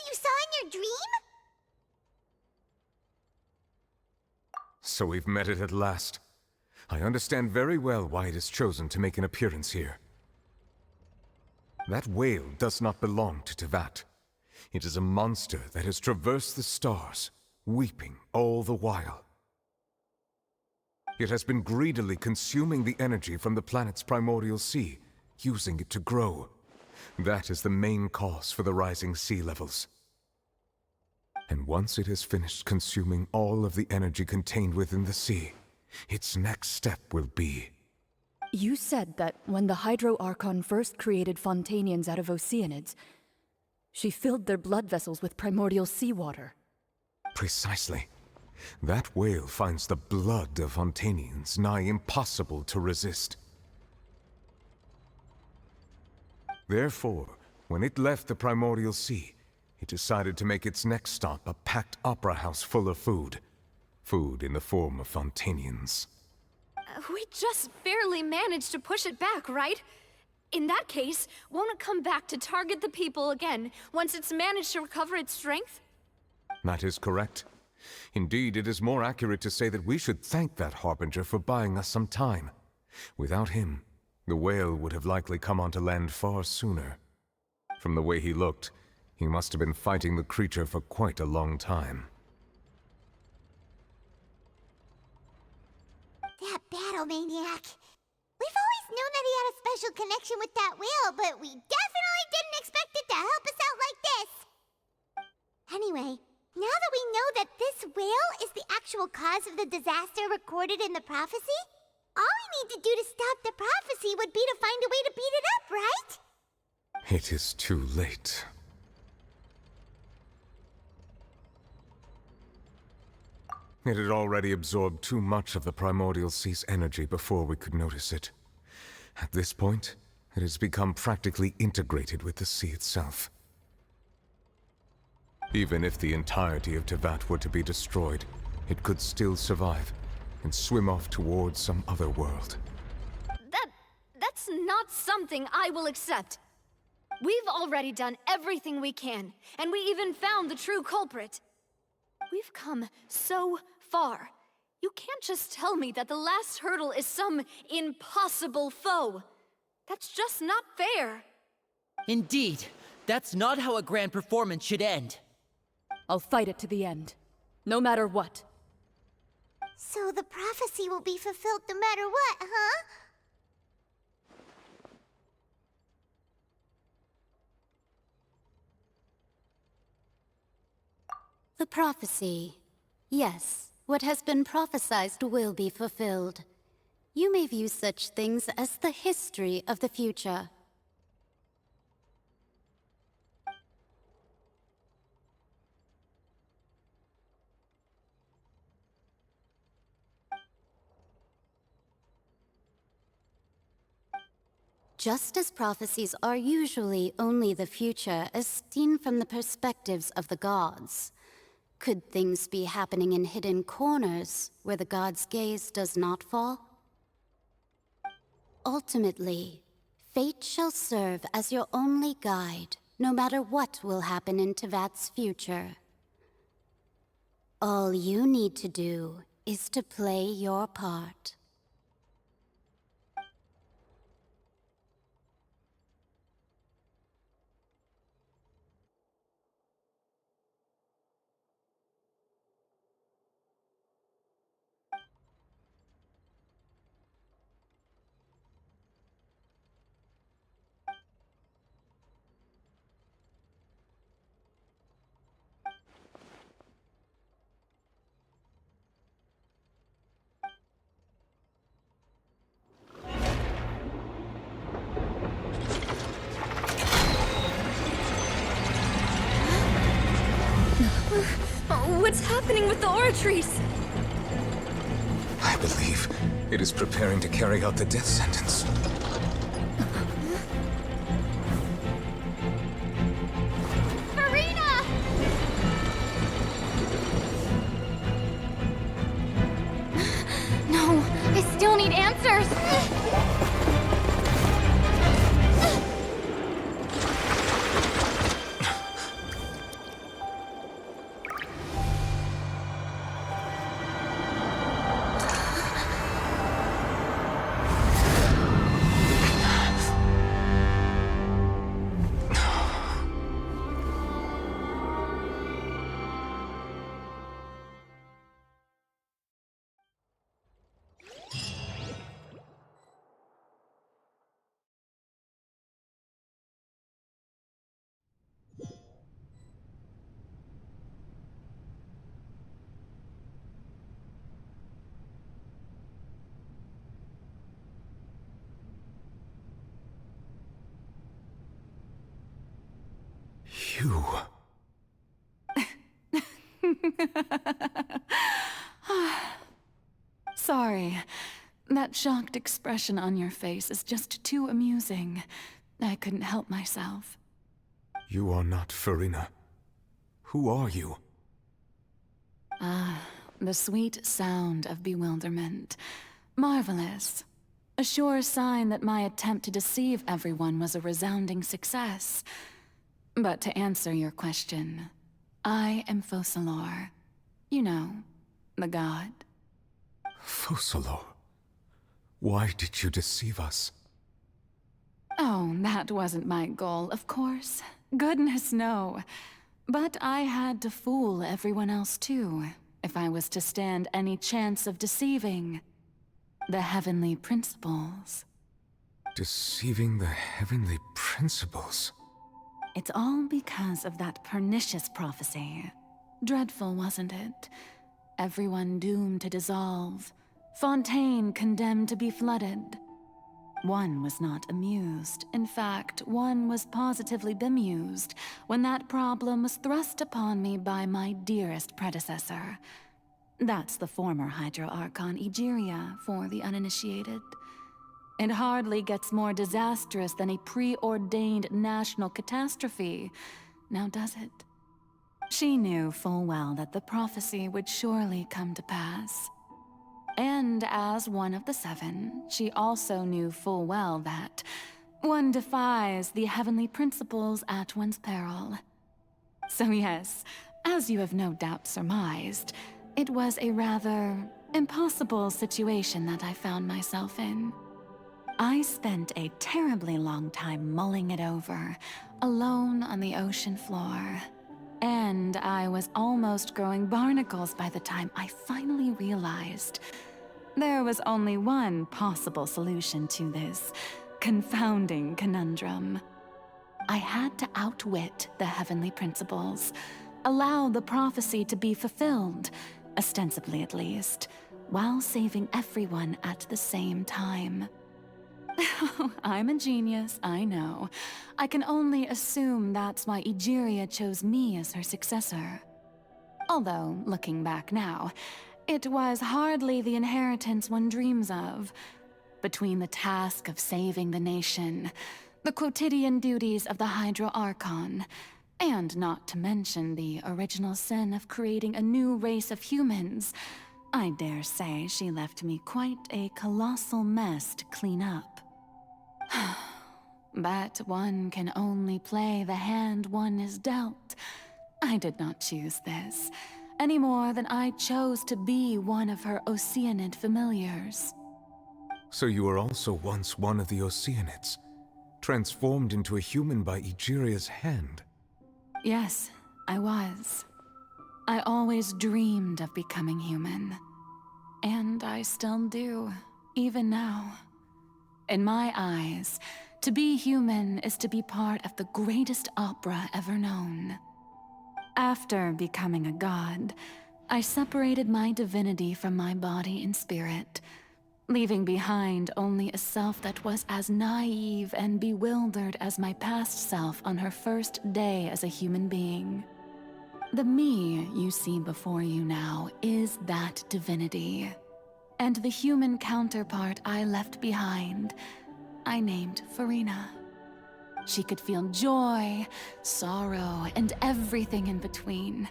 you saw in your dream? So we've met it at last. I understand very well why it has chosen to make an appearance here. That whale does not belong to Teyvat. It is a monster that has traversed the stars, weeping all the while. It has been greedily consuming the energy from the planet's primordial sea, using it to grow. That is the main cause for the rising sea levels. And once it has finished consuming all of the energy contained within the sea, its next step will be... You said that when the Hydro Archon first created Fontanians out of Oceanids, she filled their blood vessels with primordial seawater. Precisely. That whale finds the blood of Fontanians nigh impossible to resist. Therefore, when it left the primordial sea, it decided to make its next stop a packed opera house full of food. Food in the form of Fontanians. We just barely managed to push it back, right? In that case, won't it come back to target the people again once it's managed to recover its strength? That is correct. Indeed, it is more accurate to say that we should thank that Harbinger for buying us some time. Without him, the whale would have likely come onto land far sooner. From the way he looked, he must have been fighting the creature for quite a long time. That battle maniac. We've always known that he had a special connection with that whale, but we definitely didn't expect it to help us out like this. Anyway, now that we know that this whale is the actual cause of the disaster recorded in the prophecy, all we need to do to stop the prophecy would be to find a way to beat it up, right? It is too late. It had already absorbed too much of the primordial sea's energy before we could notice it. At this point, it has become practically integrated with the sea itself. Even if the entirety of Teyvat were to be destroyed, it could still survive and swim off towards some other world. That's not something I will accept. We've already done everything we can, and we even found the true culprit. We've come so far. You can't just tell me that the last hurdle is some impossible foe. That's just not fair. Indeed, that's not how a grand performance should end. I'll fight it to the end, no matter what. So the prophecy will be fulfilled no matter what, huh? The prophecy. Yes, what has been prophesied will be fulfilled. You may view such things as the history of the future. Just as prophecies are usually only the future as seen from the perspectives of the gods, could things be happening in hidden corners where the gods' gaze does not fall? Ultimately, fate shall serve as your only guide, no matter what will happen in Teyvat's future. All you need to do is to play your part. What's happening with the oratories? I believe it is preparing to carry out the death sentence. Furina! No, I still need answers. You... Sorry. That shocked expression on your face is just too amusing. I couldn't help myself. You are not Furina. Who are you? Ah, the sweet sound of bewilderment. Marvelous. A sure sign that my attempt to deceive everyone was a resounding success. But to answer your question, I am Focalor. You know, the god. Focalor. Why did you deceive us? Oh, that wasn't my goal, of course. Goodness, no. But I had to fool everyone else too, if I was to stand any chance of deceiving the heavenly principles. Deceiving the heavenly principles? It's all because of that pernicious prophecy. Dreadful, wasn't it? Everyone doomed to dissolve. Fontaine condemned to be flooded. One was not amused. In fact, one was positively bemused when that problem was thrust upon me by my dearest predecessor. That's the former Hydro Archon Egeria, for the uninitiated. It hardly gets more disastrous than a preordained national catastrophe, now does it? She knew full well that the prophecy would surely come to pass. And as one of the seven, she also knew full well that one defies the heavenly principles at one's peril. So yes, as you have no doubt surmised, it was a rather impossible situation that I found myself in. I spent a terribly long time mulling it over, alone on the ocean floor. And I was almost growing barnacles by the time I finally realized there was only one possible solution to this confounding conundrum. I had to outwit the heavenly principles, allow the prophecy to be fulfilled, ostensibly at least, while saving everyone at the same time. I'm a genius, I know. I can only assume that's why Egeria chose me as her successor. Although, looking back now, it was hardly the inheritance one dreams of. Between the task of saving the nation, the quotidian duties of the Hydro Archon, and not to mention the original sin of creating a new race of humans, I dare say she left me quite a colossal mess to clean up. But one can only play the hand one is dealt. I did not choose this, any more than I chose to be one of her Oceanid familiars. So you were also once one of the Oceanids, transformed into a human by Egeria's hand? Yes, I was. I always dreamed of becoming human. And I still do, even now. In my eyes, to be human is to be part of the greatest opera ever known. After becoming a god, I separated my divinity from my body and spirit, leaving behind only a self that was as naive and bewildered as my past self on her first day as a human being. The me you see before you now is that divinity. And the human counterpart I left behind, I named Furina. She could feel joy, sorrow, and everything in between.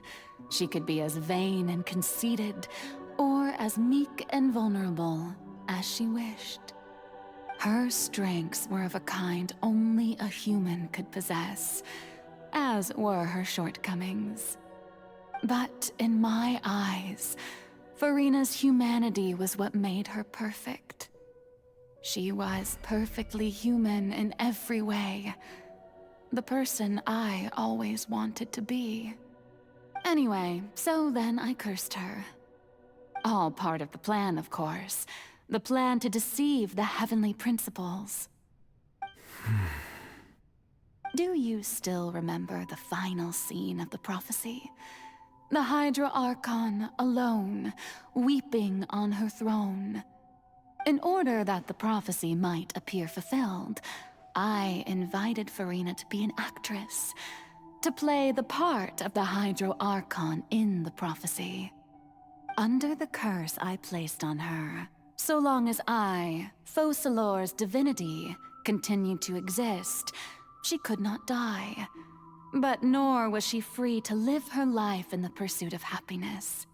She could be as vain and conceited, or as meek and vulnerable as she wished. Her strengths were of a kind only a human could possess, as were her shortcomings. But in my eyes, Furina's humanity was what made her perfect. She was perfectly human in every way. The person I always wanted to be. Anyway, so then I cursed her. All part of the plan, of course. The plan to deceive the heavenly principles. Do you still remember the final scene of the prophecy? The Hydra Archon alone, weeping on her throne. In order that the prophecy might appear fulfilled, I invited Furina to be an actress. to play the part of the Hydro Archon in the prophecy. Under the curse I placed on her, so long as I, Focalor's divinity, continued to exist, she could not die. But nor was she free to live her life in the pursuit of happiness.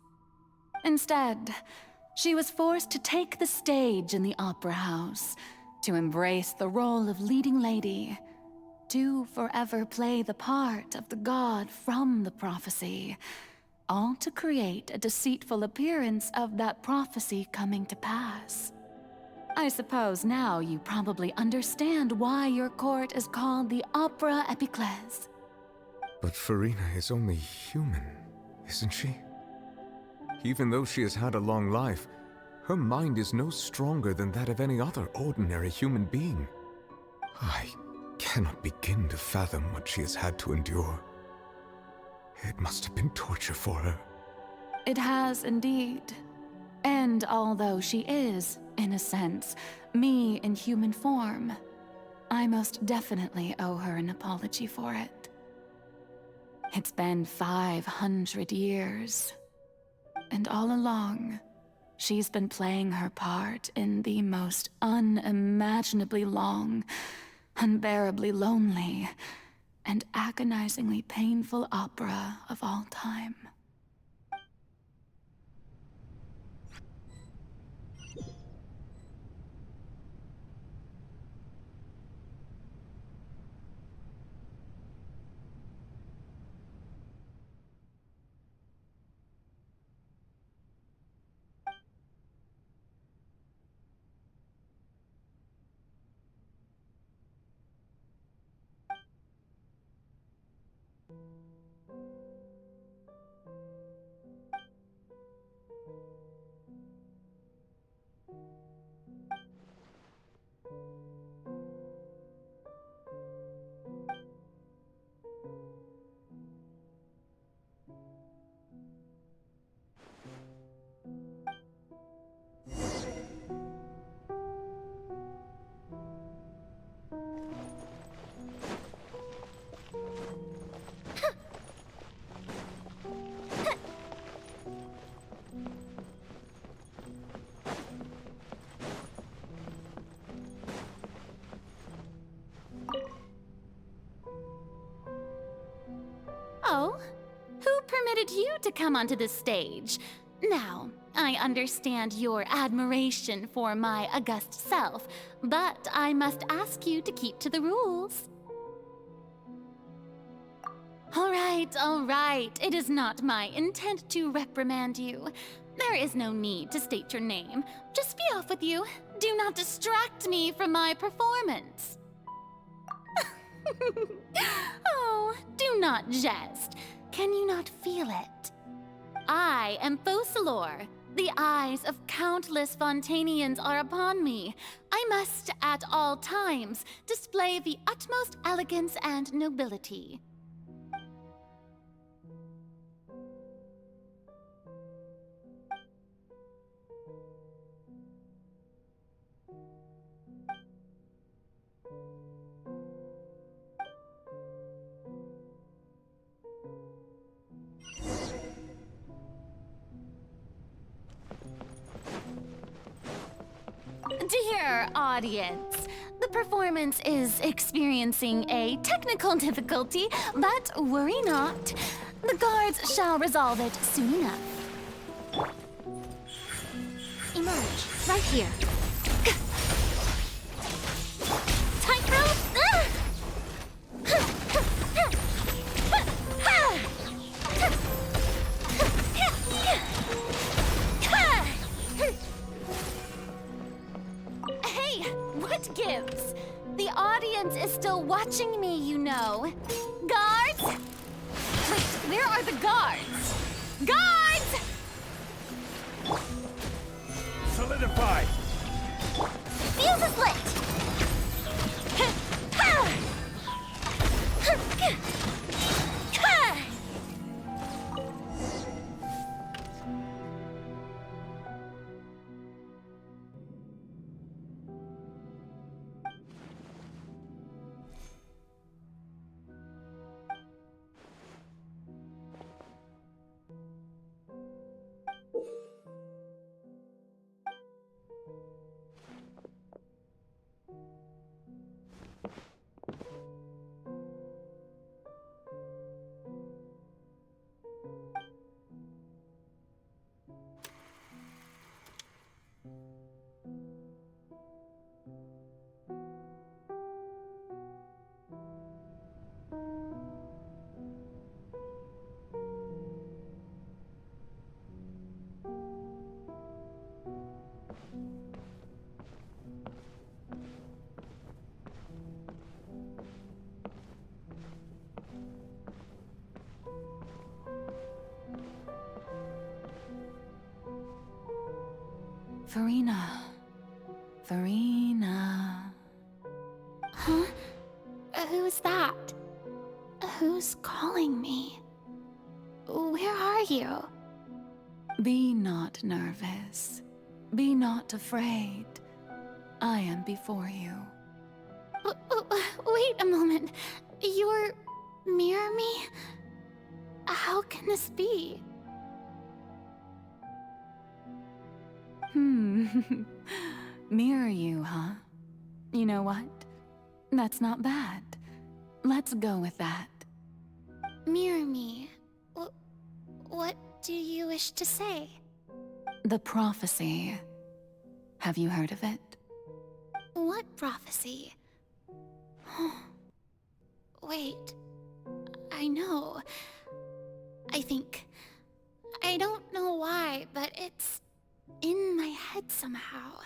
Instead, she was forced to take the stage in the Opera House, to embrace the role of leading lady, to forever play the part of the god from the prophecy, all to create a deceitful appearance of that prophecy coming to pass. I suppose now you probably understand why your court is called the Opera Epiclese. But Furina is only human, isn't she? Even though she has had a long life, her mind is no stronger than that of any other ordinary human being. I cannot begin to fathom what she has had to endure. It must have been torture for her. It has indeed. And although she is, in a sense, me in human form, I most definitely owe her an apology for it. It's been 500 years. And all along, she's been playing her part in the most unimaginably long, unbearably lonely, and agonizingly painful opera of all time. Oh, who permitted you to come onto this stage? Now, I understand your admiration for my august self, but I must ask you to keep to the rules. All right. It is not my intent to reprimand you. There is no need to state your name. Just be off with you. Do not distract me from my performance. Oh, do not jest. Can you not feel it? I am Focalor. The eyes of countless Fontanians are upon me. I must, at all times, display the utmost elegance and nobility. Dear audience, the performance is experiencing a technical difficulty, but worry not. The guards shall resolve it soon enough. Emerge, right here. Tightrope! Hey, what gives? The audience is still watching me, you know. Guards? Wait, where are the guards? Guards! Solidified! Fuse is lit! Furina. Furina. Huh? Who's that? Who's calling me? Where are you? Be not nervous. Be not afraid. I am before you. Wait a moment. You're... Mirror me? How can this be? Mirror you, huh? You know what? That's not bad. Let's go with that. Mirror me? What do you wish to say? The prophecy. Have you heard of it? What prophecy? Wait. I know. I think... I don't know why, but it's in my head somehow.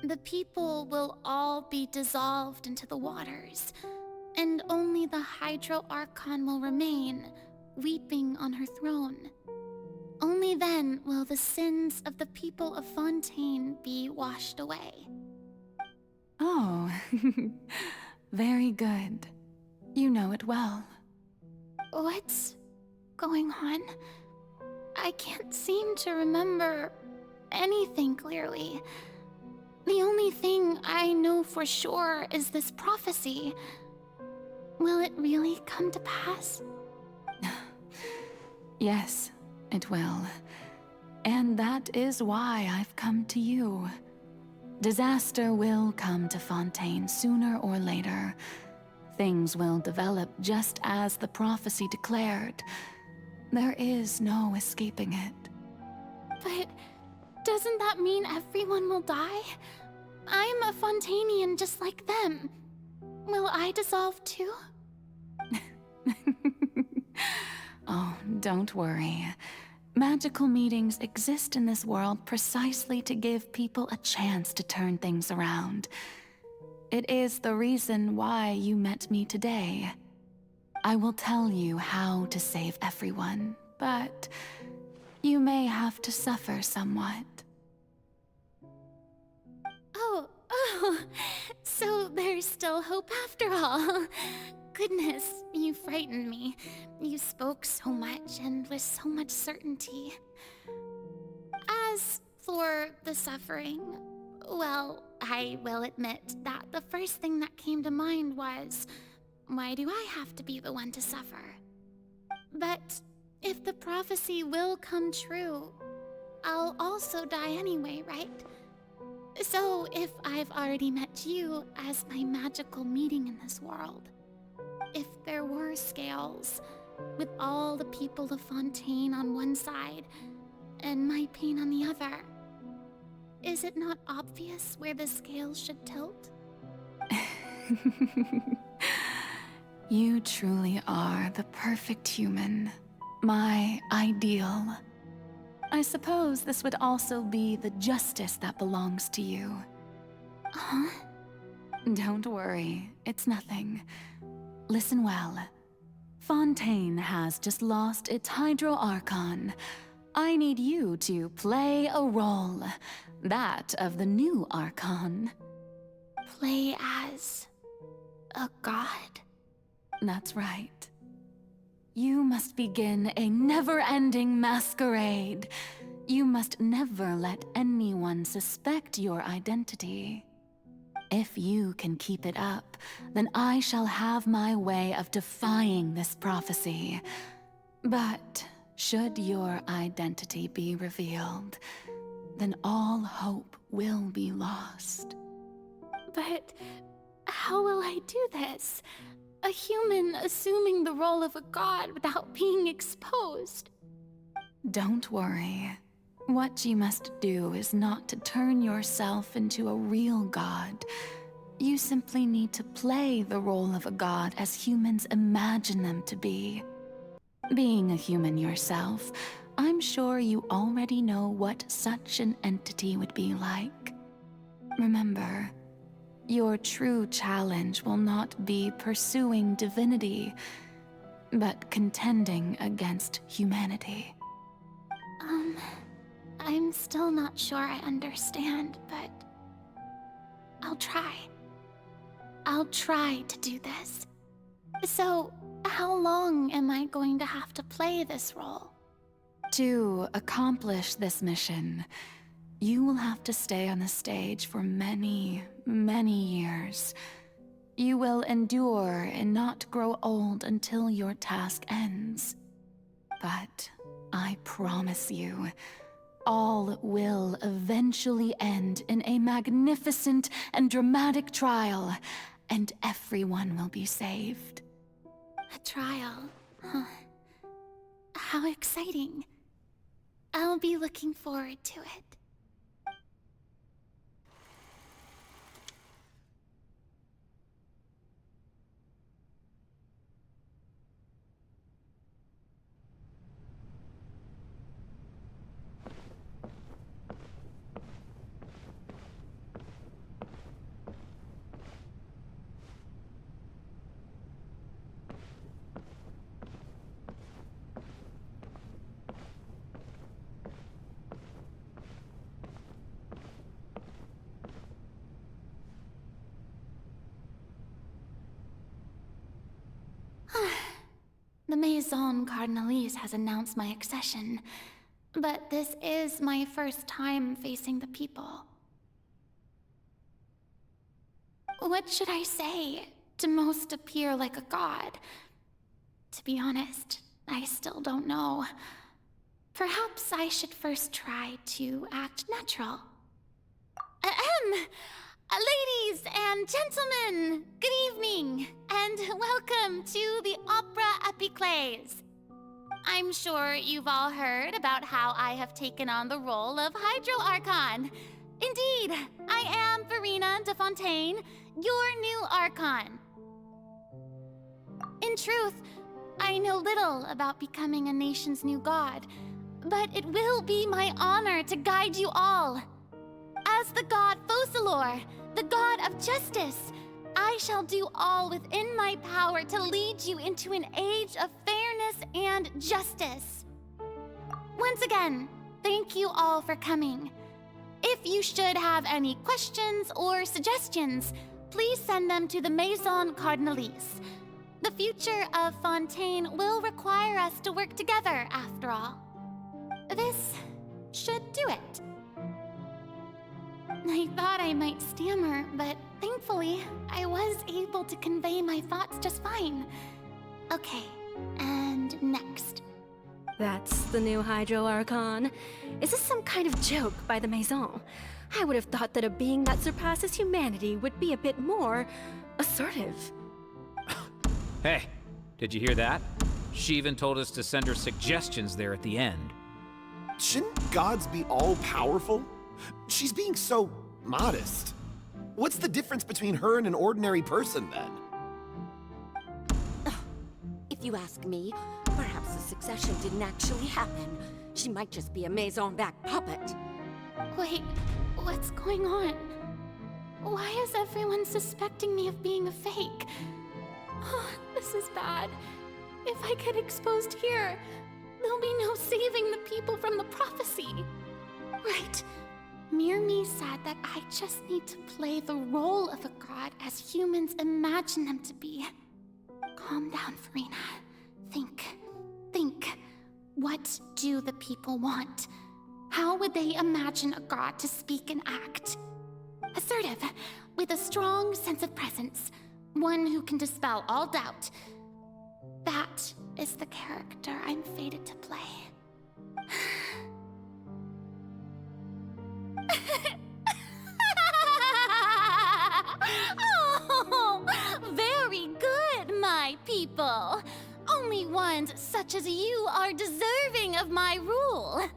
The people will all be dissolved into the waters, and only the Hydro Archon will remain, weeping on her throne. Only then will the sins of the people of Fontaine be washed away. Oh, very good. You know it well. What's going on? I can't seem to remember anything clearly. The only thing I know for sure is this prophecy. Will it really come to pass? Yes, it will. And that is why I've come to you. Disaster will come to Fontaine sooner or later. Things will develop just as the prophecy declared. There is no escaping it. But doesn't that mean everyone will die? I'm a Fontainian just like them. Will I dissolve too? Oh, don't worry. Magical meetings exist in this world precisely to give people a chance to turn things around. It is the reason why you met me today. I will tell you how to save everyone, but you may have to suffer somewhat. Oh, so there's still hope after all. Goodness, you frightened me. You spoke so much and with so much certainty. As for the suffering, well, I will admit that the first thing that came to mind was, why do I have to be the one to suffer? But if the prophecy will come true, I'll also die anyway, right? So if I've already met you as my magical meeting in this world, if there were scales, with all the people of Fontaine on one side, and my pain on the other, is it not obvious where the scales should tilt? You truly are the perfect human. My ideal. I suppose this would also be the justice that belongs to you. Huh? Don't worry, it's nothing. Listen well. Fontaine has just lost its Hydro Archon. I need you to play a role. That of the new Archon. Play as... a god? That's right. You must begin a never-ending masquerade. You must never let anyone suspect your identity. If you can keep it up, then I shall have my way of defying this prophecy. But should your identity be revealed, then all hope will be lost. But how will I do this? A human assuming the role of a god without being exposed. Don't worry. What you must do is not to turn yourself into a real god. You simply need to play the role of a god as humans imagine them to be. Being a human yourself, I'm sure you already know what such an entity would be like. Remember, your true challenge will not be pursuing divinity, but contending against humanity. I'm still not sure I understand, but I'll try. I'll try to do this. So, how long am I going to have to play this role? To accomplish this mission, you will have to stay on the stage for many, many years. You will endure and not grow old until your task ends. But I promise you, all will eventually end in a magnificent and dramatic trial, and everyone will be saved. A trial, huh? How exciting. I'll be looking forward to it. The Maison Cardinalise has announced my accession, but this is my first time facing the people. What should I say to most appear like a god? To be honest, I still don't know. Perhaps I should first try to act natural. Ladies and gentlemen, good evening, and welcome to the Opera Epiclese. I'm sure you've all heard about how I have taken on the role of Hydro Archon. Indeed, I am Furina de Fontaine, your new Archon. In truth, I know little about becoming a nation's new god, but it will be my honor to guide you all. As the god Focalor, the god of justice, I shall do all within my power to lead you into an age of fairness and justice. Once again, thank you all for coming. If you should have any questions or suggestions, please send them to the Maison Cardinalise. The future of Fontaine will require us to work together, after all. This should do it. I thought I might stammer, but thankfully, I was able to convey my thoughts just fine. Okay, and next. That's the new Hydro Archon. Is this some kind of joke by the Maison? I would have thought that a being that surpasses humanity would be a bit more assertive. Hey, did you hear that? She even told us to send her suggestions there at the end. Shouldn't gods be all-powerful? She's being so modest. What's the difference between her and an ordinary person, then? If you ask me, perhaps the succession didn't actually happen. She might just be a Maison-backed puppet. Wait, what's going on? Why is everyone suspecting me of being a fake? Oh, this is bad. If I get exposed here, there'll be no saving the people from the prophecy. Right. Mirmi said that I just need to play the role of a god as humans imagine them to be. Calm down, Furina. Think. What do the people want? How would they imagine a god to speak and act? Assertive, with a strong sense of presence. One who can dispel all doubt. That is the character I'm fated to play. Oh, very good, my people. Only ones such as you are deserving of my rule.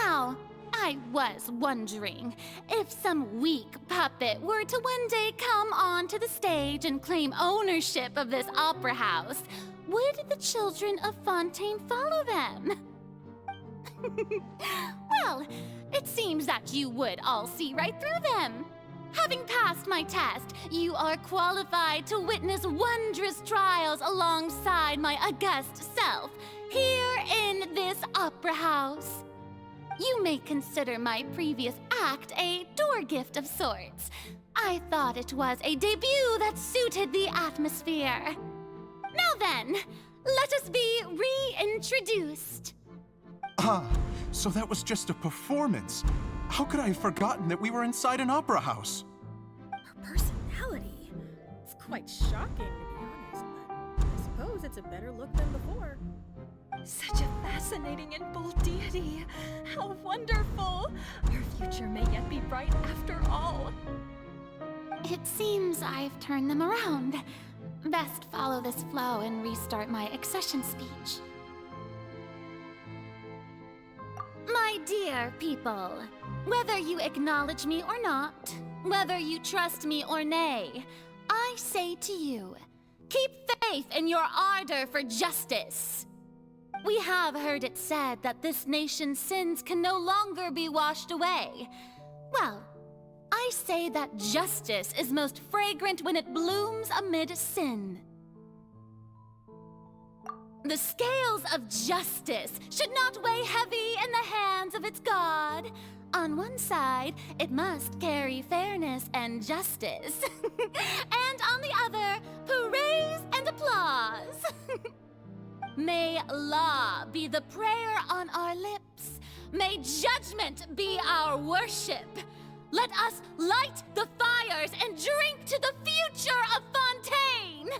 Now, I was wondering, if some weak puppet were to one day come onto the stage and claim ownership of this opera house, would the children of Fontaine follow them? Well, it seems that you would all see right through them. Having passed my test, you are qualified to witness wondrous trials alongside my august self, here in this opera house. You may consider my previous act a door gift of sorts. I thought it was a debut that suited the atmosphere. Now then, let us be reintroduced. Ah, so that was just a performance. How could I have forgotten that we were inside an opera house? Her personality. It's quite shocking, to be honest, but I suppose it's a better look than before. Such a fascinating and bold deity. How wonderful! Her future may yet be bright after all. It seems I've turned them around. Best follow this flow and restart my accession speech. My dear people, whether you acknowledge me or not, whether you trust me or nay, I say to you, keep faith in your ardor for justice. We have heard it said that this nation's sins can no longer be washed away. Well, I say that justice is most fragrant when it blooms amid sin. The scales of justice should not weigh heavy in the hands of its God. On one side, it must carry fairness and justice. And on the other, praise and applause. May law be the prayer on our lips. May judgment be our worship. Let us light the fires and drink to the future of Fontaine!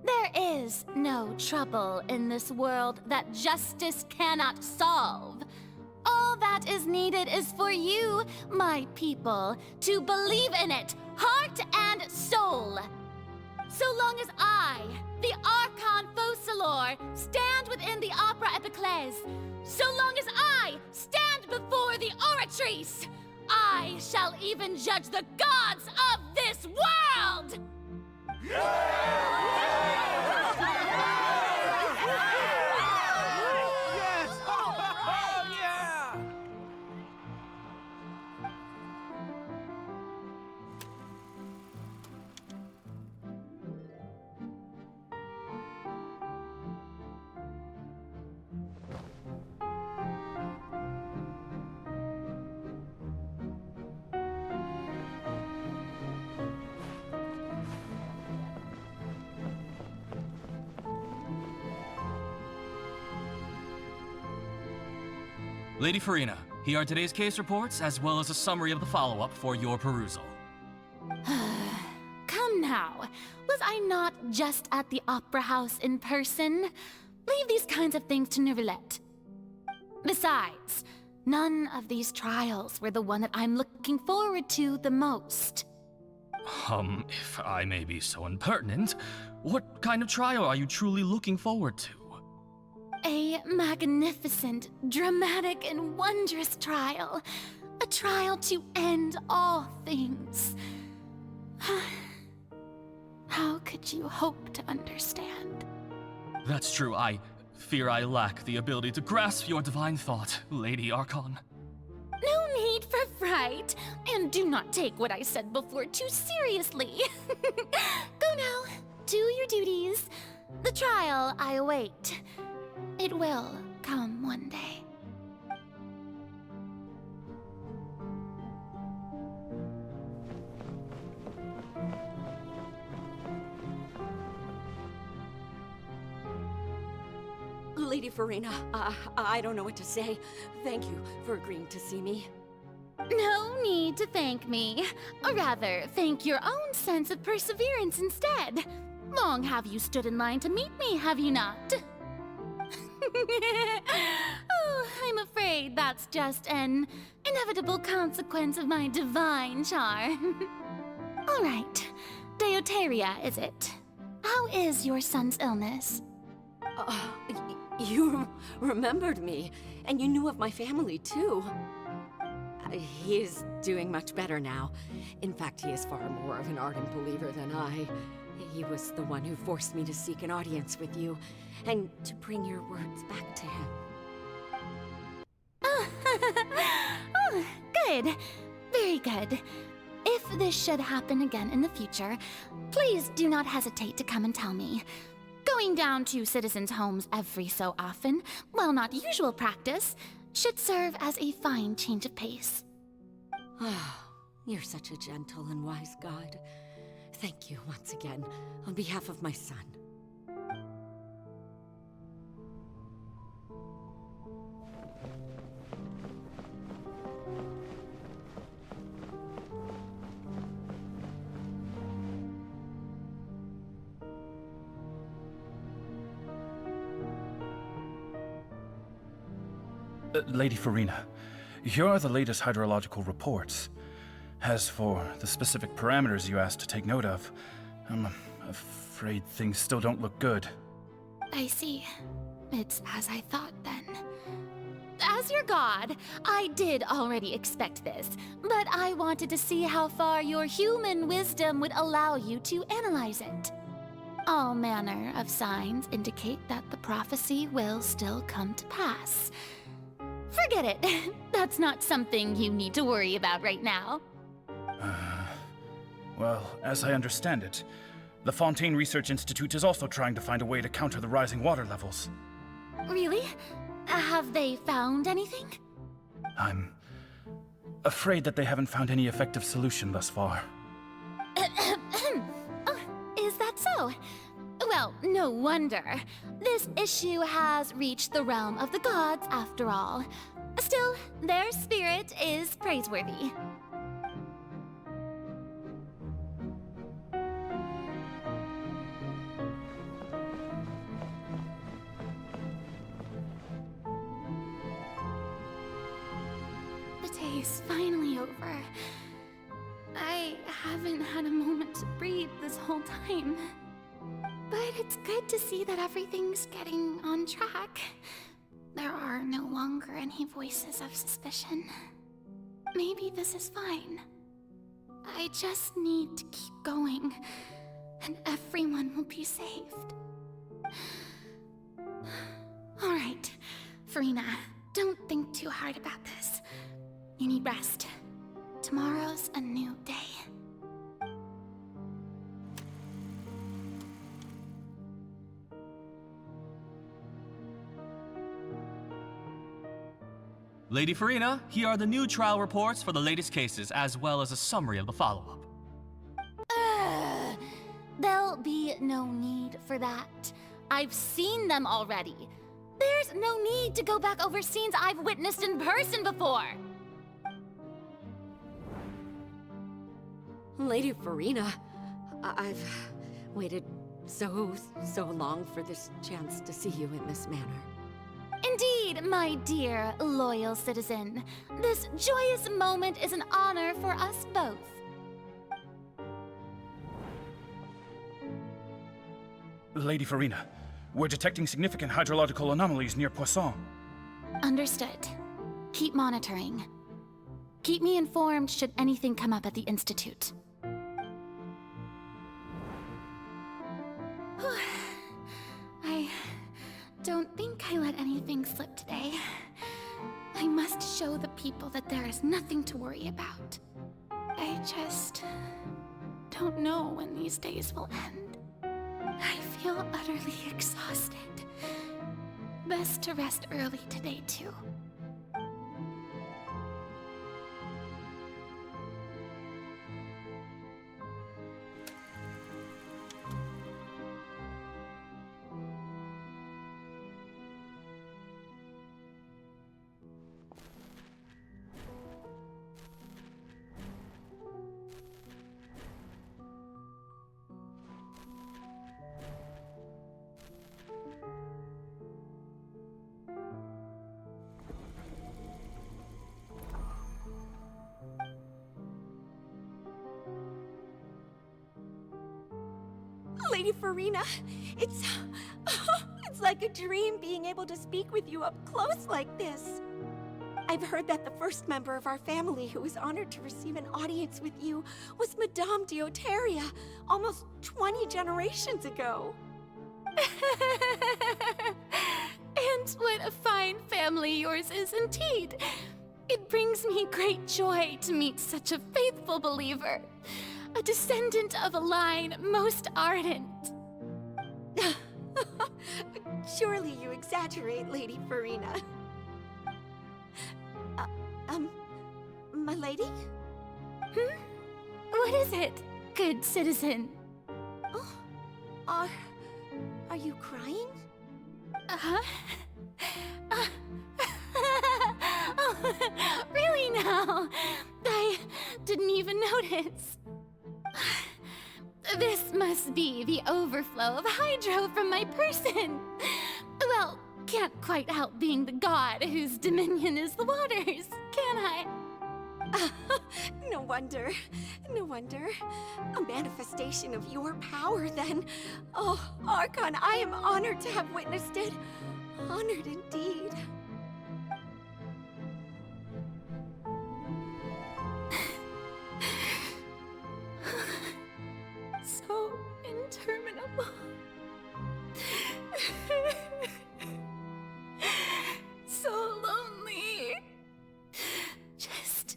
There is no trouble in this world that justice cannot solve. All that is needed is for you, my people, to believe in it, heart and soul. So long as I, the Archon Focalor, stand within the Opera Epiclese, so long as I stand before the Oratrice, I shall even judge the gods of this world! Lady Furina, here are today's case reports, as well as a summary of the follow-up for your perusal. Come now, was I not just at the Opera House in person? Leave these kinds of things to Neuvillette. Besides, none of these trials were the one that I'm looking forward to the most. If I may be so impertinent, what kind of trial are you truly looking forward to? A magnificent, dramatic, and wondrous trial. A trial to end all things. How could you hope to understand? That's true. I fear I lack the ability to grasp your divine thought, Lady Archon. No need for fright, and do not take what I said before too seriously. Go now, do your duties. The trial I await. It will come one day. Lady Furina, I don't know what to say. Thank you for agreeing to see me. No need to thank me. Or rather, thank your own sense of perseverance instead. Long have you stood in line to meet me, have you not? Oh, I'm afraid that's just an inevitable consequence of my divine charm. All right, Deoteria, is it? How is your son's illness? You remembered me, and you knew of my family, too. He is doing much better now. In fact, he is far more of an ardent believer than I. He was the one who forced me to seek an audience with you, and to bring your words back to him. Oh, good. Very good. If this should happen again in the future, please do not hesitate to come and tell me. Going down to citizens' homes every so often, while not usual practice, should serve as a fine change of pace. Ah, you're such a gentle and wise god. Thank you once again, on behalf of my son. Lady Furina, here are the latest hydrological reports. As for the specific parameters you asked to take note of, I'm afraid things still don't look good. I see. It's as I thought then. As your god, I did already expect this, but I wanted to see how far your human wisdom would allow you to analyze it. All manner of signs indicate that the prophecy will still come to pass. Forget it. That's not something you need to worry about right now. Well, as I understand it, the Fontaine Research Institute is also trying to find a way to counter the rising water levels. Really? Have they found anything? I'm afraid that they haven't found any effective solution thus far. Oh, is that so? Well, no wonder. This issue has reached the realm of the gods, after all. Still, their spirit is praiseworthy. The day is finally over. I haven't had a moment to breathe this whole time. But it's good to see that everything's getting on track. There are no longer any voices of suspicion. Maybe this is fine. I just need to keep going, and everyone will be saved. All right, Furina, don't think too hard about this. You need rest. Tomorrow's a new day. Lady Furina, here are the new trial reports for the latest cases, as well as a summary of the follow-up. There'll be no need for that. I've seen them already. There's no need to go back over scenes I've witnessed in person before. Lady Furina, I've waited so long for this chance to see you in this manner. Indeed, my dear, loyal citizen. This joyous moment is an honor for us both. Lady Furina, we're detecting significant hydrological anomalies near Poisson. Understood. Keep monitoring. Keep me informed should anything come up at the Institute. I don't think I let anything slip today. I must show the people that there is nothing to worry about. I just don't know when these days will end. I feel utterly exhausted. Best to rest early today, too. Lady Furina, it's like a dream being able to speak with you up close like this. I've heard that the first member of our family who was honored to receive an audience with you was Madame Dioteria, almost 20 generations ago. And what a fine family yours is indeed. It brings me great joy to meet such a faithful believer. A descendant of a line most ardent. Surely you exaggerate, Lady Furina. lady? What is it, good citizen? Are you crying? Uh-huh. Oh, really now? I didn't even notice. This must be the overflow of hydro from my person. Well, can't quite help being the god whose dominion is the waters, can I? No wonder. No wonder. A manifestation of your power, then. Oh, Archon, I am honored to have witnessed it. Honored indeed. So interminable. So lonely. Just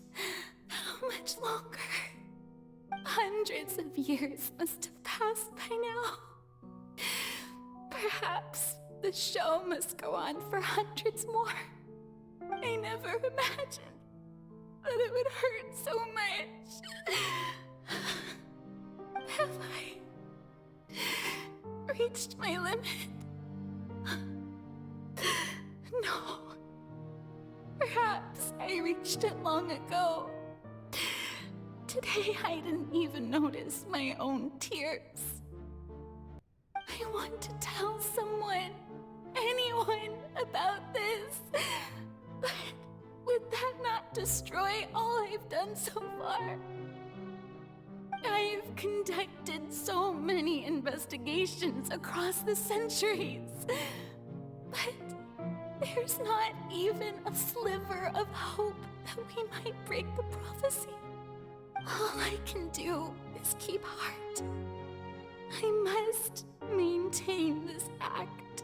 how much longer? Hundreds of years must have passed by now. Perhaps the show must go on for hundreds more. I never imagined that it would hurt so much. Have I reached my limit? No. Perhaps I reached it long ago. Today I didn't even notice my own tears. I want to tell someone, anyone, about this. But would that not destroy all I've done so far? I've conducted so many investigations across the centuries, but there's not even a sliver of hope that we might break the prophecy. All I can do is keep heart. I must maintain this act.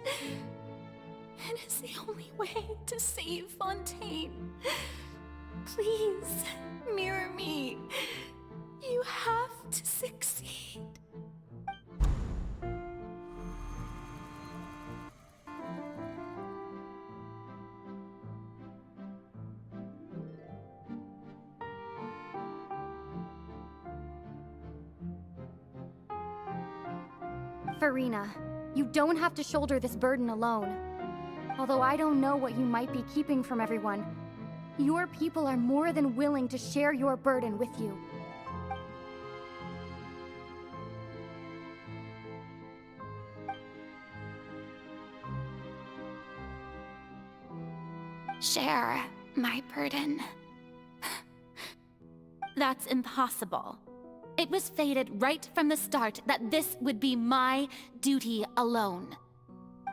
It is the only way to save Fontaine. Please, mirror me. You have to succeed. Furina, you don't have to shoulder this burden alone. Although I don't know what you might be keeping from everyone, your people are more than willing to share your burden with you. Share my burden. That's impossible. It was fated right from the start that this would be my duty alone.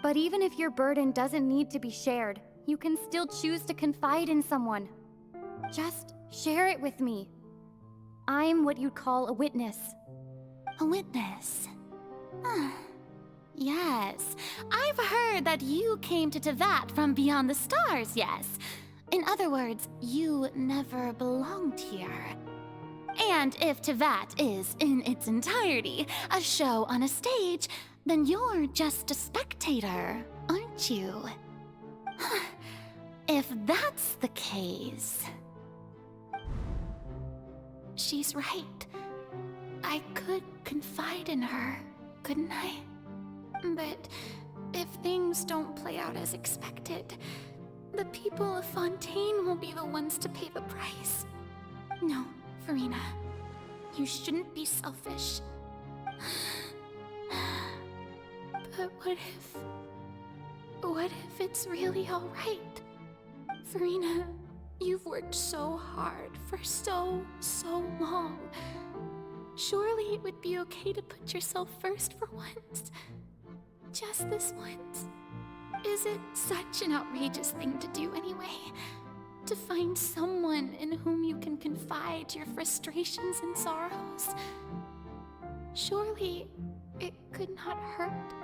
But even if your burden doesn't need to be shared, you can still choose to confide in someone. Just share it with me. I'm what you'd call a witness. A witness? Yes, I've heard that you came to Tevat from beyond the stars, yes. In other words, you never belonged here. And if Tevat is, in its entirety, a show on a stage, then you're just a spectator, aren't you? If that's the case... She's right. I could confide in her, couldn't I? But if things don't play out as expected, the people of Fontaine will be the ones to pay the price. No, Furina, you shouldn't be selfish. But what if it's really all right? Furina, you've worked so hard for so long. Surely it would be okay to put yourself first for once. Just this once. Is it such an outrageous thing to do anyway? To find someone in whom you can confide your frustrations and sorrows? Surely it could not hurt.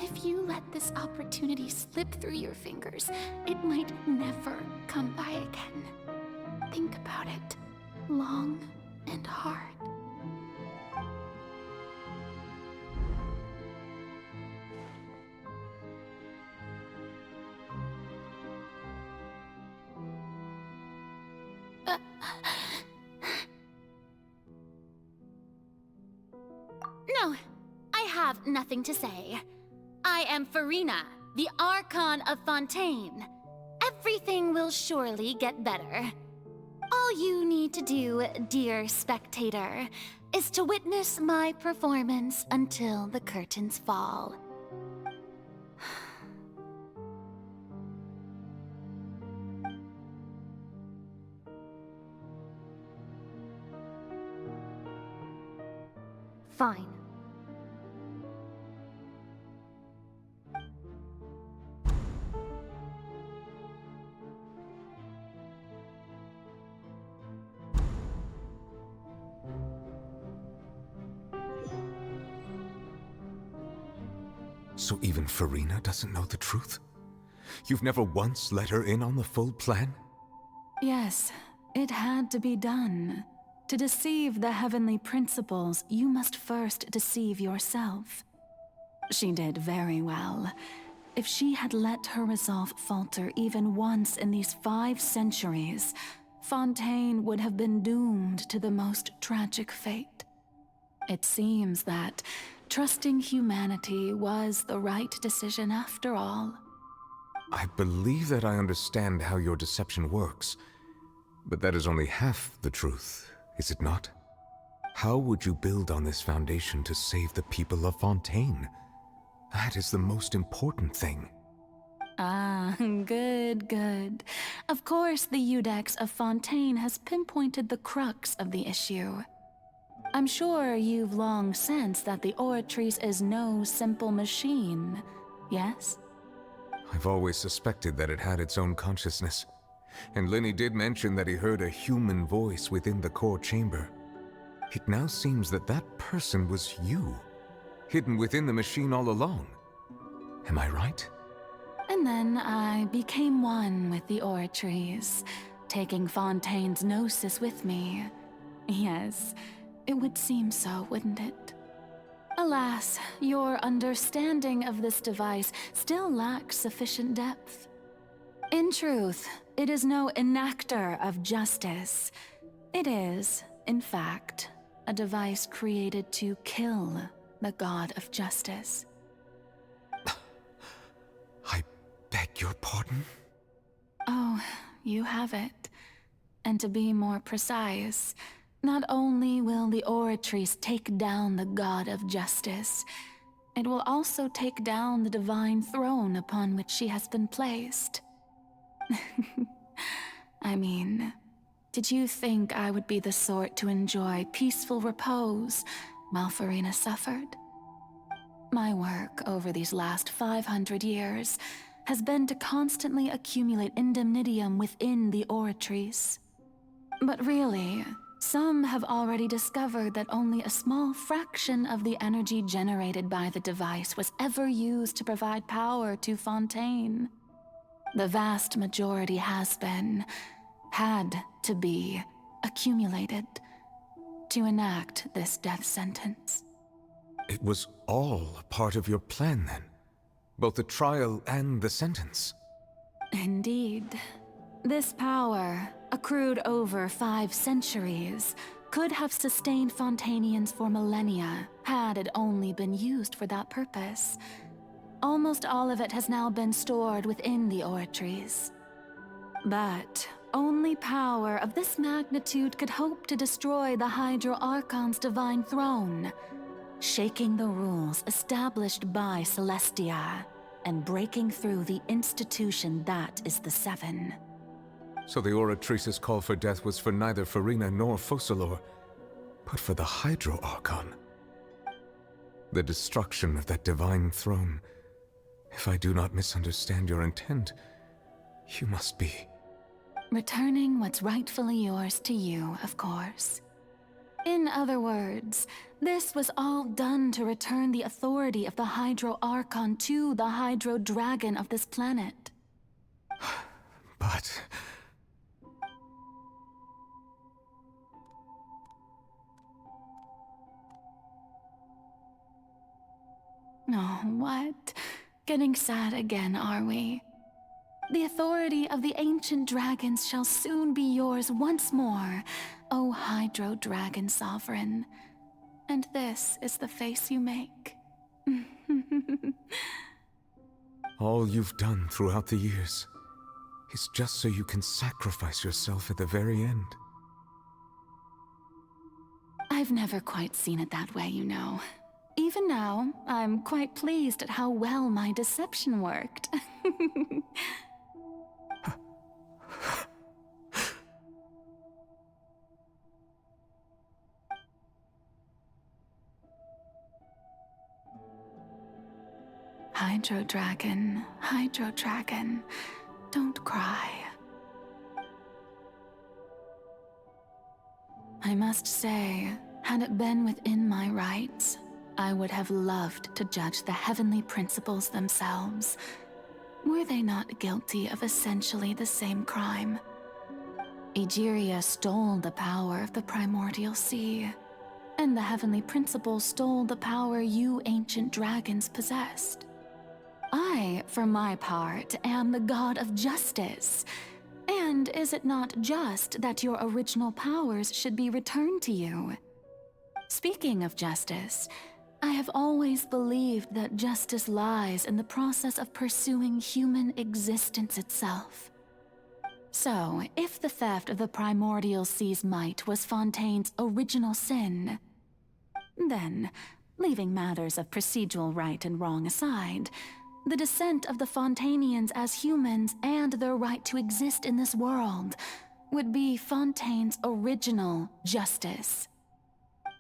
If you let this opportunity slip through your fingers, it might never come by again. Think about it long and hard. No, I have nothing to say. I am Furina, the Archon of Fontaine. Everything will surely get better. All you need to do, dear spectator, is to witness my performance until the curtains fall. Fine. So even Furina doesn't know the truth? You've never once let her in on the full plan? Yes, it had to be done. To deceive the heavenly principles, you must first deceive yourself. She did very well. If she had let her resolve falter even once in these 5 centuries, Fontaine would have been doomed to the most tragic fate. It seems that trusting humanity was the right decision after all. I believe that I understand how your deception works, but that is only half the truth, is it not? How would you build on this foundation to save the people of Fontaine? That is the most important thing. Ah, good. Of course, the Iudex of Fontaine has pinpointed the crux of the issue. I'm sure you've long sensed that the Oratrice is no simple machine, yes? I've always suspected that it had its own consciousness. And Lenny did mention that he heard a human voice within the core chamber. It now seems that that person was you, hidden within the machine all along. Am I right? And then I became one with the Oratrice, taking Fontaine's gnosis with me. Yes, it would seem so, wouldn't it? Alas, your understanding of this device still lacks sufficient depth. In truth, it is no enactor of justice. It is, in fact, a device created to kill the god of justice. I beg your pardon? Oh, you have it. And to be more precise, not only will the Oratrice take down the god of justice, it will also take down the divine throne upon which she has been placed. I mean, did you think I would be the sort to enjoy peaceful repose while Furina suffered? My work over these last 500 years has been to constantly accumulate indemnitium within the Oratrice. But really, some have already discovered that only a small fraction of the energy generated by the device was ever used to provide power to Fontaine. The vast majority had to be, accumulated to enact this death sentence. It was all a part of your plan then? Both the trial and the sentence? Indeed. This power, accrued over 5 centuries, could have sustained Fontainians for millennia had it only been used for that purpose. Almost all of it has now been stored within the Oratrice. But only power of this magnitude could hope to destroy the Hydro Archon's divine throne, shaking the rules established by Celestia, and breaking through the institution that is the Seven. So the Oratrice's call for death was for neither Furina nor Focalor, but for the Hydro Archon. The destruction of that divine throne. If I do not misunderstand your intent, you must be... Returning what's rightfully yours to you, of course. In other words, this was all done to return the authority of the Hydro Archon to the Hydro Dragon of this planet. But... Oh, what? Getting sad again, are we? The authority of the ancient dragons shall soon be yours once more, O Hydro Dragon Sovereign. And this is the face you make. All you've done throughout the years is just so you can sacrifice yourself at the very end. I've never quite seen it that way, you know. Even now, I'm quite pleased at how well my deception worked. Hydro Dragon, don't cry. I must say, had it been within my rights, I would have loved to judge the heavenly principles themselves. Were they not guilty of essentially the same crime? Egeria stole the power of the primordial sea, and the heavenly principles stole the power you ancient dragons possessed. I, for my part, am the god of justice. And is it not just that your original powers should be returned to you? Speaking of justice, I have always believed that justice lies in the process of pursuing human existence itself. So, if the theft of the primordial sea's might was Fontaine's original sin, then, leaving matters of procedural right and wrong aside, the descent of the Fontanians as humans and their right to exist in this world would be Fontaine's original justice.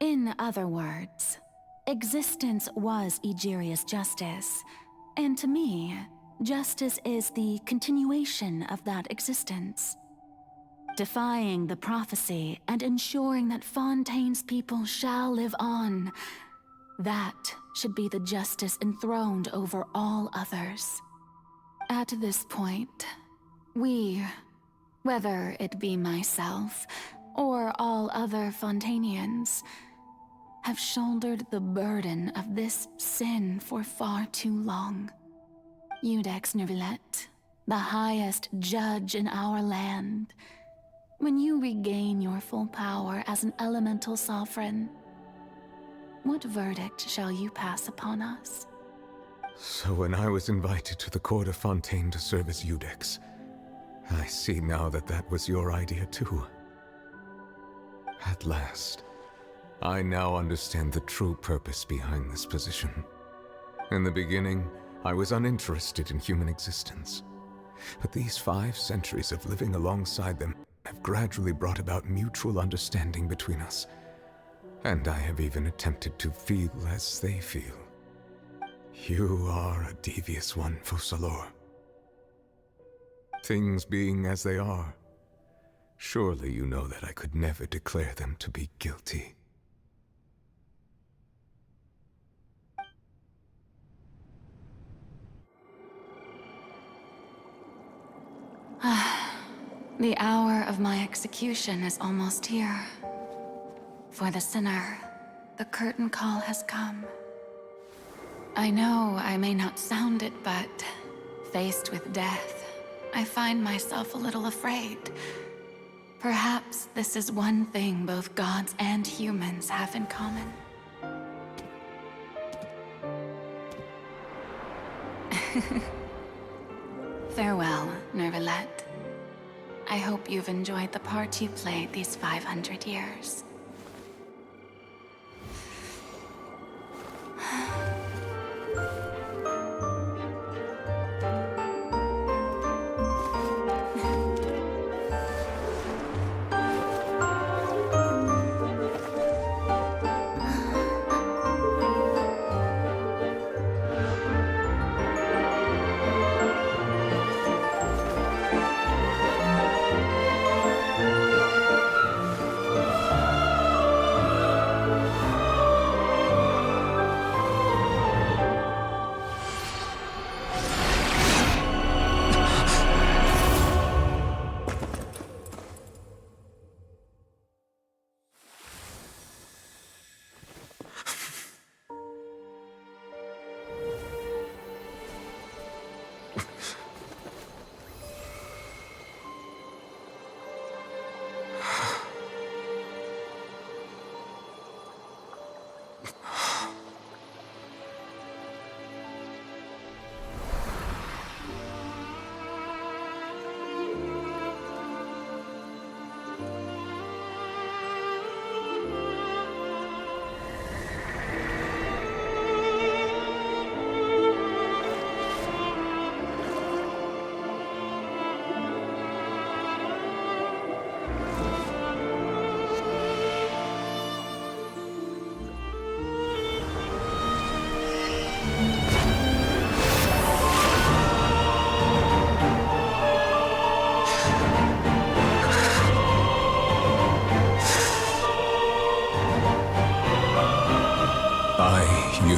In other words, existence was Egeria's justice, and to me, justice is the continuation of that existence. Defying the prophecy and ensuring that Fontaine's people shall live on, that should be the justice enthroned over all others. At this point, we, whether it be myself or all other Fontanians, have shouldered the burden of this sin for far too long. Iudex Neuvillette, the highest judge in our land, when you regain your full power as an elemental sovereign, what verdict shall you pass upon us? So when I was invited to the court of Fontaine to serve as Iudex, I see now that that was your idea too. At last, I now understand the true purpose behind this position. In the beginning, I was uninterested in human existence. But these 5 centuries of living alongside them have gradually brought about mutual understanding between us. And I have even attempted to feel as they feel. You are a devious one, Focalors. Things being as they are, surely you know that I could never declare them to be guilty. The hour of my execution is almost here. For the sinner, the curtain call has come. I know I may not sound it, but faced with death, I find myself a little afraid. Perhaps this is one thing both gods and humans have in common. Farewell, Neuvillette. I hope you've enjoyed the part you played these 500 years.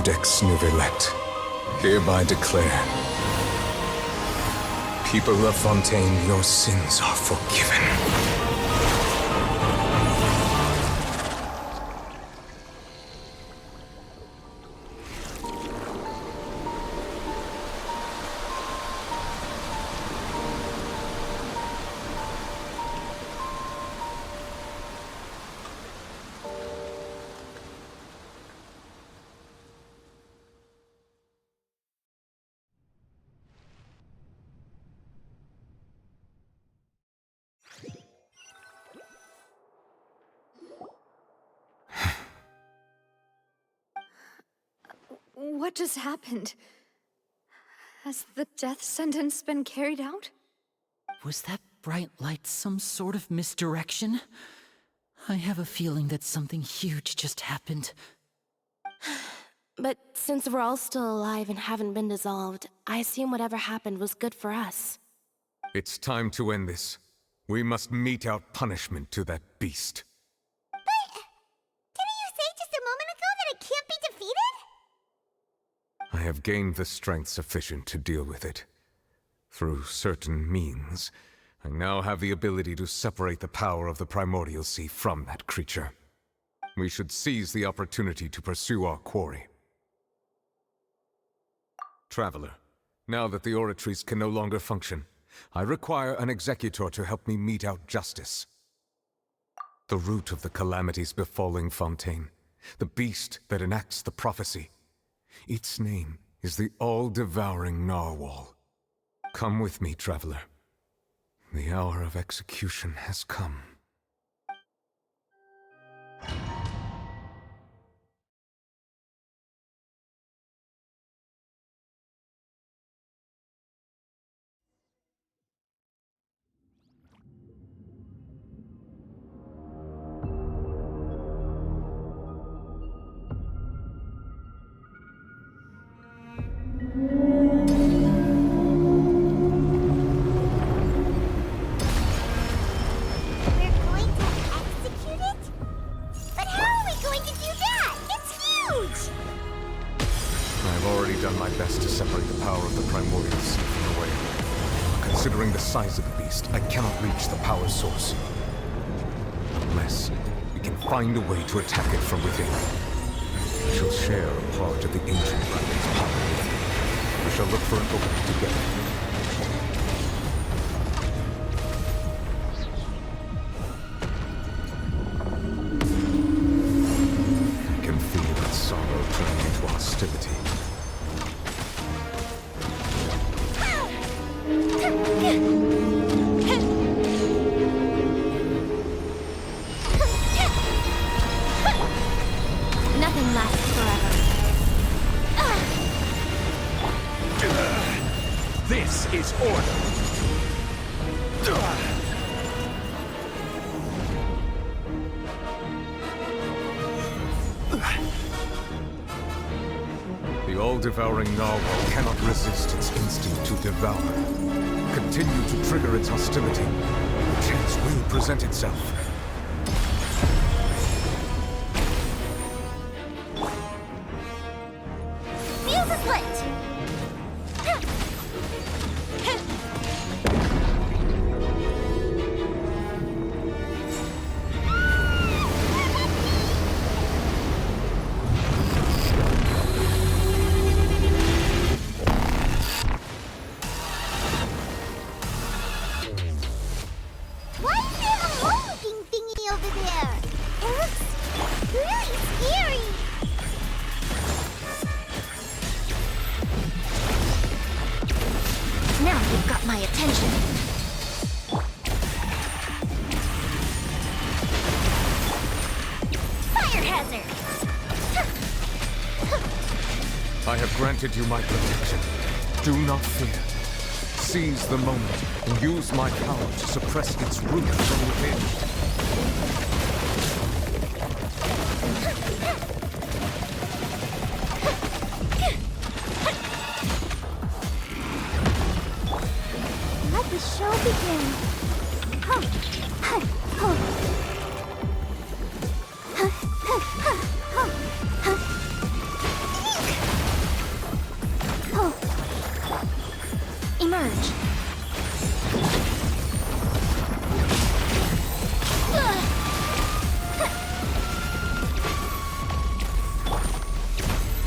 Codex Nouvellette, hereby declare, people of Fontaine, your sins are forgiven. What just happened? Has the death sentence been carried out? Was that bright light some sort of misdirection? I have a feeling that something huge just happened. But since we're all still alive and haven't been dissolved, I assume whatever happened was good for us. It's time to end this. We must mete out punishment to that beast. Didn't you say just a moment ago that it can't be defeated? I have gained the strength sufficient to deal with it. Through certain means, I now have the ability to separate the power of the Primordial Sea from that creature. We should seize the opportunity to pursue our quarry. Traveler, now that the oratories can no longer function, I require an executor to help me mete out justice. The root of the calamities befalling Fontaine, the beast that enacts the prophecy. Its name is the all-devouring Narwhal. Come with me, traveler. The hour of execution has come. Size of the beast, I cannot reach the power source. Unless we can find a way to attack it from within. We shall share a part of the ancient dragon's power with it. We shall look for an opening together. I can feel its sorrow turning into hostility. Nothing lasts forever. This is order. The all-devouring Narwhal cannot resist its instinct to devour. Continue to trigger its hostility. The chance will present itself. Fuse is lit! I have granted you my protection. Do not fear. Seize the moment and use my power to suppress its root from within. Let the show begin. charge.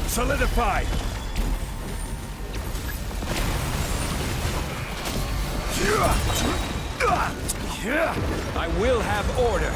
Solidify! I will have order!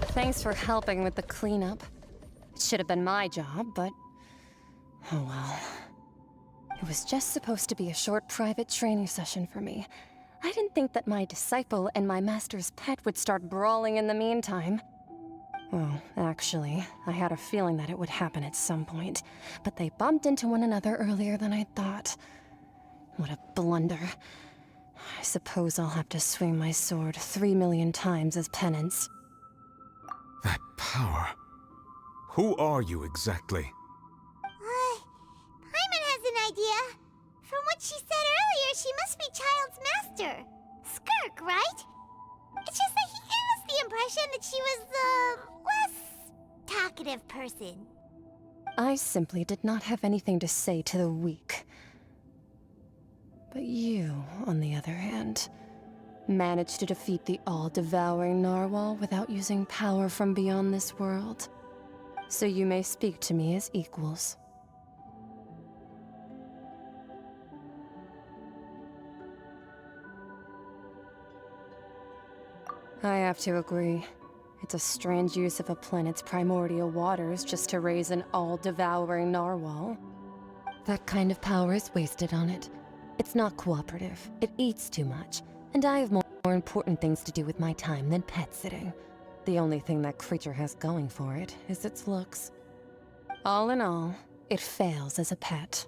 Thanks for helping with the cleanup. It should have been my job, but... oh well. It was just supposed to be a short private training session for me. I didn't think that my disciple and my master's pet would start brawling in the meantime. Well, actually, I had a feeling that it would happen at some point, but they bumped into one another earlier than I thought. What a blunder. I suppose I'll have to swing my sword 3 million times as penance. That power. Who are you exactly? Paimon has an idea. From what she said earlier, she must be Child's master. Skirk, right? It's just that he gave us the impression that she was the less talkative person. I simply did not have anything to say to the weak. But you, on the other hand, managed to defeat the all-devouring narwhal without using power from beyond this world. So you may speak to me as equals. I have to agree. It's a strange use of a planet's primordial waters just to raise an all-devouring narwhal. That kind of power is wasted on it. It's not cooperative. It eats too much. And I have more important things to do with my time than pet sitting. The only thing that creature has going for it is its looks. All in all, it fails as a pet.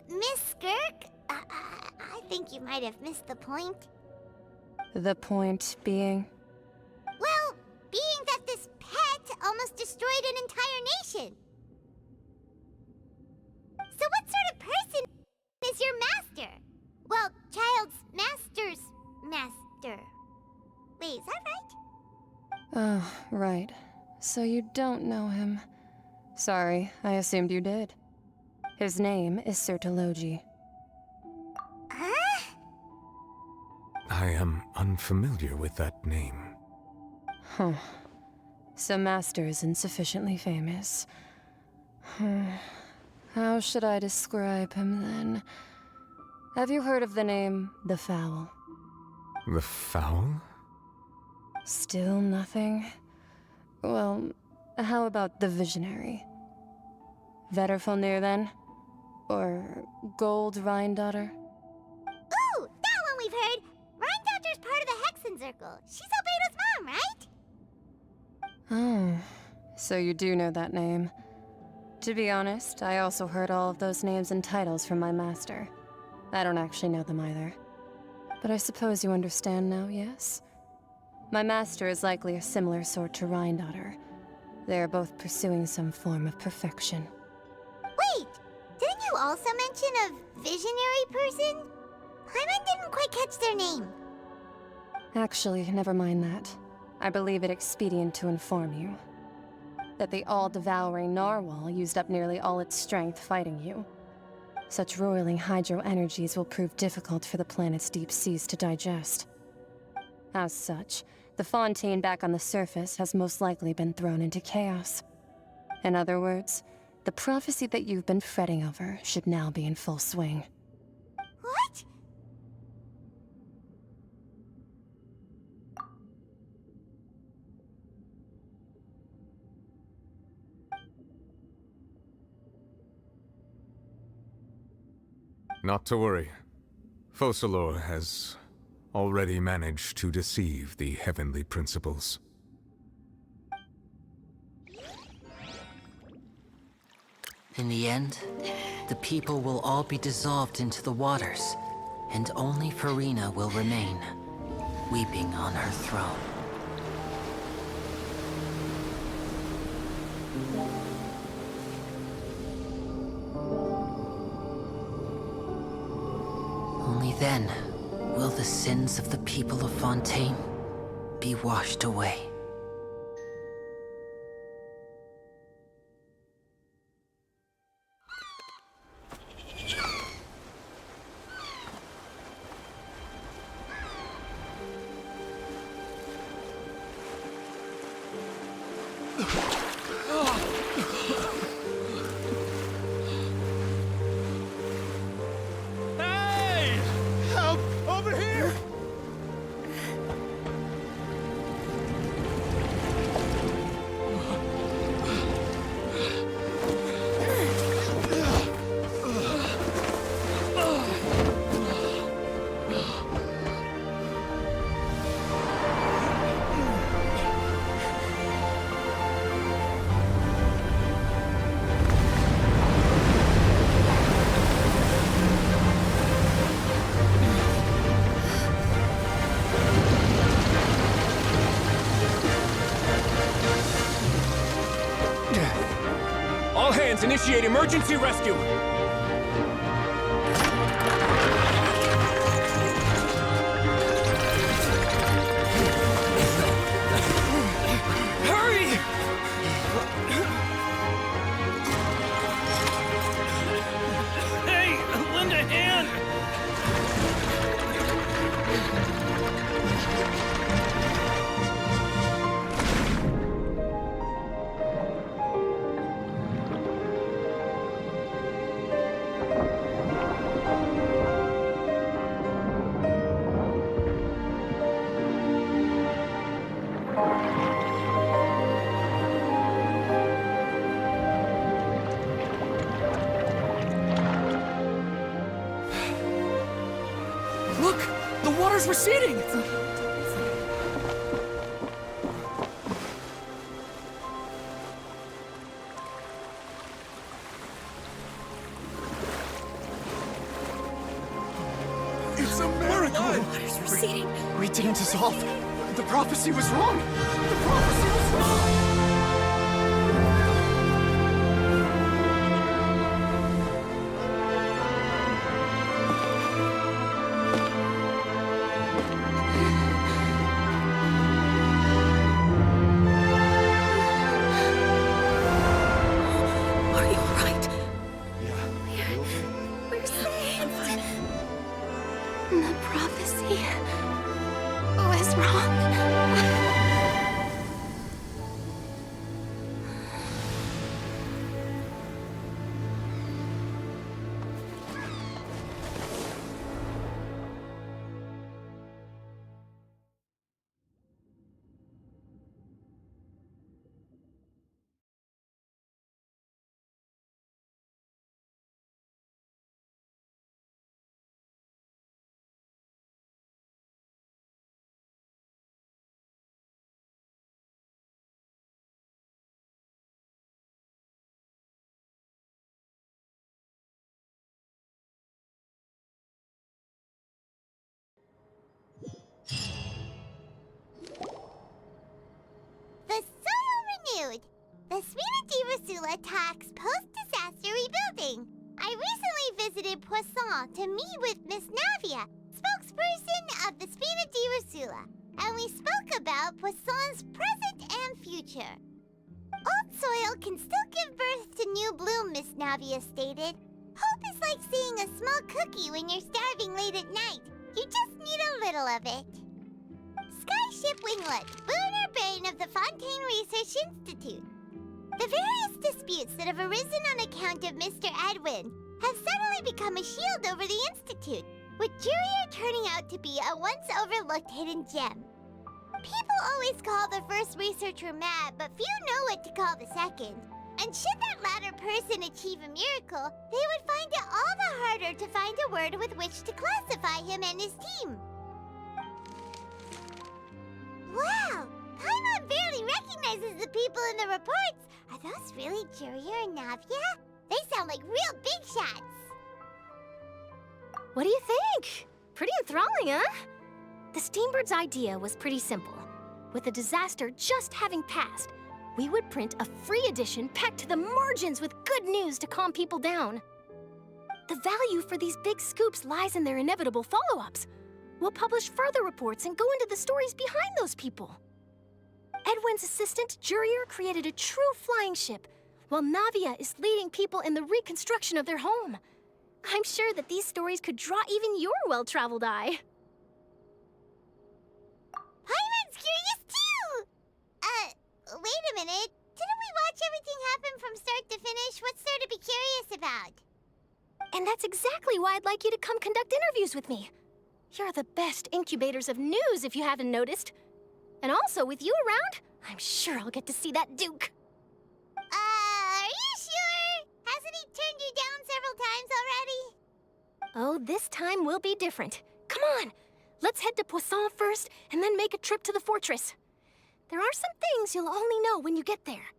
Miss Skirk? I think you might have missed the point. The point being? Well, being that this pet almost destroyed an entire nation. So what sort of person is your master? Well, Child's master's master. Wait, is that right? Oh, right. So you don't know him. Sorry, I assumed you did. His name is Sertologi. Huh? I am unfamiliar with that name. Huh. So Master isn't sufficiently famous. How should I describe him then? Have you heard of the name The Fowl? The Fowl? Still nothing? Well, how about the Visionary? Vetterfalnir then? Or Gold Rhine-daughter? Ooh, that one we've heard! Rhine-daughter's part of the Hexen Circle. She's Albedo's mom, right? Oh, so you do know that name. To be honest, I also heard all of those names and titles from my master. I don't actually know them either. But I suppose you understand now, yes? My master is likely a similar sort to Rhine-daughter. They are both pursuing some form of perfection. Wait! Didn't you also mention a visionary person? Paimon didn't quite catch their name. Actually, never mind that. I believe it expedient to inform you that the all-devouring narwhal used up nearly all its strength fighting you. Such roiling hydro energies will prove difficult for the planet's deep seas to digest. As such, the fontaine back on the surface has most likely been thrown into chaos. In other words, the prophecy that you've been fretting over should now be in full swing. What? Not to worry. Focalor has already managed to deceive the heavenly principles. In the end, the people will all be dissolved into the waters, and only Furina will remain, weeping on her throne. Only then will the sins of the people of Fontaine be washed away. Hey! Help! Over here! All hands, initiate emergency rescue! Hurry! Hey, lend a hand! Look! The water's receding! It's a miracle! Water's receding. We didn't dissolve. The prophecy was wrong. The prophecy was wrong. Are you alright? Yeah. We're saved. The prophecy was wrong. The soil renewed. The Spina di Rosula talks post-disaster rebuilding. I recently visited Poisson to meet with Miss Navia, spokesperson of the Spina di Rosula, and we spoke about Poisson's present and future. Old soil can still give birth to new bloom, Miss Navia stated. Hope is like seeing a small cookie when you're starving late at night. You just need a little of it. Skyship Winglet, lunar brain of the Fontaine Research Institute. The various disputes that have arisen on account of Mr. Edwin have suddenly become a shield over the Institute, with Jurier turning out to be a once-overlooked hidden gem. People always call the first researcher mad, but few know what to call the second. And should that latter person achieve a miracle, they would find it all the harder to find a word with which to classify him and his team. Wow! Paimon barely recognizes the people in the reports. Are those really Jurier and Navia? They sound like real big shots. What do you think? Pretty enthralling, huh? The Steambird's idea was pretty simple. With the disaster just having passed, we would print a free edition packed to the margins with good news to calm people down. The value for these big scoops lies in their inevitable follow-ups. We'll publish further reports and go into the stories behind those people. Edwin's assistant, Jurier, created a true flying ship, while Navia is leading people in the reconstruction of their home. I'm sure that these stories could draw even your well-traveled eye. Paimon's curious too! Wait a minute. Didn't we watch everything happen from start to finish? What's there to be curious about? And that's exactly why I'd like you to come conduct interviews with me. You're the best incubators of news, if you haven't noticed. And also, with you around, I'm sure I'll get to see that Duke. Are you sure? Hasn't he turned you down several times already? Oh, this time will be different. Come on, let's head to Poisson first, and then make a trip to the fortress. There are some things you'll only know when you get there.